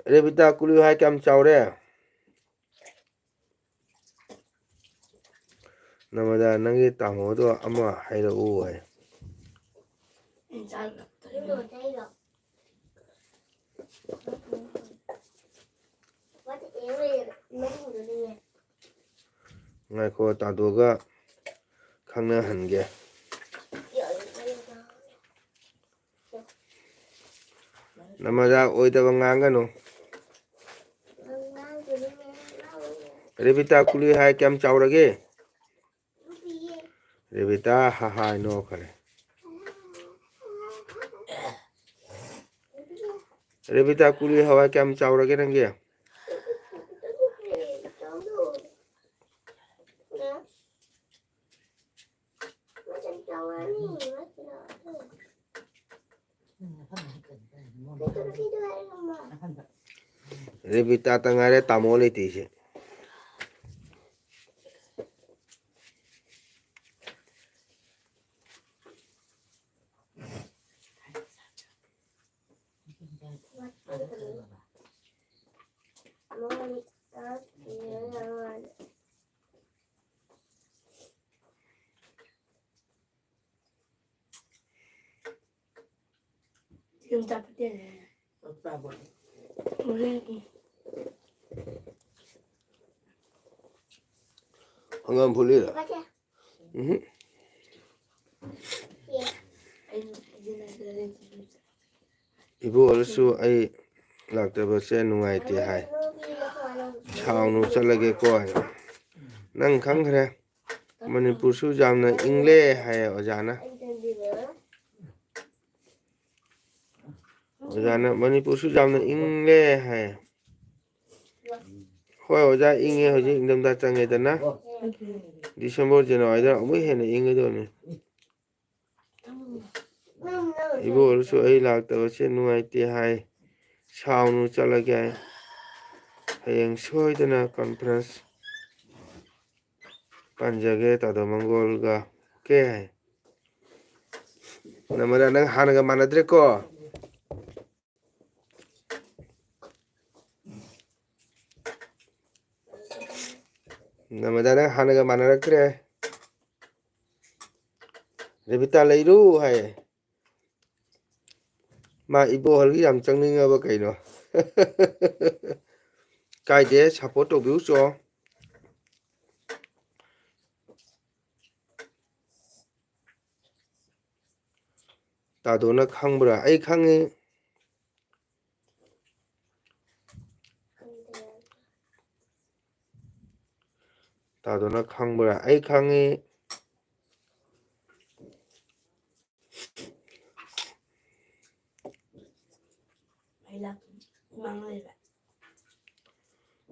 Revita kuli hai kam chawre namada nangi tamodo ama haira uai 이거 ꯉꯥꯏꯈꯣ ꯇꯥꯗꯣꯒ ꯈꯪꯅꯍꯟꯒꯦ ꯅꯃꯗꯥ ꯑꯣꯏꯗꯕ ꯉꯥꯡꯒꯅꯨ ꯔꯦꯕꯤꯇꯥ ꯀꯨꯂꯤ ꯍꯥꯏ ꯀꯌꯥꯝ ꯆꯥꯎꯔꯒꯦ ꯔꯦꯕꯤꯇꯥ ꯍꯥꯏ ꯅꯣꯛꯈꯔꯦ ꯔꯦꯕꯤꯇꯥ ꯀꯨꯂꯤ ꯍꯋꯥꯏ ꯀꯌꯥꯝ ꯆꯥꯎꯔꯒꯦ ꯅꯪꯒꯤ ꯔꯦꯕꯤꯇꯥ ꯇ ꯉꯥꯏꯔꯦ ꯇꯥꯃꯣ ꯂꯩꯇꯦꯁꯦ Yung dapat yan eh. hangam fulira ibu ꯑꯣꯏꯔꯁꯨ ꯑꯩ ꯂꯥꯛꯇꯕꯁꯦ ꯅꯨꯡꯉꯥꯏꯇꯦ ꯍꯥꯏ ꯁꯥꯎꯅꯨ ꯆꯠꯂꯒꯦꯀꯣ ꯅꯪ ꯈꯪꯈ꯭ꯔꯦ ꯃꯅꯤꯄꯨꯔꯁꯨ ꯌꯥꯝꯅ ꯏꯪꯂꯦ ꯍꯥꯏꯌꯦ ꯑꯣꯖꯥꯅ ꯑꯣꯖꯥꯅ ꯃꯅꯤꯄꯨꯔꯁꯨ ꯌꯥꯝꯅ ꯏꯪꯂꯦ ꯍꯥꯏ ꯍꯣꯏ ꯑꯣꯖꯥ ꯏꯪꯉꯦ ꯍꯧꯖꯤꯛ ꯏꯪꯊꯝꯊꯥ ꯆꯪꯉꯦꯗꯅ ꯗꯤꯁꯦꯝꯕꯔ ꯖꯅꯋꯥꯔꯤꯗ ꯑꯃꯨꯛ ꯍꯦꯟꯅ ꯏꯪꯒꯗꯕꯅꯤ 이보 어르수 ꯑꯩ ꯂꯥꯛꯇꯕꯁꯦ ꯅꯨꯡꯉꯥꯏꯇꯦ ꯍꯥꯏ ꯁꯥꯎꯅꯨ ꯆꯠꯂꯒꯦ ꯍꯥꯏ ꯍꯌꯦꯡ ꯁꯣꯏꯗꯅ ꯀꯟꯐꯔꯦꯟꯁ ꯄꯥꯟꯖꯒꯦ ꯇꯥꯗꯣ ꯃꯪꯒꯣꯜꯒ ꯀꯦ ꯍꯥꯏ ꯅꯃꯗ ꯅꯪ ꯍꯥꯟꯅꯒ ꯃꯥꯟꯅꯗ꯭ꯔꯦꯀꯣ ꯅꯃꯗ ꯅꯪ ꯍꯥꯟꯅꯒ ꯃꯥꯟꯅꯔꯛꯇ꯭ꯔꯦ ꯔꯦꯕꯤꯇꯥ ꯂꯩꯔꯨ ꯍꯥꯏ ꯃꯥ 이보ꯍꯜꯒꯤ ꯌꯥꯝ ꯆꯪꯅꯤꯡꯉꯕ ꯀꯩꯅꯣ ꯀꯥꯏꯗꯦ ꯁꯞꯄꯣꯔꯠ ꯇꯧꯕꯤꯎ ꯆꯣ ꯇꯥꯗꯣꯅ ꯈꯪꯕ꯭ꯔꯥ ꯑꯩ ꯈꯪꯉꯤ ꯇꯥꯗꯣꯅ ꯈꯪꯕ꯭ꯔꯥ ꯑꯩ ꯈꯪꯉꯤ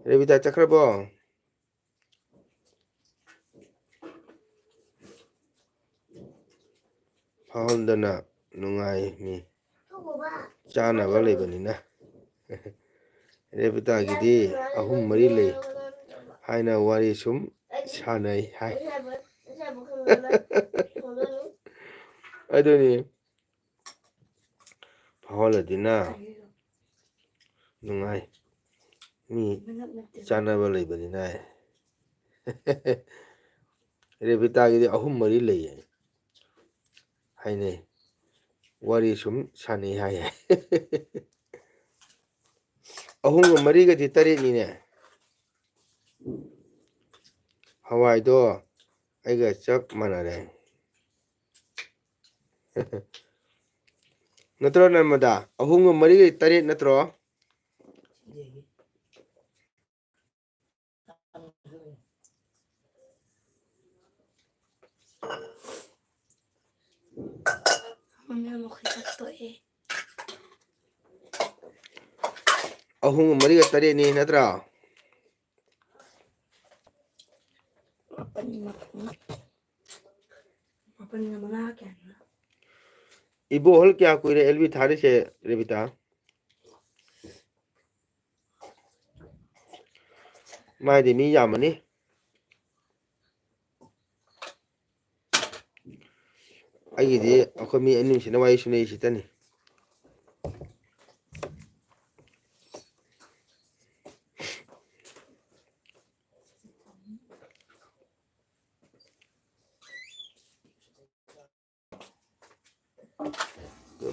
ꯔꯦꯕꯤꯇꯥ ꯆꯠꯈ꯭ꯔꯕꯣ ꯐꯥꯎꯍꯟꯗꯅ ꯅꯨꯡꯉꯥꯏꯃꯤ ꯆꯥꯅꯕ ꯂꯩꯕꯅꯤꯅ ꯔꯦꯕꯤꯇꯥꯒꯤꯗꯤ ꯑꯍꯨꯝ ꯃꯔꯤ ꯂꯩ ꯍꯥꯏꯅ ꯋꯥꯔꯤ ꯁꯨꯝ ꯁꯥꯟꯅꯩ ꯍꯥꯏ ꯑꯗꯨꯅꯤ ꯐꯥꯎꯍꯜꯂꯗꯤꯅ ꯅꯨꯡꯉꯥꯏ ꯃꯤ ꯆꯥꯅꯕ ꯂꯩꯕꯅꯤꯅ ꯔꯦꯕꯤꯇꯥꯒꯤꯗꯤ ꯑꯍꯨꯝ ꯃꯔꯤ ꯂꯩꯌꯦ ꯍꯥꯏꯅꯩ ꯋꯥꯔꯤ ꯁꯨꯝ ꯁꯥꯟꯅꯩ ꯍꯥꯏ ꯑꯍꯨꯝꯒ ꯃꯔꯤꯒꯗꯤ ꯇꯔꯦꯠꯅꯤꯅꯦ ꯍꯋꯥꯏꯗꯣ ꯑꯩꯒ ꯆꯞ ꯃꯥꯟꯅꯔꯦ ꯅꯠꯇ꯭ꯔꯣ ꯅꯔꯃꯗꯥ ꯑꯍꯨꯝꯒ ꯃꯔꯤꯒ ꯇꯔꯦꯠ ꯅꯠꯇ꯭ꯔꯣ ꯑꯍꯨꯝꯒ ꯃꯔꯤꯒ ꯇꯔꯦꯠꯅꯤ ꯅꯠꯇ꯭ꯔꯥ 이보ꯍꯜ ꯀꯌꯥ ꯀꯨꯏꯔꯦ ꯑꯦꯜꯕꯤ ꯊꯥꯔꯤꯁꯦ ꯔꯦꯕꯤꯇꯥ ꯃꯥꯗꯤ ꯃꯤ ꯌꯥꯝꯃꯅꯤ ꯑꯩꯒꯤꯗꯤ ꯑꯩꯈꯣꯏ ꯃꯤ ꯑꯅꯤꯁꯤꯅ ꯋꯥꯔꯤ ꯁꯨꯅꯩ ꯁꯤꯇꯅꯤ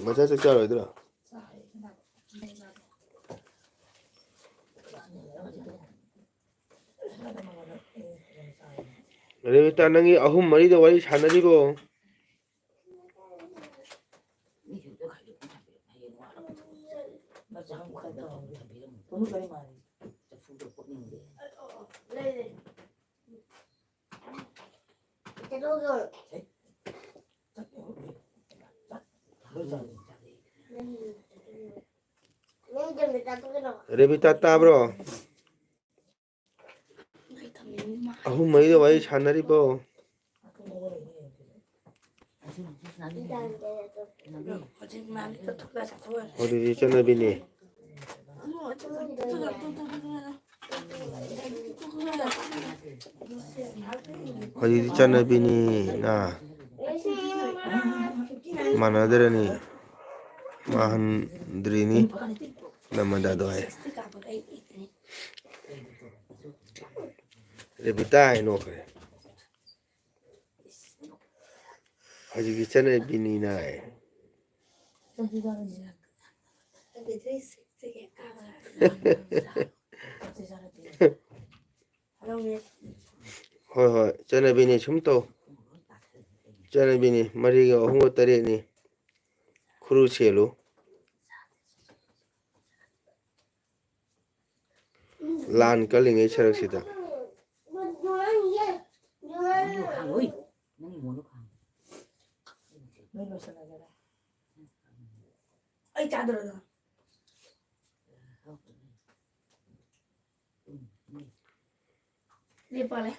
ꯃꯆꯥ ꯆꯥꯛ ꯆꯥꯔꯣꯏꯗ꯭ꯔꯣ 레비타 낭이 아홉 마리도 와리 사나리고 미국도 가지고 하기는 알아. 맞아 한국 갔다 오면 돈을 많이 많이 부도 뽑는데. 네. 대로경. 레비타 따브로 아홉 마리도 와리 사나리고 어디 전화비니 어디 전화비니 나 만나더니 마한드리니 남다도 해 레비타 이노 그래 아직 전화비니 나에 ꯍꯣꯏ ꯆꯠꯅꯕꯤꯅꯤ ꯁꯨꯝ ꯇꯧ ꯆꯠꯅꯕꯤꯅꯤ ꯃꯔꯤꯒ ꯑꯍꯨꯝꯒ ꯇꯔꯦꯠꯅꯤ ꯈꯨꯔꯨ ꯁꯦꯜꯂꯨ ꯂꯥꯟ ꯀꯜꯂꯤꯉꯩ ꯁꯔꯛꯁꯤꯗ ꯑꯩ ꯆꯥꯗ꯭ꯔꯣ ꯂꯦꯞꯄꯥꯂꯦ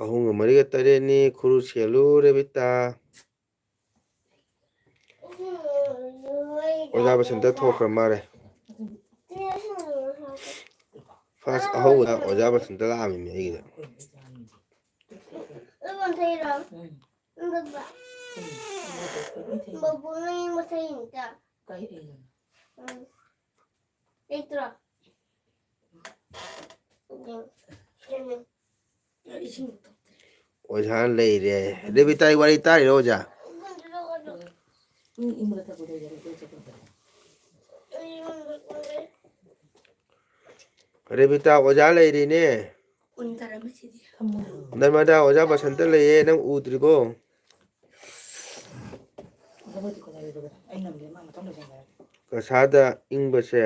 ꯑꯍꯨꯝꯒ ꯃꯔꯤꯒ ꯇꯔꯦꯠꯅꯤ ꯈꯨꯔꯨ ꯁꯦꯜꯂꯨ ꯔꯦꯕꯤꯇꯥ ꯑꯣꯖꯥ ꯕꯁꯟꯇ ꯊꯣꯛꯈ꯭ꯔ ꯃꯥꯜꯂꯦ ꯐꯥꯔꯁ ꯑꯍꯧꯕꯗ ꯑꯣꯖꯥ ꯕꯁꯟꯇ ꯂꯥꯛꯑꯝꯃꯤꯅꯦ ꯑꯩꯒꯤꯗ ꯑꯣꯖꯥ ꯂꯩꯔꯦ ꯔꯦꯕꯤꯇꯥꯒꯤ ꯋꯥꯔꯤ ꯇꯥꯔꯤꯔꯣ ꯑꯣꯖꯥ ꯔꯦꯕꯤꯇꯥ ꯑꯣꯖꯥ ꯂꯩꯔꯤꯅꯦ ꯅꯔꯃꯗꯥ ꯑꯣꯖꯥ ꯕꯁꯟꯇ ꯂꯩꯌꯦ ꯅꯪ ꯎꯗ꯭ꯔꯤꯕꯣ ꯀꯁꯥꯗ ꯏꯪꯕꯁꯦ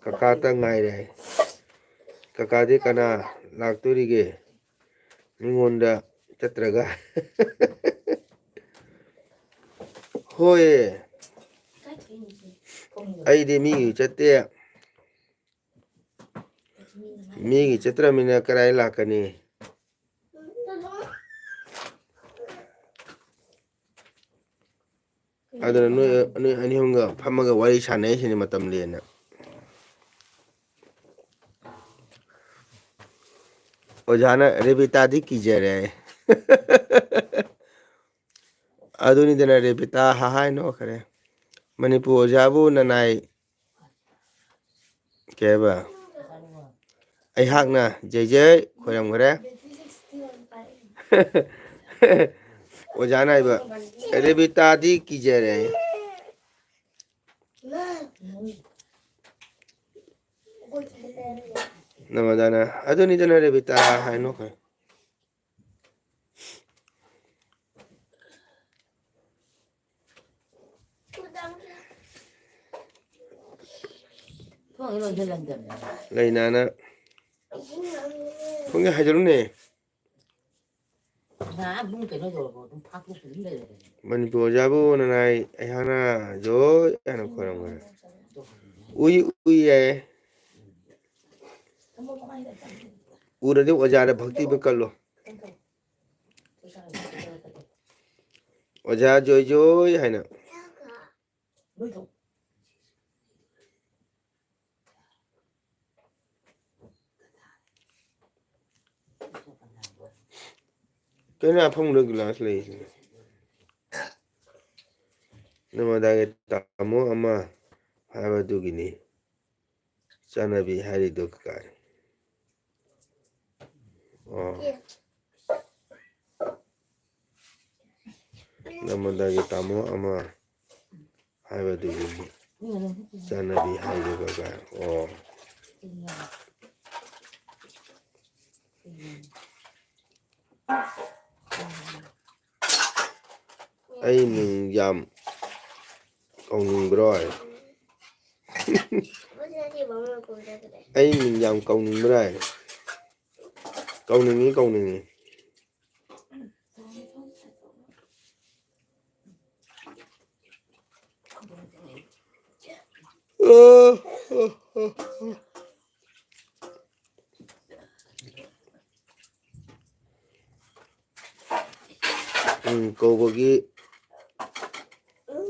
ꯀꯀꯥꯇ ꯉꯥꯏꯔꯦ ꯀꯀꯥꯗꯤ ꯀꯅꯥ ꯂꯥꯛꯇꯣꯔꯤꯒꯦ ꯃꯤꯉꯣꯟꯗ ꯆꯠꯇ꯭ꯔꯒ ꯍꯣꯏ ꯑꯩꯗꯤ ꯃꯤꯒꯤ ꯆꯠꯇꯦ ꯃꯤꯒꯤ ꯆꯠꯇ꯭ꯔꯃꯤꯅ ꯀꯔꯥꯏ ꯂꯥꯛꯀꯅꯤ ꯑꯗꯨꯅ ꯅꯣꯏ ꯑꯅꯤ ꯑꯍꯨꯝꯒ ꯐꯝꯃꯒ ꯋꯥꯔꯤ ꯁꯥꯟꯅꯩꯁꯤꯅꯤ ꯃꯇꯝ ꯂꯦꯟꯅ ꯑꯣꯖꯥꯅ ꯔꯦꯕꯤꯇꯥꯗꯤ ꯀꯤꯖꯔꯦ ꯑꯗꯨꯅꯤꯗꯅ ꯔꯦꯕꯤꯇꯥ ꯍꯥꯏꯅꯣꯈꯔꯦ ꯃꯅꯤꯄꯨꯔ ꯑꯣꯖꯥꯕꯨ ꯅꯅꯥꯏ ꯀꯩꯕ ꯑꯩꯍꯥꯛꯅ ꯖꯩꯖꯩ ꯈꯣꯏꯔꯝꯈꯔꯦ ꯑꯣꯖꯥꯅ ꯍꯥꯏꯕ ꯔꯦꯕꯤꯇꯥꯗꯤ ꯀꯤꯖꯔꯦ ꯅꯃꯗꯥꯅ ꯑꯗꯨꯅꯤꯗꯅ ꯔꯦꯕꯤꯇꯥ ꯍꯥꯏꯅꯣꯈꯔꯦ ꯂꯩꯅꯥꯅ ꯊꯣꯡꯒꯦ ꯍꯥꯏꯖꯔꯨꯅꯦ ꯃꯅꯤꯄꯨꯔ ꯑꯣꯖꯥꯕꯨ ꯅꯅꯥꯏ ꯑꯩꯍꯥꯛꯅ ꯖꯣꯏ ꯍꯥꯏꯅ ꯈꯣꯏꯔꯝꯈꯔꯦ ꯎꯏ ꯎꯏ ꯌꯥꯏ ꯎꯔꯗꯤ ꯑꯣꯖꯥꯗ ꯚꯛꯇꯤꯕꯨ ꯀꯜꯂꯣ ꯑꯣꯖꯥ ꯖꯣꯏ ꯖꯣꯏ ꯍꯥꯏꯅ ꯀꯩꯅꯣ ꯐꯃꯨꯡꯗ ꯒꯤꯂꯥꯁ ꯂꯩꯁꯤꯅ ꯅꯃꯗꯥꯒꯤ ꯇꯥꯃꯣ ꯑꯃ ꯍꯥꯏꯕꯗꯨꯒꯤꯅꯤ ꯆꯠꯅꯕꯤ ꯍꯥꯏꯔꯤꯗꯨ ꯀꯥꯏ ꯑꯣ ꯅꯃꯗꯥꯒꯤ ꯇꯥꯃꯣ ꯑꯃ ꯍꯥꯏꯕꯗꯨꯒꯤꯅꯤ ꯆꯠꯅꯕꯤ ꯍꯥꯏꯔꯤꯗꯨ ꯀꯥꯏ ꯑꯣ Ai mình dầm còn mình rồi. 어머니 먹는 거라 그래. Ai mình dầm còn mình rồi. Còn mình nghĩ còn mình. Cô 거기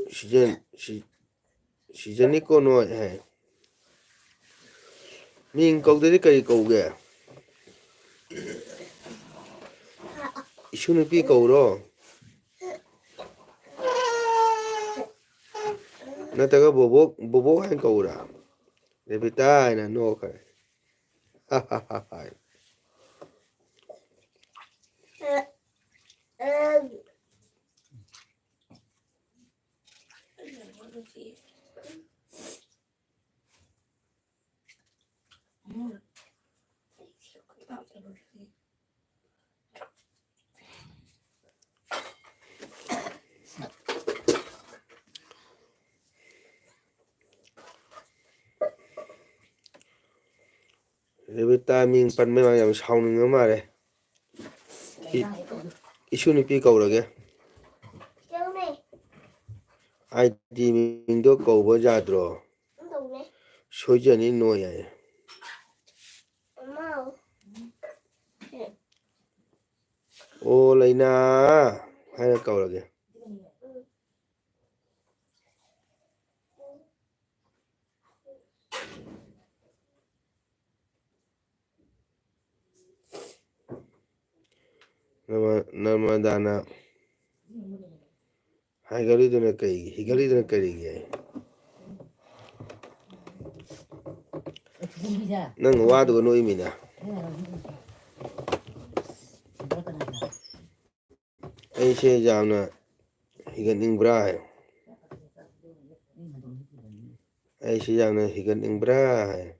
시즌이 꼬노 해. 민 거기들이 거기 거게. 이슈는 비 거우로. 나다가 보복 한 거우라. 레비타 나 노카. 하하하하. 레비타 민 판매만 양 사오는 거 말해. 이슈는 비 거우라게. 경매. 아이디 민도 거우버자들어. 동네. 소전이 노야. 엄마. 오 레이나 하나 거우라게. Namadana Higalituna Kai, Higalituna Kari. Nang Wadu no Imina. I say Jamna Higaning Brai. I say Jamna Higaning Brai.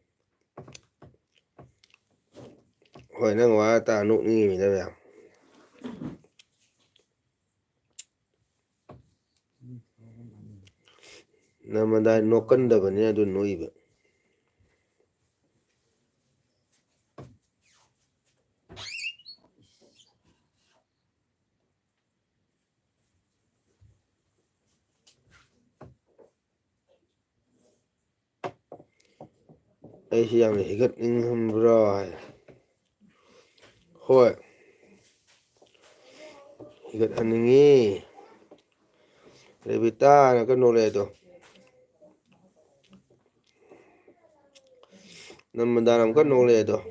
Hồi nang Wata no Imina. Namada no Kandabania do no even. I see I'm Higaning him Brai. Hoi Higat Haningi Revita na Canoleto. Namandaram Canoleto.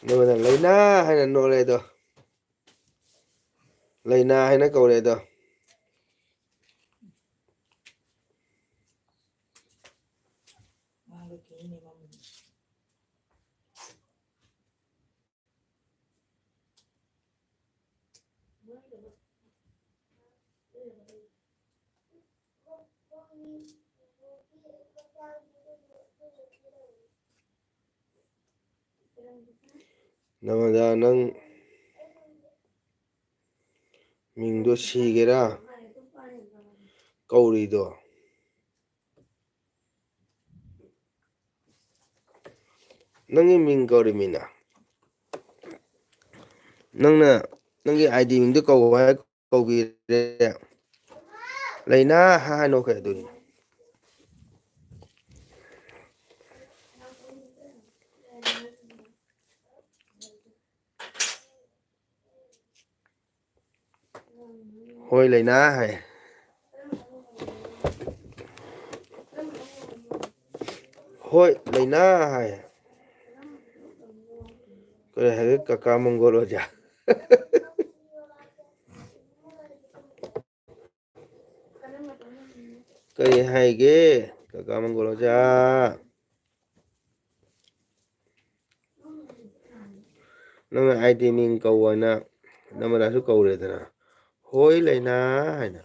Namandaram Leina hay là Noleto. Leina hay là Coleto. Namandaram Mingdo Sigera Kaurido. Nangi Mingorimina. Nangna Nangi ID Mingdo Kawai Kawi Leina ha no kaya dun. Hoi Leina hay. Hoi Leina hay. Kaya hay kaka Mongolo ja. Kaya hay ge kaka Mongolo ja. ꯅꯪꯅ ID ꯃꯤꯡ ꯀꯧꯑꯅ ꯅꯃꯗꯥꯁꯨ ꯀꯧꯔꯦꯗꯅ ꯍꯣꯏ ꯂꯩꯅꯥ ꯍꯥꯏꯅ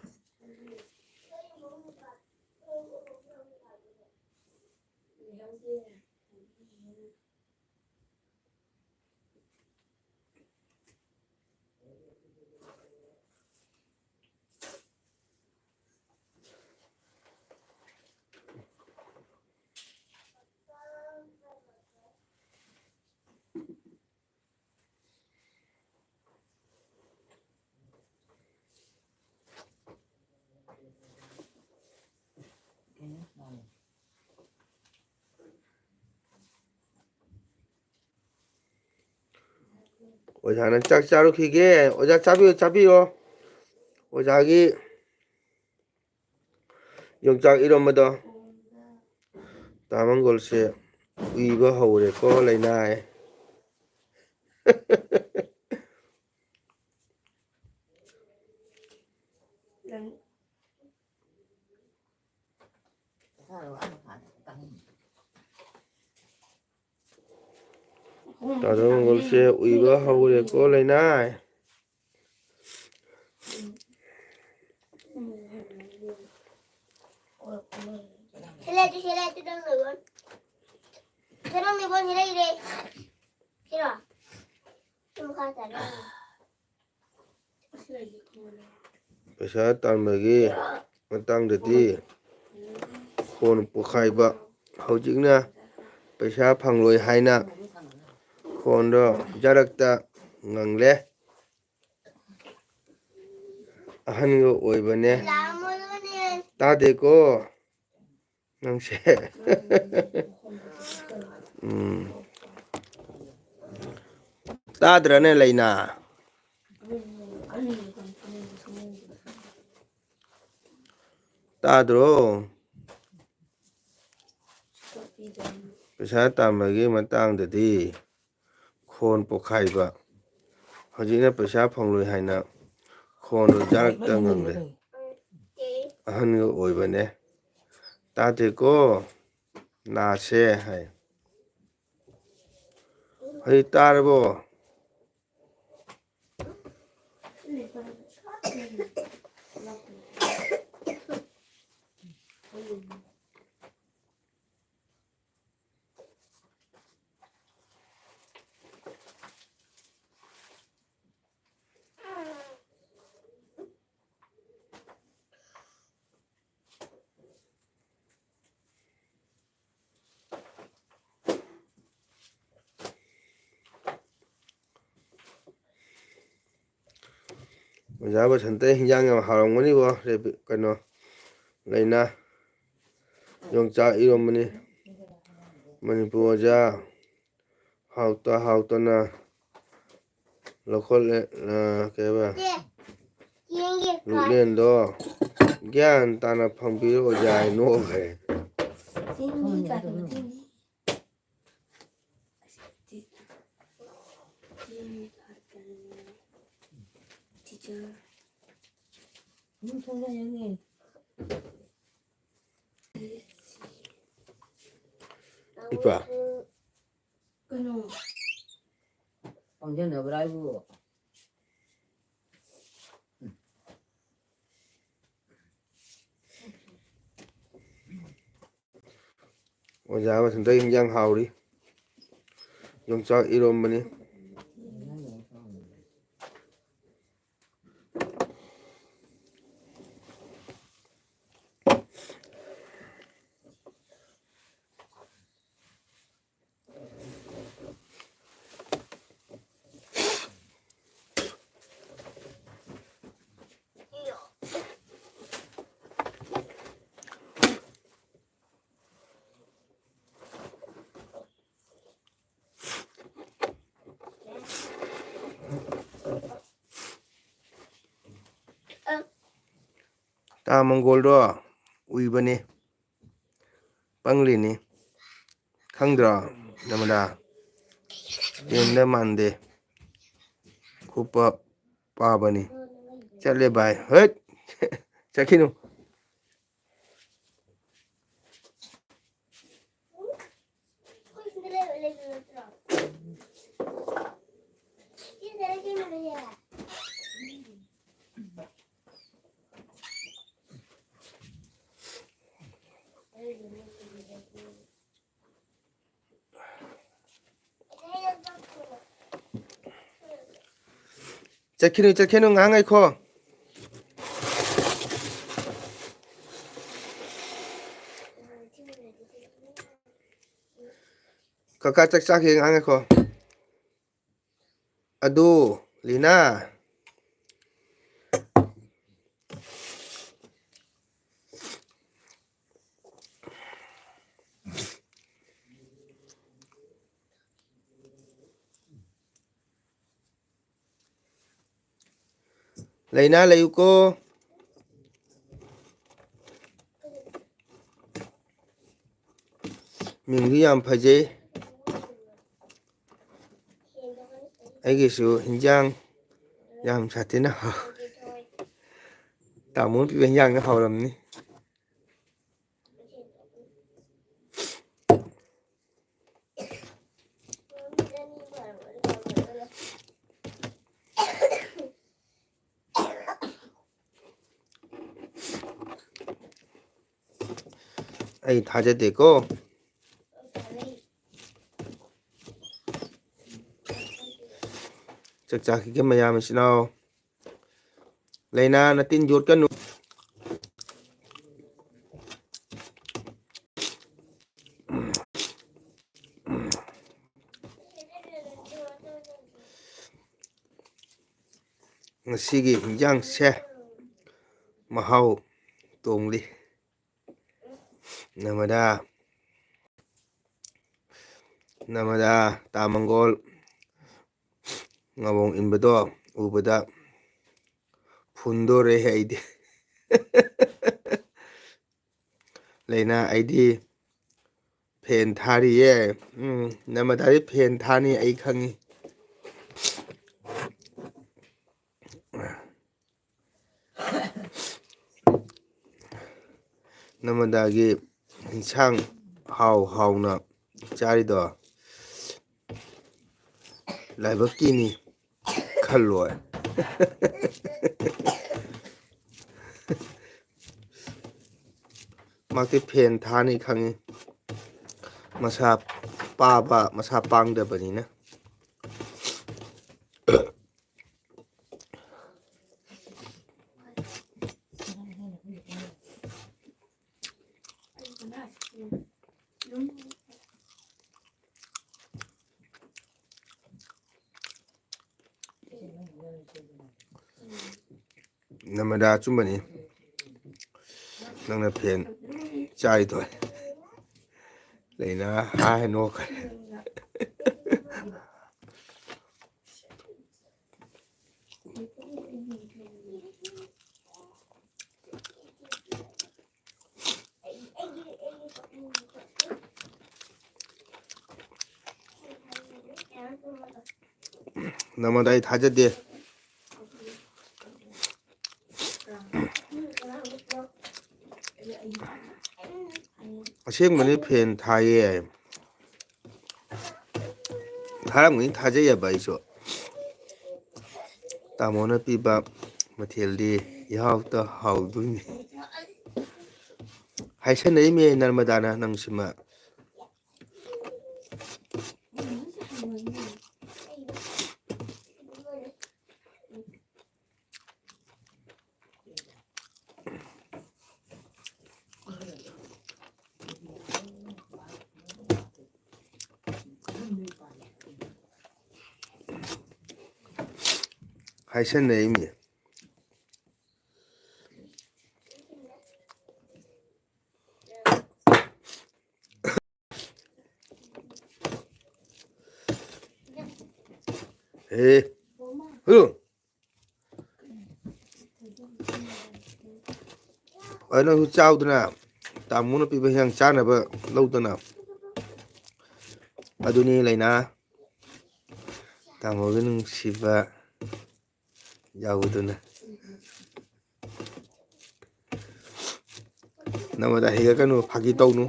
ꯑꯣꯖꯥꯅ ꯆꯥꯛ ꯆꯥꯔꯨꯈꯤꯒꯦ ꯑꯣꯖꯥ ꯆꯥꯕꯤꯌꯨ ꯆꯥꯕꯤꯌꯣ ꯑꯣꯖꯥꯒꯤ ꯌꯣꯡꯆꯥꯛ ꯏꯔꯣꯝꯕꯗꯣ ꯇꯥꯃꯪꯒꯣꯜꯁꯦ ꯎꯏꯕ ꯍꯧꯔꯦꯀꯣ ꯂꯩꯅꯥꯏ ꯇꯥꯃꯪꯒꯣꯜꯁꯦ ꯎꯏꯕ ꯍꯧꯔꯦꯀꯣ ꯂꯩꯅꯥꯏ Sila itu dong ngon. Serong nih bon sila ire. Sila. Cuma kata dong. ꯄꯩꯁꯥ ꯇꯥꯟꯕꯒꯤ ꯃꯇꯥꯡꯗꯗꯤ ꯈꯣꯟ ꯄꯣꯛꯈꯥꯏꯕ ꯍꯧꯖꯤꯛꯅ ꯄꯩꯁꯥ ꯐꯪꯂꯣꯏ ꯍꯥꯏꯅ ꯈꯣꯟꯗꯣ ꯖꯔꯛꯇ ꯉꯪꯂꯦ ꯑꯍꯟꯒ ꯑꯣꯏꯕꯅꯦ ꯇꯥꯗꯦꯀꯣ ꯅꯪꯁꯦ ꯇꯥꯗ꯭ꯔꯅꯦ ꯂꯩꯅꯥ ꯇꯥꯗ꯭ꯔꯣ ꯄꯩꯁꯥ ꯇꯥꯟꯕꯒꯤ ꯃꯇꯥꯡꯗꯗꯤ ꯈꯣꯟ ꯄꯣꯛꯈꯥꯏꯕ ꯍꯧꯖꯤꯛꯅ ꯄꯩꯁꯥ ꯐꯪꯂꯣꯏ ꯍꯥꯏꯅ ꯈꯣꯟꯗꯣ ꯖꯥꯔꯛꯇ ꯉꯪꯂꯦ ꯑꯍꯟꯒ ꯑꯣꯏꯕꯅꯦ ꯇꯥꯗꯦꯀꯣ ꯅꯥꯁꯦ ꯍꯥꯏ ꯍꯧꯖꯤꯛ ꯇꯥꯔꯕꯣ ꯑꯣꯖꯥ ꯕꯁꯟꯇ ꯍꯤꯟꯖꯥꯡ ꯌꯥꯝ ꯍꯥꯎꯔꯝꯒꯅꯤꯕꯣ ꯀꯩꯅꯣ ꯂꯩꯅꯥ ꯌꯣꯡꯆꯥꯛ ꯏꯔꯣꯝꯕꯅꯤ ꯃꯅꯤꯄꯨꯔ ꯑꯣꯖꯥ ꯍꯥꯎꯇꯅ ꯂꯧꯈꯠꯂꯦ ꯀꯩꯕ ꯂꯨꯠꯂꯦꯟꯗꯣ ꯒ꯭ꯌꯥꯟ ꯇꯥꯅ ꯐꯪꯕꯤꯔꯣ ꯑꯣꯖꯥ ꯅꯣꯛꯈ꯭ꯔꯦ 이봐 ꯄꯪꯖꯅꯕ꯭ꯔꯥ ꯍꯥꯏꯕꯨ ꯑꯣꯖꯥ ꯃꯊꯟꯇ ꯍꯤꯟꯖꯥꯡ ꯍꯥꯎꯔꯤ ꯌꯣꯡꯆꯥꯛ ꯏꯔꯣꯝꯕꯅꯤ ꯇꯥ ꯃꯪꯒꯣꯜꯗꯣ ꯎꯏꯕꯅꯤ ꯄꯪꯂꯤꯅꯤ ꯈꯪꯗ꯭ꯔꯣ ꯅꯃꯗꯥ ꯌꯦꯡꯗ ꯃꯥꯟꯗꯦ ꯈꯨꯄ ꯄꯥꯕꯅꯤ ꯆꯠꯂꯦ ꯚꯥꯏ hut ꯆꯠꯈꯤꯅꯨ chakenu ngangai kho kaka chak he ngangai kho adu lina Leina layuko mingdu yam phaje aigisu hinjang yam satina tamun pi hinjang na hawramni ai thajadeko chak ke mayam sinao Leina na tin jot kanu ngasigi hinjang se mahau tongli namada tamangol ngabong inbado ubada fundore haidi Leina aidi pen thari ye namada pen thani ai khangi namadagi insang hauna charido laibakini khalloy makti pen thani khangi masa paba masa pangdabanina namada chumbani nangna pen chai toy Leina ha no ka namada ai thajade asengmani pen thaye haramni thajaya baiso tamona piba matheldi yahauta hauduni haisanai me narmadana nangsima haisanai me Ano hu chaudna tamuna piba yang chanaba laudana aduni Leina tamogun siba yauduna namada higa kanu phagi tawnu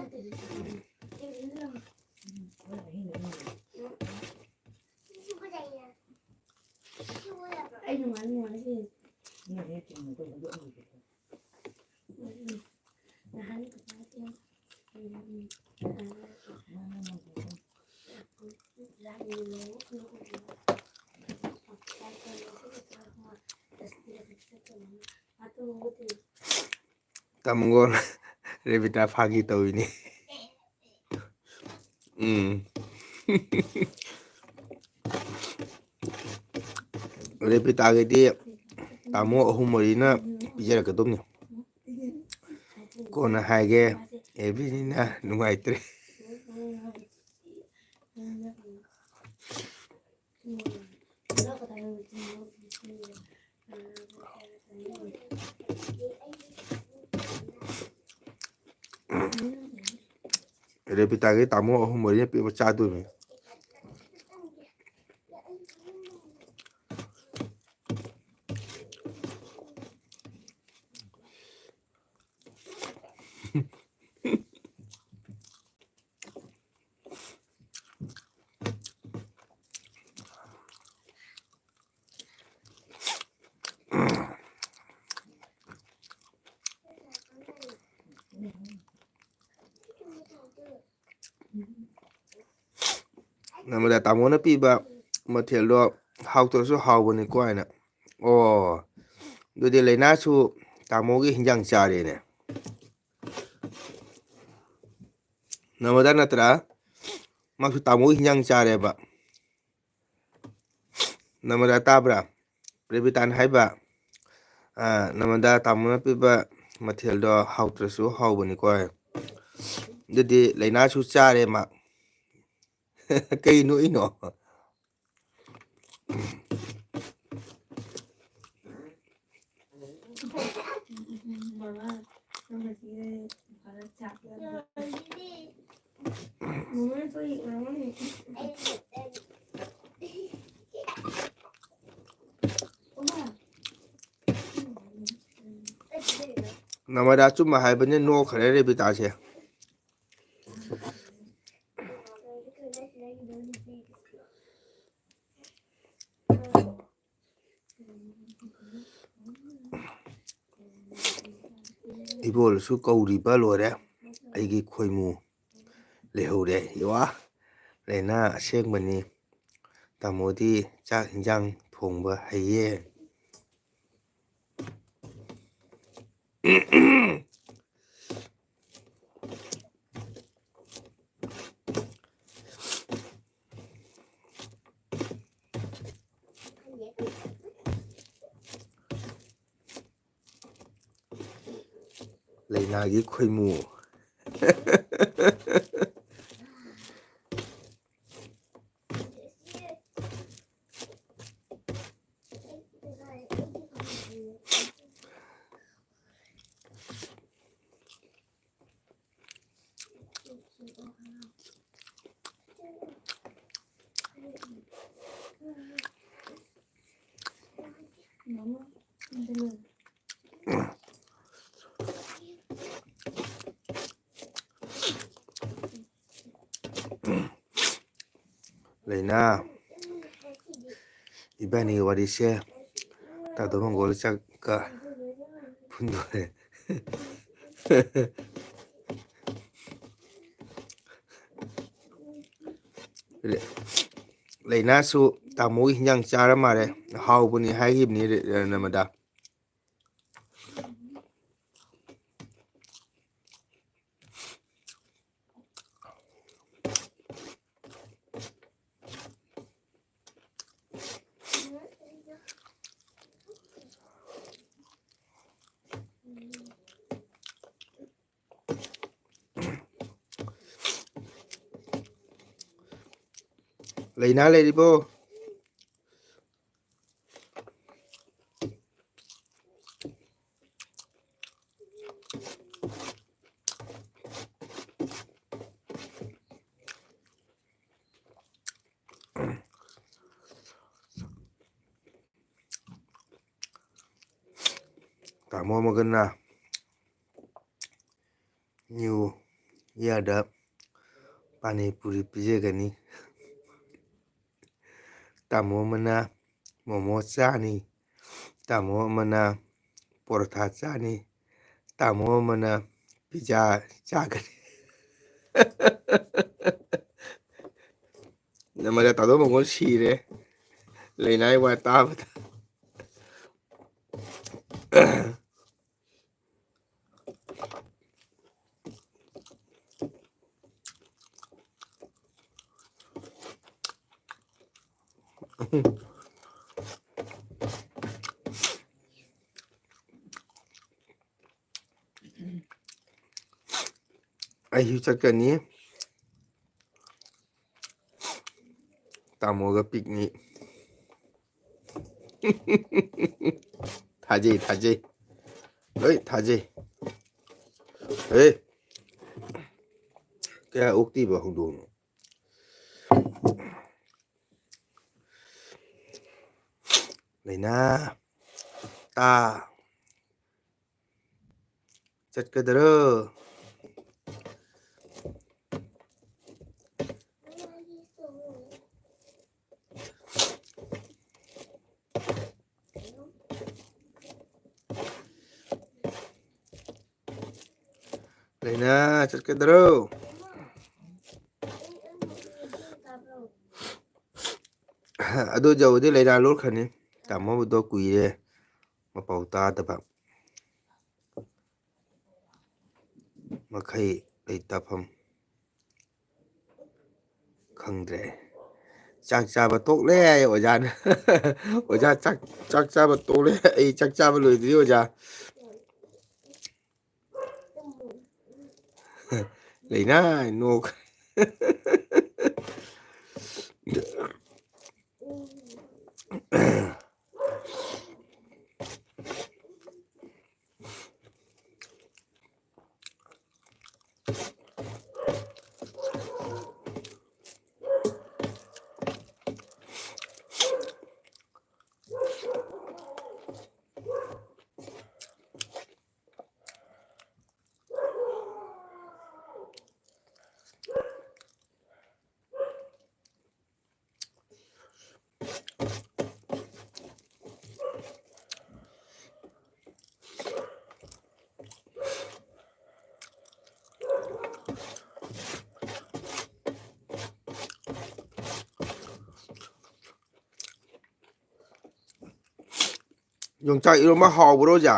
Tamungo Revita Fagi tawini. Revita gadi tamo ahum marina pijara kadumni. Kona hage ebinina nungaitre. Revita gadi tamo ahum marina piba chadumi. Namada tamona piba mathelo hautosu haubani ko aina. Oh, dudi leina su tamogi hinjang chare ne. Namada natra masu tamogi hinjang chare ba. Namada tabra Revitan haiba. Namada tamona piba mathelo hautosu haubani ko aina. Dudi leina su chare ma. Cây nuôi nó Namada cuma hai benda no khare Revita se. Ibol su kauri ba lore aigi khoimu lehore yawa lena asengmani tamodi chak hinjang thongba haye. Leinagi khoimu Leina ibani warise tado mongol chakka phundore. Leina su tamogi hinjang chara mare haubani haigibni namada. Leina leribo tamo magana new yada pani puri pijegani. Tamo mana momo chani. Tamo mana portha chani. Tamo mana pizza chagani. Namada tado mongol sire. Leinai wa tabata. ꯑꯩꯁꯨ ꯆꯠꯀꯅꯤ ꯇꯥꯃꯣꯒ picnic ꯊꯥꯖꯩ ꯊꯥꯖꯩ ꯂꯣꯏ ꯊꯥꯖꯩ ꯍꯦ ꯀꯌꯥ ꯑꯣꯛꯇꯤꯕ ꯍꯧꯗꯣꯡꯅꯣ ꯂꯩꯅꯥ ꯇꯥ ꯆꯠꯀꯗꯔꯣ Lena chꯠꯀꯗꯔꯣ ꯑꯗꯨ ꯌꯧꯔꯗꯤ ꯂꯩꯅꯥ ꯂꯣꯛꯈ꯭ꯔꯅꯤ ꯇꯥꯃꯣꯕꯨꯗꯣ ꯀꯨꯏꯔꯦ ꯃꯄꯥꯎ ꯇꯥꯗꯕ ꯃꯈꯩ ꯂꯩꯇꯥꯐꯝ ꯈꯪꯗ꯭ꯔꯦ ꯆꯥꯛ ꯆꯥꯕ ꯇꯣꯛꯂꯦ ꯑꯣꯖꯥꯅ ꯑꯣꯖꯥ ꯆꯥꯛ ꯆꯥꯕ ꯇꯣꯛꯂꯦ ꯑꯩ ꯆꯥꯛ ꯆꯥꯕ ꯂꯣꯏꯗ꯭ꯔꯤ ꯑꯣꯖꯥ ꯂꯩꯅꯥ ꯅꯣꯛ ꯌꯣꯡꯆꯥꯛ ꯏꯔꯣꯝꯕ ꯍꯥꯎꯕ꯭ꯔꯣ ꯑꯣꯖꯥ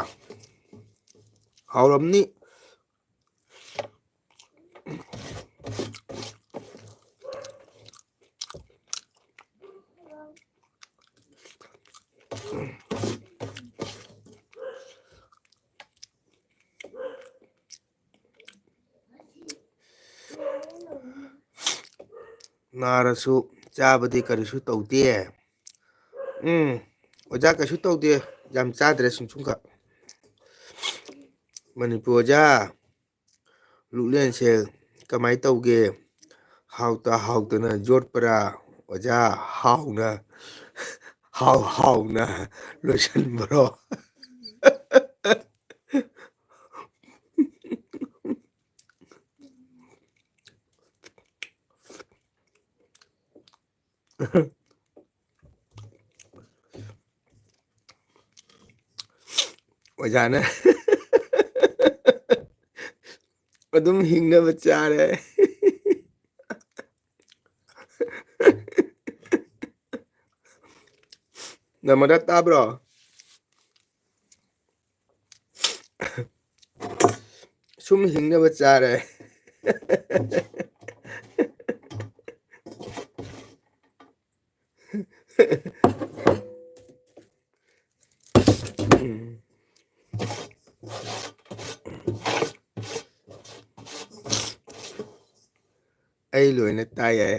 ꯍꯥꯎꯔꯝꯅꯤ ꯅꯥꯔꯁꯨ ꯆꯥꯕꯗꯤ ꯀꯔꯤꯁꯨ ꯇꯧꯗꯦ ꯑꯣꯖꯥ ꯀꯩꯁꯨ ꯇꯧꯗꯦ ꯌꯥꯝ ꯆꯥꯗ꯭ꯔꯦ ꯁꯨꯝꯈꯛ ꯃꯅꯤꯄꯨꯔ ꯑꯣꯖꯥ ꯂꯨꯛꯂꯦꯟꯁꯦ ꯀꯃꯥꯏ ꯇꯧꯒꯦ ꯍꯥꯎꯇꯅ ꯌꯣꯠꯄ꯭ꯔꯥ ꯑꯣꯖꯥ ꯍꯥꯎꯅ ꯂꯣꯏꯁꯤꯟꯕ꯭ꯔꯣ ꯑꯣꯖꯥꯅ ꯑꯗꯨꯝ ꯍꯤꯡꯅꯕ ꯆꯥꯔꯦ ꯅꯃꯗ ꯇꯥꯕ꯭ꯔꯣ ꯁꯨꯝ ꯍꯤꯡꯅꯕ ꯆꯥꯔꯦ ꯑꯩ ꯂꯣꯏꯅ ꯇꯥꯏꯌꯦ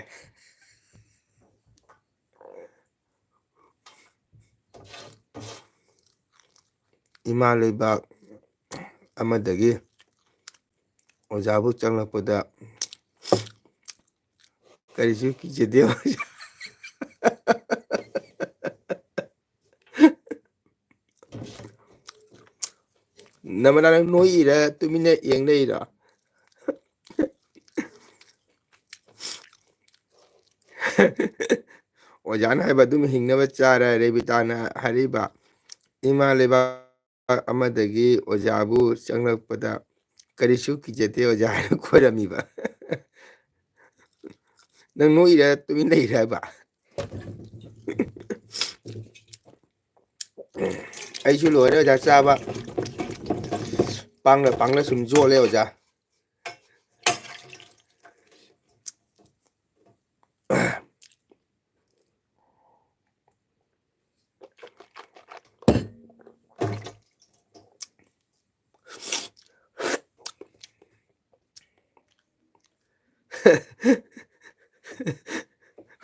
ꯏꯃꯥ ꯂꯩꯕꯥꯛ ꯑꯃꯗꯒꯤ ꯑꯣꯖꯥꯕꯨ ꯆꯪꯂꯛꯄꯗ ꯀꯔꯤꯁꯨ ꯀꯤꯖꯗꯦ ꯅꯃꯅ ꯅꯪ ꯅꯣꯏ ꯏꯔ ꯇꯨꯃꯤꯟꯅ ꯌꯦꯡ ꯂꯩꯔꯥ ꯑꯣꯖꯥꯅ ꯍꯥꯏꯕ ꯑꯗꯨꯝ ꯍꯤꯡꯅꯕ ꯆꯥꯔ ꯔꯦꯕꯤꯇꯥꯅ ꯍꯥꯏꯔꯤꯕ ꯏꯃꯥ ꯂꯩꯕꯥꯛ ꯑꯃꯗꯒꯤ ꯑꯣꯖꯥꯕꯨ ꯆꯪꯂꯛꯄꯗ ꯀꯔꯤꯁꯨ ꯀꯤꯖꯗꯦ ꯑꯣꯖꯥ ꯍꯥꯏꯅ ꯈꯣꯏꯔꯝꯃꯤꯕ ꯅꯪ ꯅꯣꯏꯔ ꯇꯨꯃꯤꯟ ꯂꯩꯔ ꯍꯥꯏꯕ ꯑꯩꯁꯨ ꯂꯣꯏꯔꯦ ꯑꯣꯖꯥ ꯆꯥꯕ ꯄꯥꯡꯅ ꯄꯥꯡꯅ ꯁꯨꯝ ꯖꯣꯜꯂꯦ ꯑꯣꯖꯥ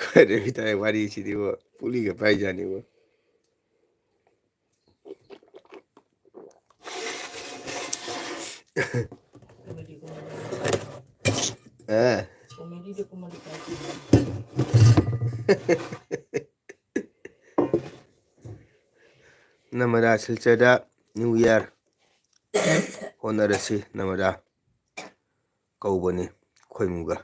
ꯈꯔꯦ ꯇꯥꯏ ꯋꯥꯔꯤꯁꯤꯗꯤꯕꯣ ꯄꯨꯂꯤꯒ ꯄꯥꯏꯖꯥꯅꯤꯕꯣ ꯑ Comedy comedy ꯅꯃꯗꯥ ꯁꯤꯜꯆꯔꯗ ꯅ꯭ꯌꯨ ꯏꯌꯥꯔ ꯍꯣꯠꯅꯔꯁꯤ ꯅꯃꯗꯥ ꯀꯧꯕꯅꯤ ꯈꯣꯏꯃꯨꯒ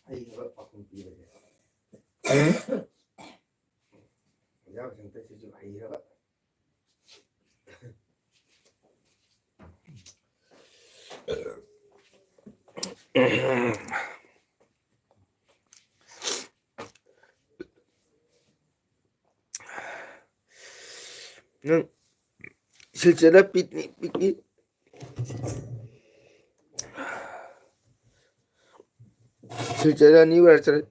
ꯍꯩꯈꯕ ꯄꯥꯎꯈꯨꯝ ꯄꯤꯔꯒꯦ ꯑꯣꯖꯥꯁꯤꯡꯇꯁꯤꯁꯨ ꯍꯩꯈ꯭ꯔꯕ ꯅꯪ ꯁꯤꯜꯆꯔꯗ ꯄꯤꯛꯅꯤꯛ ꯁꯤꯜꯆꯔꯗ ꯅ꯭ꯌꯨ ꯏꯌꯥꯔ ꯆꯠ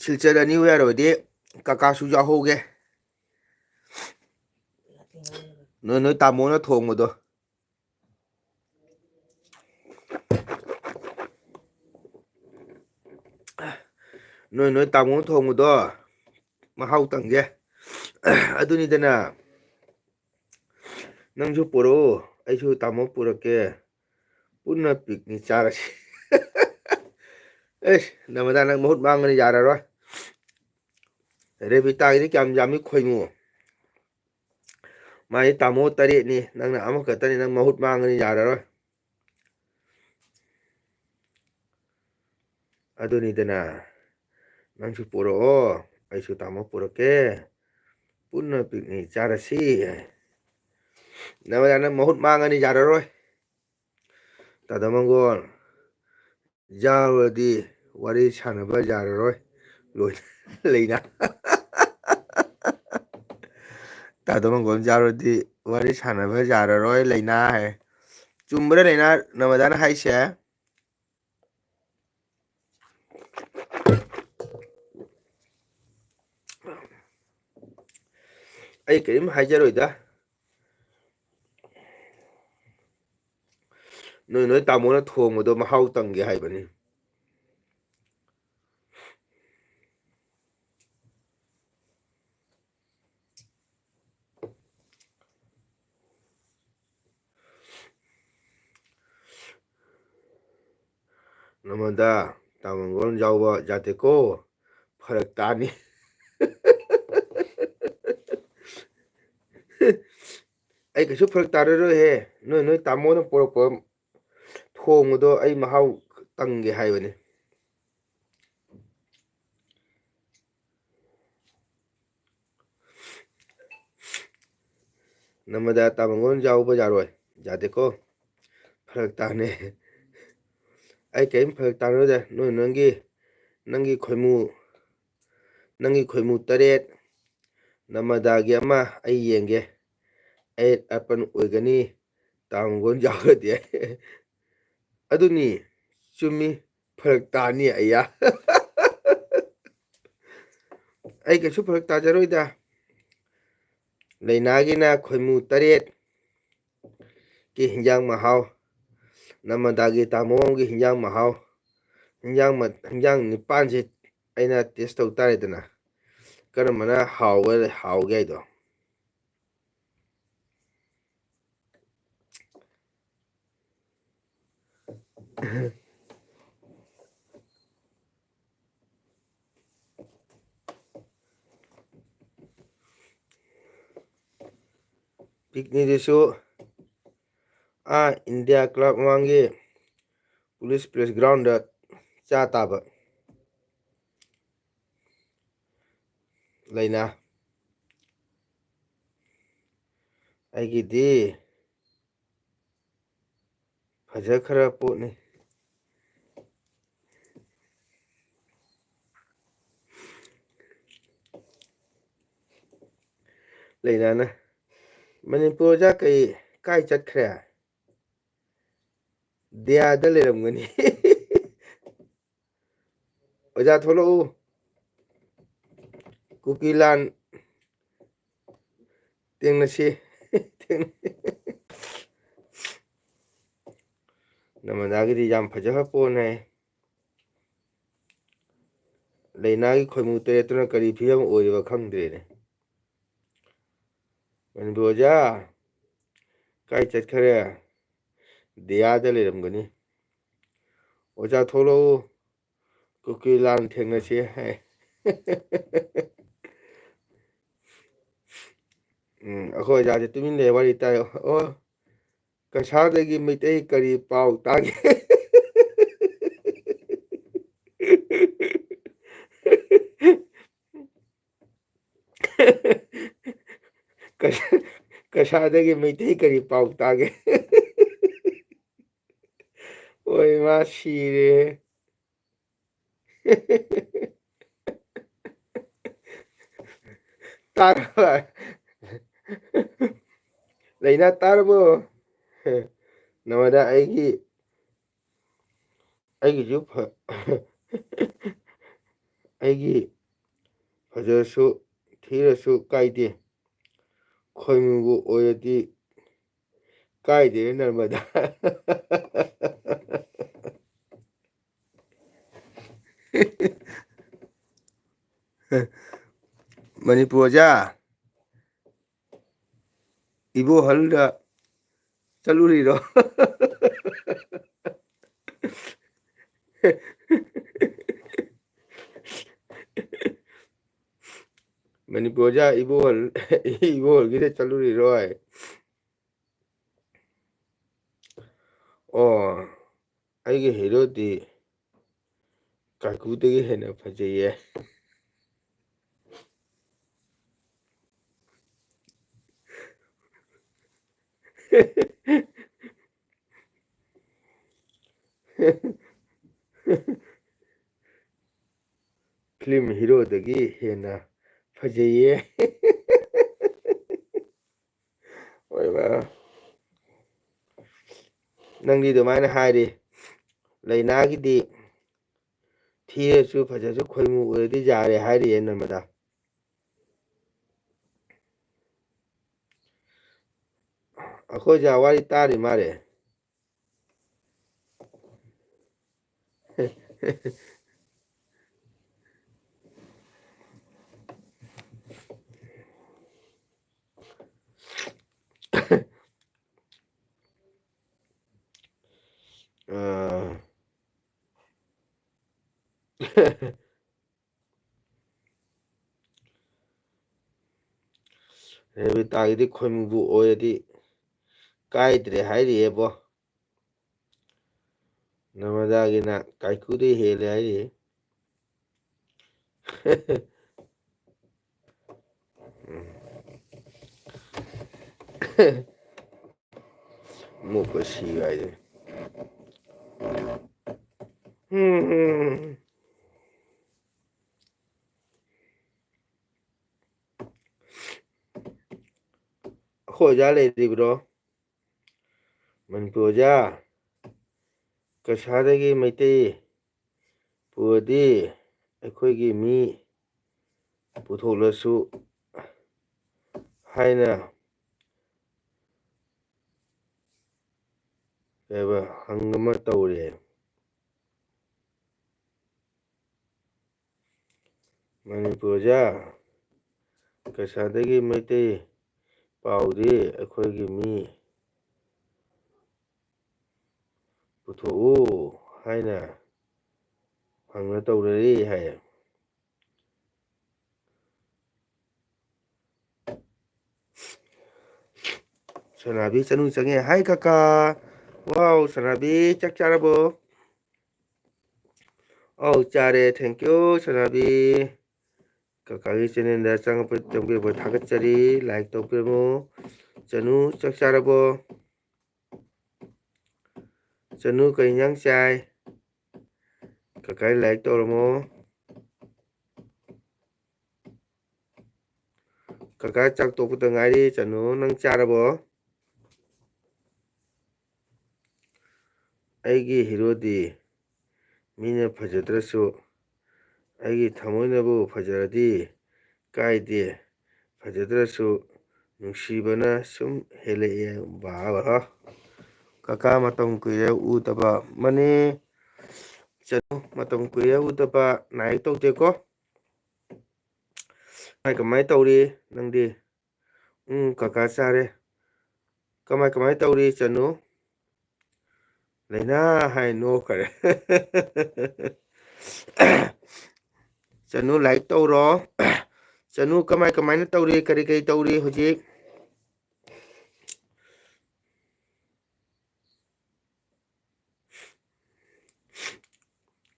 ꯁꯤꯜꯆꯔꯗ ꯅ꯭ꯌꯨ ꯏꯌꯥꯔ ꯑꯣꯏꯗꯤ ꯀꯀꯥꯁꯨ ꯌꯥꯎꯍꯧꯒꯦ ꯅꯣꯏ ꯇꯥꯃꯣꯅ ꯊꯣꯡꯕꯗꯣ ꯅꯣꯏ ꯇꯥꯃꯣꯅ ꯊꯣꯡꯕꯗꯣ ꯃꯍꯥꯎ ꯇꯪꯒꯦ ꯑꯗꯨꯅꯤꯗꯅ ꯅꯪꯁꯨ ꯄꯨꯔꯛꯑꯣ ꯑꯩꯁꯨ ꯇꯥꯃꯣ ꯄꯨꯔꯛꯀꯦ ꯄꯨꯟꯅ ꯄꯤꯛꯅꯤꯛ ꯆꯥꯔꯁꯤ ꯑꯦꯁ ꯅꯃꯗꯥ ꯅꯪ ꯃꯍꯨꯠ ꯃꯥꯡꯒꯅꯤ ꯌꯥꯔꯔꯣꯏ ꯔꯦꯕꯤꯇꯥꯒꯤꯗꯤ ꯀꯌꯥꯝ ꯌꯥꯝꯃꯤ ꯈꯣꯏꯃꯨ ꯃꯥꯒꯤ ꯇꯥꯃꯣ 8ꯅꯤ ꯅꯪꯅ ꯑꯃꯈꯛꯇꯅꯤ ꯅꯪ ꯃꯍꯨꯠ ꯃꯥꯡꯒꯅꯤ ꯌꯥꯔꯔꯣꯏ ꯑꯗꯨꯅꯤꯗꯅ ꯅꯪꯁꯨ ꯄꯨꯔꯛꯑꯣ ꯑꯩꯁꯨ ꯇꯥꯃꯣ ꯄꯨꯔꯛꯀꯦ ꯄꯨꯟꯅ ꯄꯤꯛꯅꯤꯛ ꯆꯥꯔꯁꯤ ꯅꯃꯗꯥ ꯅꯪ ꯃꯍꯨꯠ ꯃꯥꯡꯉꯅꯤ ꯌꯥꯔꯔꯣꯏ ꯇꯥꯗ ꯃꯪꯒꯣꯜ ꯌꯥꯎꯔꯗꯤ ꯋꯥꯔꯤ ꯁꯥꯟꯅꯕ ꯌꯥꯔꯔꯣꯏ ꯂꯣꯏꯅ ꯂꯩꯅ ꯇꯥꯗ ꯃꯪꯒꯣꯜ ꯌꯥꯎꯔꯗꯤ ꯋꯥꯔꯤ ꯁꯥꯟꯅꯕ ꯌꯥꯔꯔꯣꯏ ꯂꯩꯅꯥ ꯍꯥꯏ ꯆꯨꯝꯕ꯭ꯔꯥ ꯂꯩꯅꯥ ꯅꯃꯗꯥꯅ ꯍꯥꯏꯁꯦ ꯑꯩ ꯀꯔꯤꯝ ꯍꯥꯏꯖꯔꯣꯏꯗ ꯅꯣꯏ ꯇꯥꯃꯣꯅ ꯊꯣꯡꯕꯗꯣ ꯃꯍꯥꯎ ꯇꯪꯒꯦ ꯍꯥꯏꯕꯅꯤ ꯅꯃꯗꯥ ꯇꯥꯃꯣꯒꯣꯜ ꯌꯥꯎꯕ ꯌꯥꯗꯦꯀꯣ ꯐꯔꯛ ꯇꯥꯅꯤ ꯑꯩ ꯀꯩꯁꯨ ꯐꯔꯛ ꯇꯥꯔꯔꯣꯏꯍꯦ ꯅꯣꯏ ꯇꯥꯃꯣꯅ ꯄꯣꯔꯛꯄ ꯊꯣꯡꯕꯗꯣ ꯑꯩ ꯃꯍꯥꯎ ꯇꯪꯒꯦ ꯍꯥꯏꯕꯅꯤ ꯅꯃꯗꯥ ꯇꯥꯃꯣꯒꯣꯜ ꯌꯥꯎꯕ ꯌꯥꯔꯣꯏ ꯌꯥꯗꯦꯀꯣ ꯐꯔꯛ ꯇꯥꯅꯤ ꯑꯩ ꯀꯔꯤꯝ ꯐꯔꯛ ꯇꯥꯔꯣꯏꯗ ꯅꯪꯒꯤ ꯈꯣꯏꯃꯨ 8 ꯅꯃꯗꯥꯒꯤ ꯑꯃ ꯑꯩ ꯌꯦꯡꯒꯦ 8 ꯑꯣꯏꯒꯅꯤ ꯇꯥꯃꯣꯒꯣꯜ ꯌꯥꯎꯔꯗꯤ ꯑꯗꯨꯅꯤ ꯆꯨꯝꯃꯤ ꯐꯔꯛ ꯇꯥꯅꯤ ꯑꯩꯌꯥ ꯑꯩ ꯀꯩꯁꯨ ꯐꯔꯛ ꯇꯥꯖꯔꯣꯏꯗ ꯂꯩꯅꯥꯒꯤꯅ ꯈꯣꯏꯃꯨ 8 ꯀꯤ ꯍꯤꯟꯖꯥꯡ ꯃꯍꯥꯎ ꯅꯃꯗꯥꯒꯤ ꯇꯥꯃꯣꯒꯤ ꯍꯤꯟꯖꯥꯡ ꯃꯍꯥꯎ ꯍꯤꯟꯖꯥꯡ 9ꯁꯦ ꯑꯩꯅ ꯇꯦꯁ ꯇꯧ ꯇꯥꯔꯦꯗꯅ ꯀꯔꯝꯕꯅ ꯍꯥꯎꯒꯦ ꯍꯥꯏꯗꯣ ꯄꯤꯛꯅꯤꯛꯗꯨꯁꯨ ꯏꯟꯗꯤꯌꯥ ꯀ꯭ꯂꯕ ꯃꯃꯥꯡꯒꯤ ꯄꯨꯂꯤꯁ ꯄ꯭ꯔꯦꯁ ꯒ꯭ꯔꯥꯎꯟꯗ ꯆꯥ ꯇꯥꯕ ꯂꯩꯅꯥ ꯑꯩꯒꯤꯗꯤ ꯐꯖꯈ꯭ꯔ ꯄꯣꯠꯅꯤ ꯂꯩꯅꯥꯅ ꯃꯅꯤꯄꯨꯔꯗ ꯀꯥꯏ ꯆꯠꯈ꯭ꯔꯦ ꯗꯤꯌꯥꯗ ꯂꯩꯔꯝꯒꯅꯤ ꯑꯣꯖꯥ ꯊꯣꯛꯂꯛꯎ ꯀꯨꯀꯤ ꯂꯥꯟ ꯊꯦꯡꯅꯁꯤ ꯅꯃꯗꯥꯒꯤꯗꯤ ꯌꯥꯝ ꯐꯖꯈ꯭ꯔ ꯄꯣꯠꯅꯦ ꯂꯩꯅꯥꯒꯤ ꯈꯣꯏꯃꯨ ꯇꯔꯦꯠꯇꯨꯅ ꯀꯔꯤ ꯐꯤꯕꯝ ꯑꯣꯏꯔꯤꯕ ꯈꯪꯗ꯭ꯔꯦꯅꯦ ꯃꯅꯤꯄꯨꯔ ꯑꯣꯖꯥ ꯀꯥꯏ ꯆꯠꯈ꯭ꯔꯦ ꯗꯤꯌꯥꯗ ꯂꯩꯔꯝꯒꯅꯤ ꯑꯣꯖꯥ ꯊꯣꯛꯂꯛꯎ ꯀꯨꯀꯤ ꯂꯥꯟ ꯊꯦꯡꯅꯁꯤ ꯍꯥꯏ ꯑꯩꯈꯣꯏ ꯑꯣꯖꯥꯁꯦ ꯇꯨꯃꯤꯟ ꯂꯩ ꯋꯥꯔꯤ ꯇꯥꯏ ꯑꯣ ꯀꯁꯥꯔꯗꯒꯤ ꯃꯩꯇꯩ ꯀꯔꯤ ꯄꯥꯎ ꯇꯥꯒꯦ ꯀꯁꯥꯔꯗꯒꯤ ꯃꯩꯇꯩ ꯀꯔꯤ ꯄꯥꯎ ꯇꯥꯒꯦ ꯍꯣꯏ ꯃꯥ ꯁꯤꯔꯦ ꯇꯥꯔꯕ ꯂꯩꯅꯥ ꯇꯥꯔꯕꯣ ꯅꯉꯣꯟꯗ ꯑꯩꯒꯤꯁꯨ ꯑꯩꯒꯤ ꯐꯖꯔꯁꯨ ꯊꯤꯔꯁꯨ ꯀꯥꯏꯗꯦ ꯈꯣꯏꯃꯨꯕꯨ ꯑꯣꯏꯔꯗꯤ ꯀꯥꯏꯗꯦ ꯅꯔꯃꯗꯥ ꯃꯅꯤꯄꯨꯔ ꯑꯣꯖꯥ ꯏꯕꯣꯍꯜꯗ ꯆꯠꯂꯨꯔꯤꯔꯣ ꯃꯅꯤꯄꯨꯔ ꯑꯣꯖꯥ ꯏꯕꯣꯍꯜꯒꯤꯗ ꯆꯠꯂꯨꯔꯤꯔꯣꯏ ꯑꯣ ꯑꯩꯒꯤ ꯍꯤꯔꯣꯗꯤ ꯀꯥꯏꯀꯨꯗꯒꯤ ꯍꯦꯟꯅ ꯐꯖꯩꯌꯦ ꯐꯤꯂꯝ ꯍꯤꯔꯣꯗꯒꯤ ꯍꯦꯟꯅ ꯐꯖꯩꯌꯦ ꯑꯣꯏꯕ ꯅꯪꯗꯤ ꯑꯗꯨꯃꯥꯏꯅ ꯍꯥꯏꯔꯤ ꯂꯩꯅꯥꯒꯤꯗꯤ ꯊꯤꯔꯁꯨ ꯐꯖꯁꯨ ꯈꯣꯏꯃꯨ ꯑꯣꯏꯔꯗꯤ ꯌꯥꯔꯦ ꯍꯥꯏꯔꯤꯌꯦ ꯅꯔꯃꯗꯥ ꯑꯩꯈꯣꯏ ꯑꯣꯖꯥ ꯋꯥꯔꯤ ꯇꯥꯔꯤ ꯃꯥꯜꯂꯦ ꯔꯦꯕꯤꯇꯥꯒꯤꯗꯤ ꯈꯣꯏꯃꯨꯕꯨ ꯑꯣꯏꯔꯗꯤ ꯀꯥꯏꯗ꯭ꯔꯦ ꯍꯥꯏꯔꯤꯑꯦꯕꯣ ꯅꯔꯃꯗꯥꯒꯤꯅ ꯀꯥꯏꯀꯨꯗꯩ ꯍꯦꯜꯂꯦ ꯍꯥꯏꯔꯤꯌꯦ ꯃꯨꯛꯀ ꯁꯤꯒꯥꯏꯗꯦ ꯑꯩꯈꯣꯏ ꯑꯣꯖꯥ ꯂꯩꯔꯤꯕ꯭ꯔꯣ ꯃꯅꯤꯄꯨꯔ ꯑꯣꯖꯥ ꯀꯁꯥꯔꯗꯒꯤ ꯃꯩꯇꯩ ꯄꯨꯔꯗꯤ ꯑꯩꯈꯣꯏꯒꯤ ꯃꯤ ꯄꯨꯊꯣꯛꯂꯁꯨ ꯍꯥꯏꯅ ꯍꯪ ꯑꯃ ꯇꯧꯔꯦ ꯃꯅꯤꯄꯨꯔ ꯑꯣꯖꯥ ꯀꯁꯥꯔꯗꯒꯤ ꯃꯩꯇꯩ ꯄꯥꯎꯗꯤ ꯑꯩꯈꯣꯏꯒꯤ ꯃꯤ ꯄꯨꯊꯣꯛꯎ ꯍꯥꯏꯅ ꯍꯪꯅ ꯇꯧꯔꯔꯤ ꯍꯥꯏ ꯁꯅꯥꯕꯤ ꯆꯅꯨ ꯆꯪꯉꯦ ꯍꯥꯏ ꯀꯀꯥ ꯋꯥꯎ ꯁꯅꯥꯕꯤ ꯆꯥꯛ ꯆꯥꯔꯕꯣ ꯑꯧ ꯆꯥꯔꯦ ꯊꯦꯡꯀ꯭ꯌꯨ ꯁꯅꯥꯕꯤ ꯀꯀꯥꯒꯤ ꯆꯦꯅꯦꯜꯗ ꯆꯪꯕꯤꯔꯛꯄ ꯊꯥꯒꯠꯆꯔꯤ ꯂꯥꯏꯛ ꯇꯧꯕꯤꯔꯝꯃꯨ ꯆꯅꯨ ꯆꯥꯛ ꯆꯥꯔꯕꯣ ꯆꯅꯨ ꯀꯩ ꯏꯟꯖꯥꯡ ꯆꯥꯏ ꯀꯀꯥꯒꯤ ꯂꯥꯏꯛ ꯇꯧꯔꯝꯃꯣ ꯀꯀꯥ ꯆꯥꯛ ꯇꯣꯛꯄꯗ ꯉꯥꯏꯔꯤ ꯆꯅꯨ ꯅꯪ ꯆꯥꯔꯕꯣ ꯑꯩꯒꯤ ꯍꯤꯔꯣꯗꯤ ꯃꯤꯅ ꯐꯖꯗ꯭ꯔꯁꯨ ꯑꯩꯒꯤ ꯊꯃꯣꯏꯅꯕꯨ ꯐꯖꯔꯗꯤ ꯀꯥꯏꯗꯦ ꯐꯖꯗ꯭ꯔꯁꯨ ꯅꯨꯡꯁꯤꯕꯅ ꯁꯨꯝ ꯍꯦꯜꯂꯛꯑꯦ ꯕꯥ ꯀꯀꯥ ꯃꯇꯝ ꯀꯨꯏꯔꯦ ꯎꯗꯕ ꯃꯅꯤ ꯆꯅꯨ ꯃꯇꯝ ꯀꯨꯏꯔꯦ ꯎꯗꯕ ꯂꯥꯏꯛ ꯇꯧꯗꯦꯀꯣ ꯀꯃꯥꯏ ꯇꯧꯔꯤ ꯅꯪꯗꯤ ꯀꯀꯥ ꯆꯥꯔꯦ ꯀꯃꯥꯏ ꯇꯧꯔꯤ ꯆꯅꯨ ꯂꯩꯅꯥ ꯍꯥꯏ ꯅꯣꯛꯈꯔꯦ ꯆꯅꯨ ꯂꯥꯏꯛ ꯇꯧꯔꯣ ꯆꯅꯨ ꯀꯃꯥꯏꯅ ꯇꯧꯔꯤ ꯀꯔꯤ ꯇꯧꯔꯤ ꯍꯧꯖꯤꯛ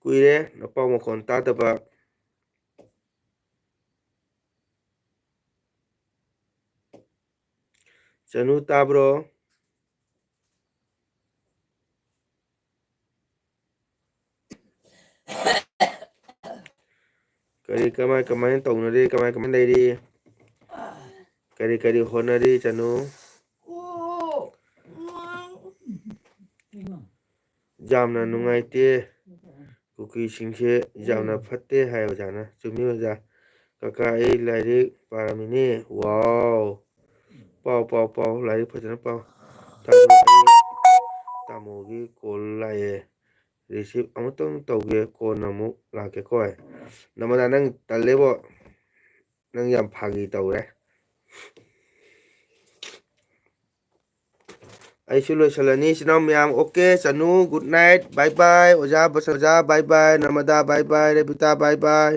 ꯀꯨꯏꯔꯦ ꯅꯄꯥꯎ ꯃꯈꯣꯟ ꯇꯥꯗꯕ ꯆꯅꯨ ꯇꯥꯕ꯭ꯔꯣ ꯀꯃꯥꯏꯅ ꯇꯧꯅꯔꯤ ꯀꯃꯥꯏꯅ ꯂꯩꯔꯤ ꯀꯔꯤ ꯍꯣꯠꯅꯔꯤ ꯆꯅꯨ ꯌꯥꯝꯅ ꯅꯨꯡꯉꯥꯏꯇꯦ ꯀꯨꯀꯤꯁꯤꯡꯁꯦ ꯌꯥꯝꯅ ꯐꯠꯇꯦ ꯍꯥꯏ ꯑꯣꯖꯥꯅ ꯆꯨꯝꯃꯤ ꯑꯣꯖꯥ ꯀꯀꯥ ꯑꯩ ꯂꯥꯏꯔꯤꯛ ꯄꯥꯔꯝꯃꯤꯅꯤ ꯋꯥꯎ ꯄꯥꯎ ꯂꯥꯏꯔꯤꯛ ꯐꯖꯅ ꯄꯥꯎ ꯇꯥꯃꯣꯒꯤ ꯀꯣꯜ ꯂꯥꯛꯑꯦ ꯔꯤꯁꯤꯞ ꯑꯃꯨꯛꯇꯪ ꯇꯧꯒꯦ ꯀꯣꯟꯅ ꯑꯃꯨꯛ ꯂꯥꯛꯀꯦꯀꯣ ꯅꯃꯗꯥ ꯅꯪ ꯇꯜꯂꯦꯕꯣ ꯅꯪ ꯌꯥꯝ ꯐꯥꯒꯤ ꯇꯧꯔꯦ ꯑꯩꯁꯨ ꯂꯣꯏꯁꯤꯜꯂꯅꯤ ꯏꯆꯤꯟ ꯏꯅꯥꯎ ꯃꯌꯥꯝ ꯑꯣꯀꯦ ꯆꯅꯨ ꯒꯨꯗ ꯅꯥꯏꯠ ꯕꯥꯏ ꯕꯥꯏ ꯑꯣꯖꯥ ꯕꯥꯏ ꯕꯥꯏ ꯅꯔꯃꯗꯥ ꯕꯥꯏ ꯕꯥꯏ ꯔꯦꯕꯤꯇꯥ ꯕꯥꯏ ꯕꯥꯏ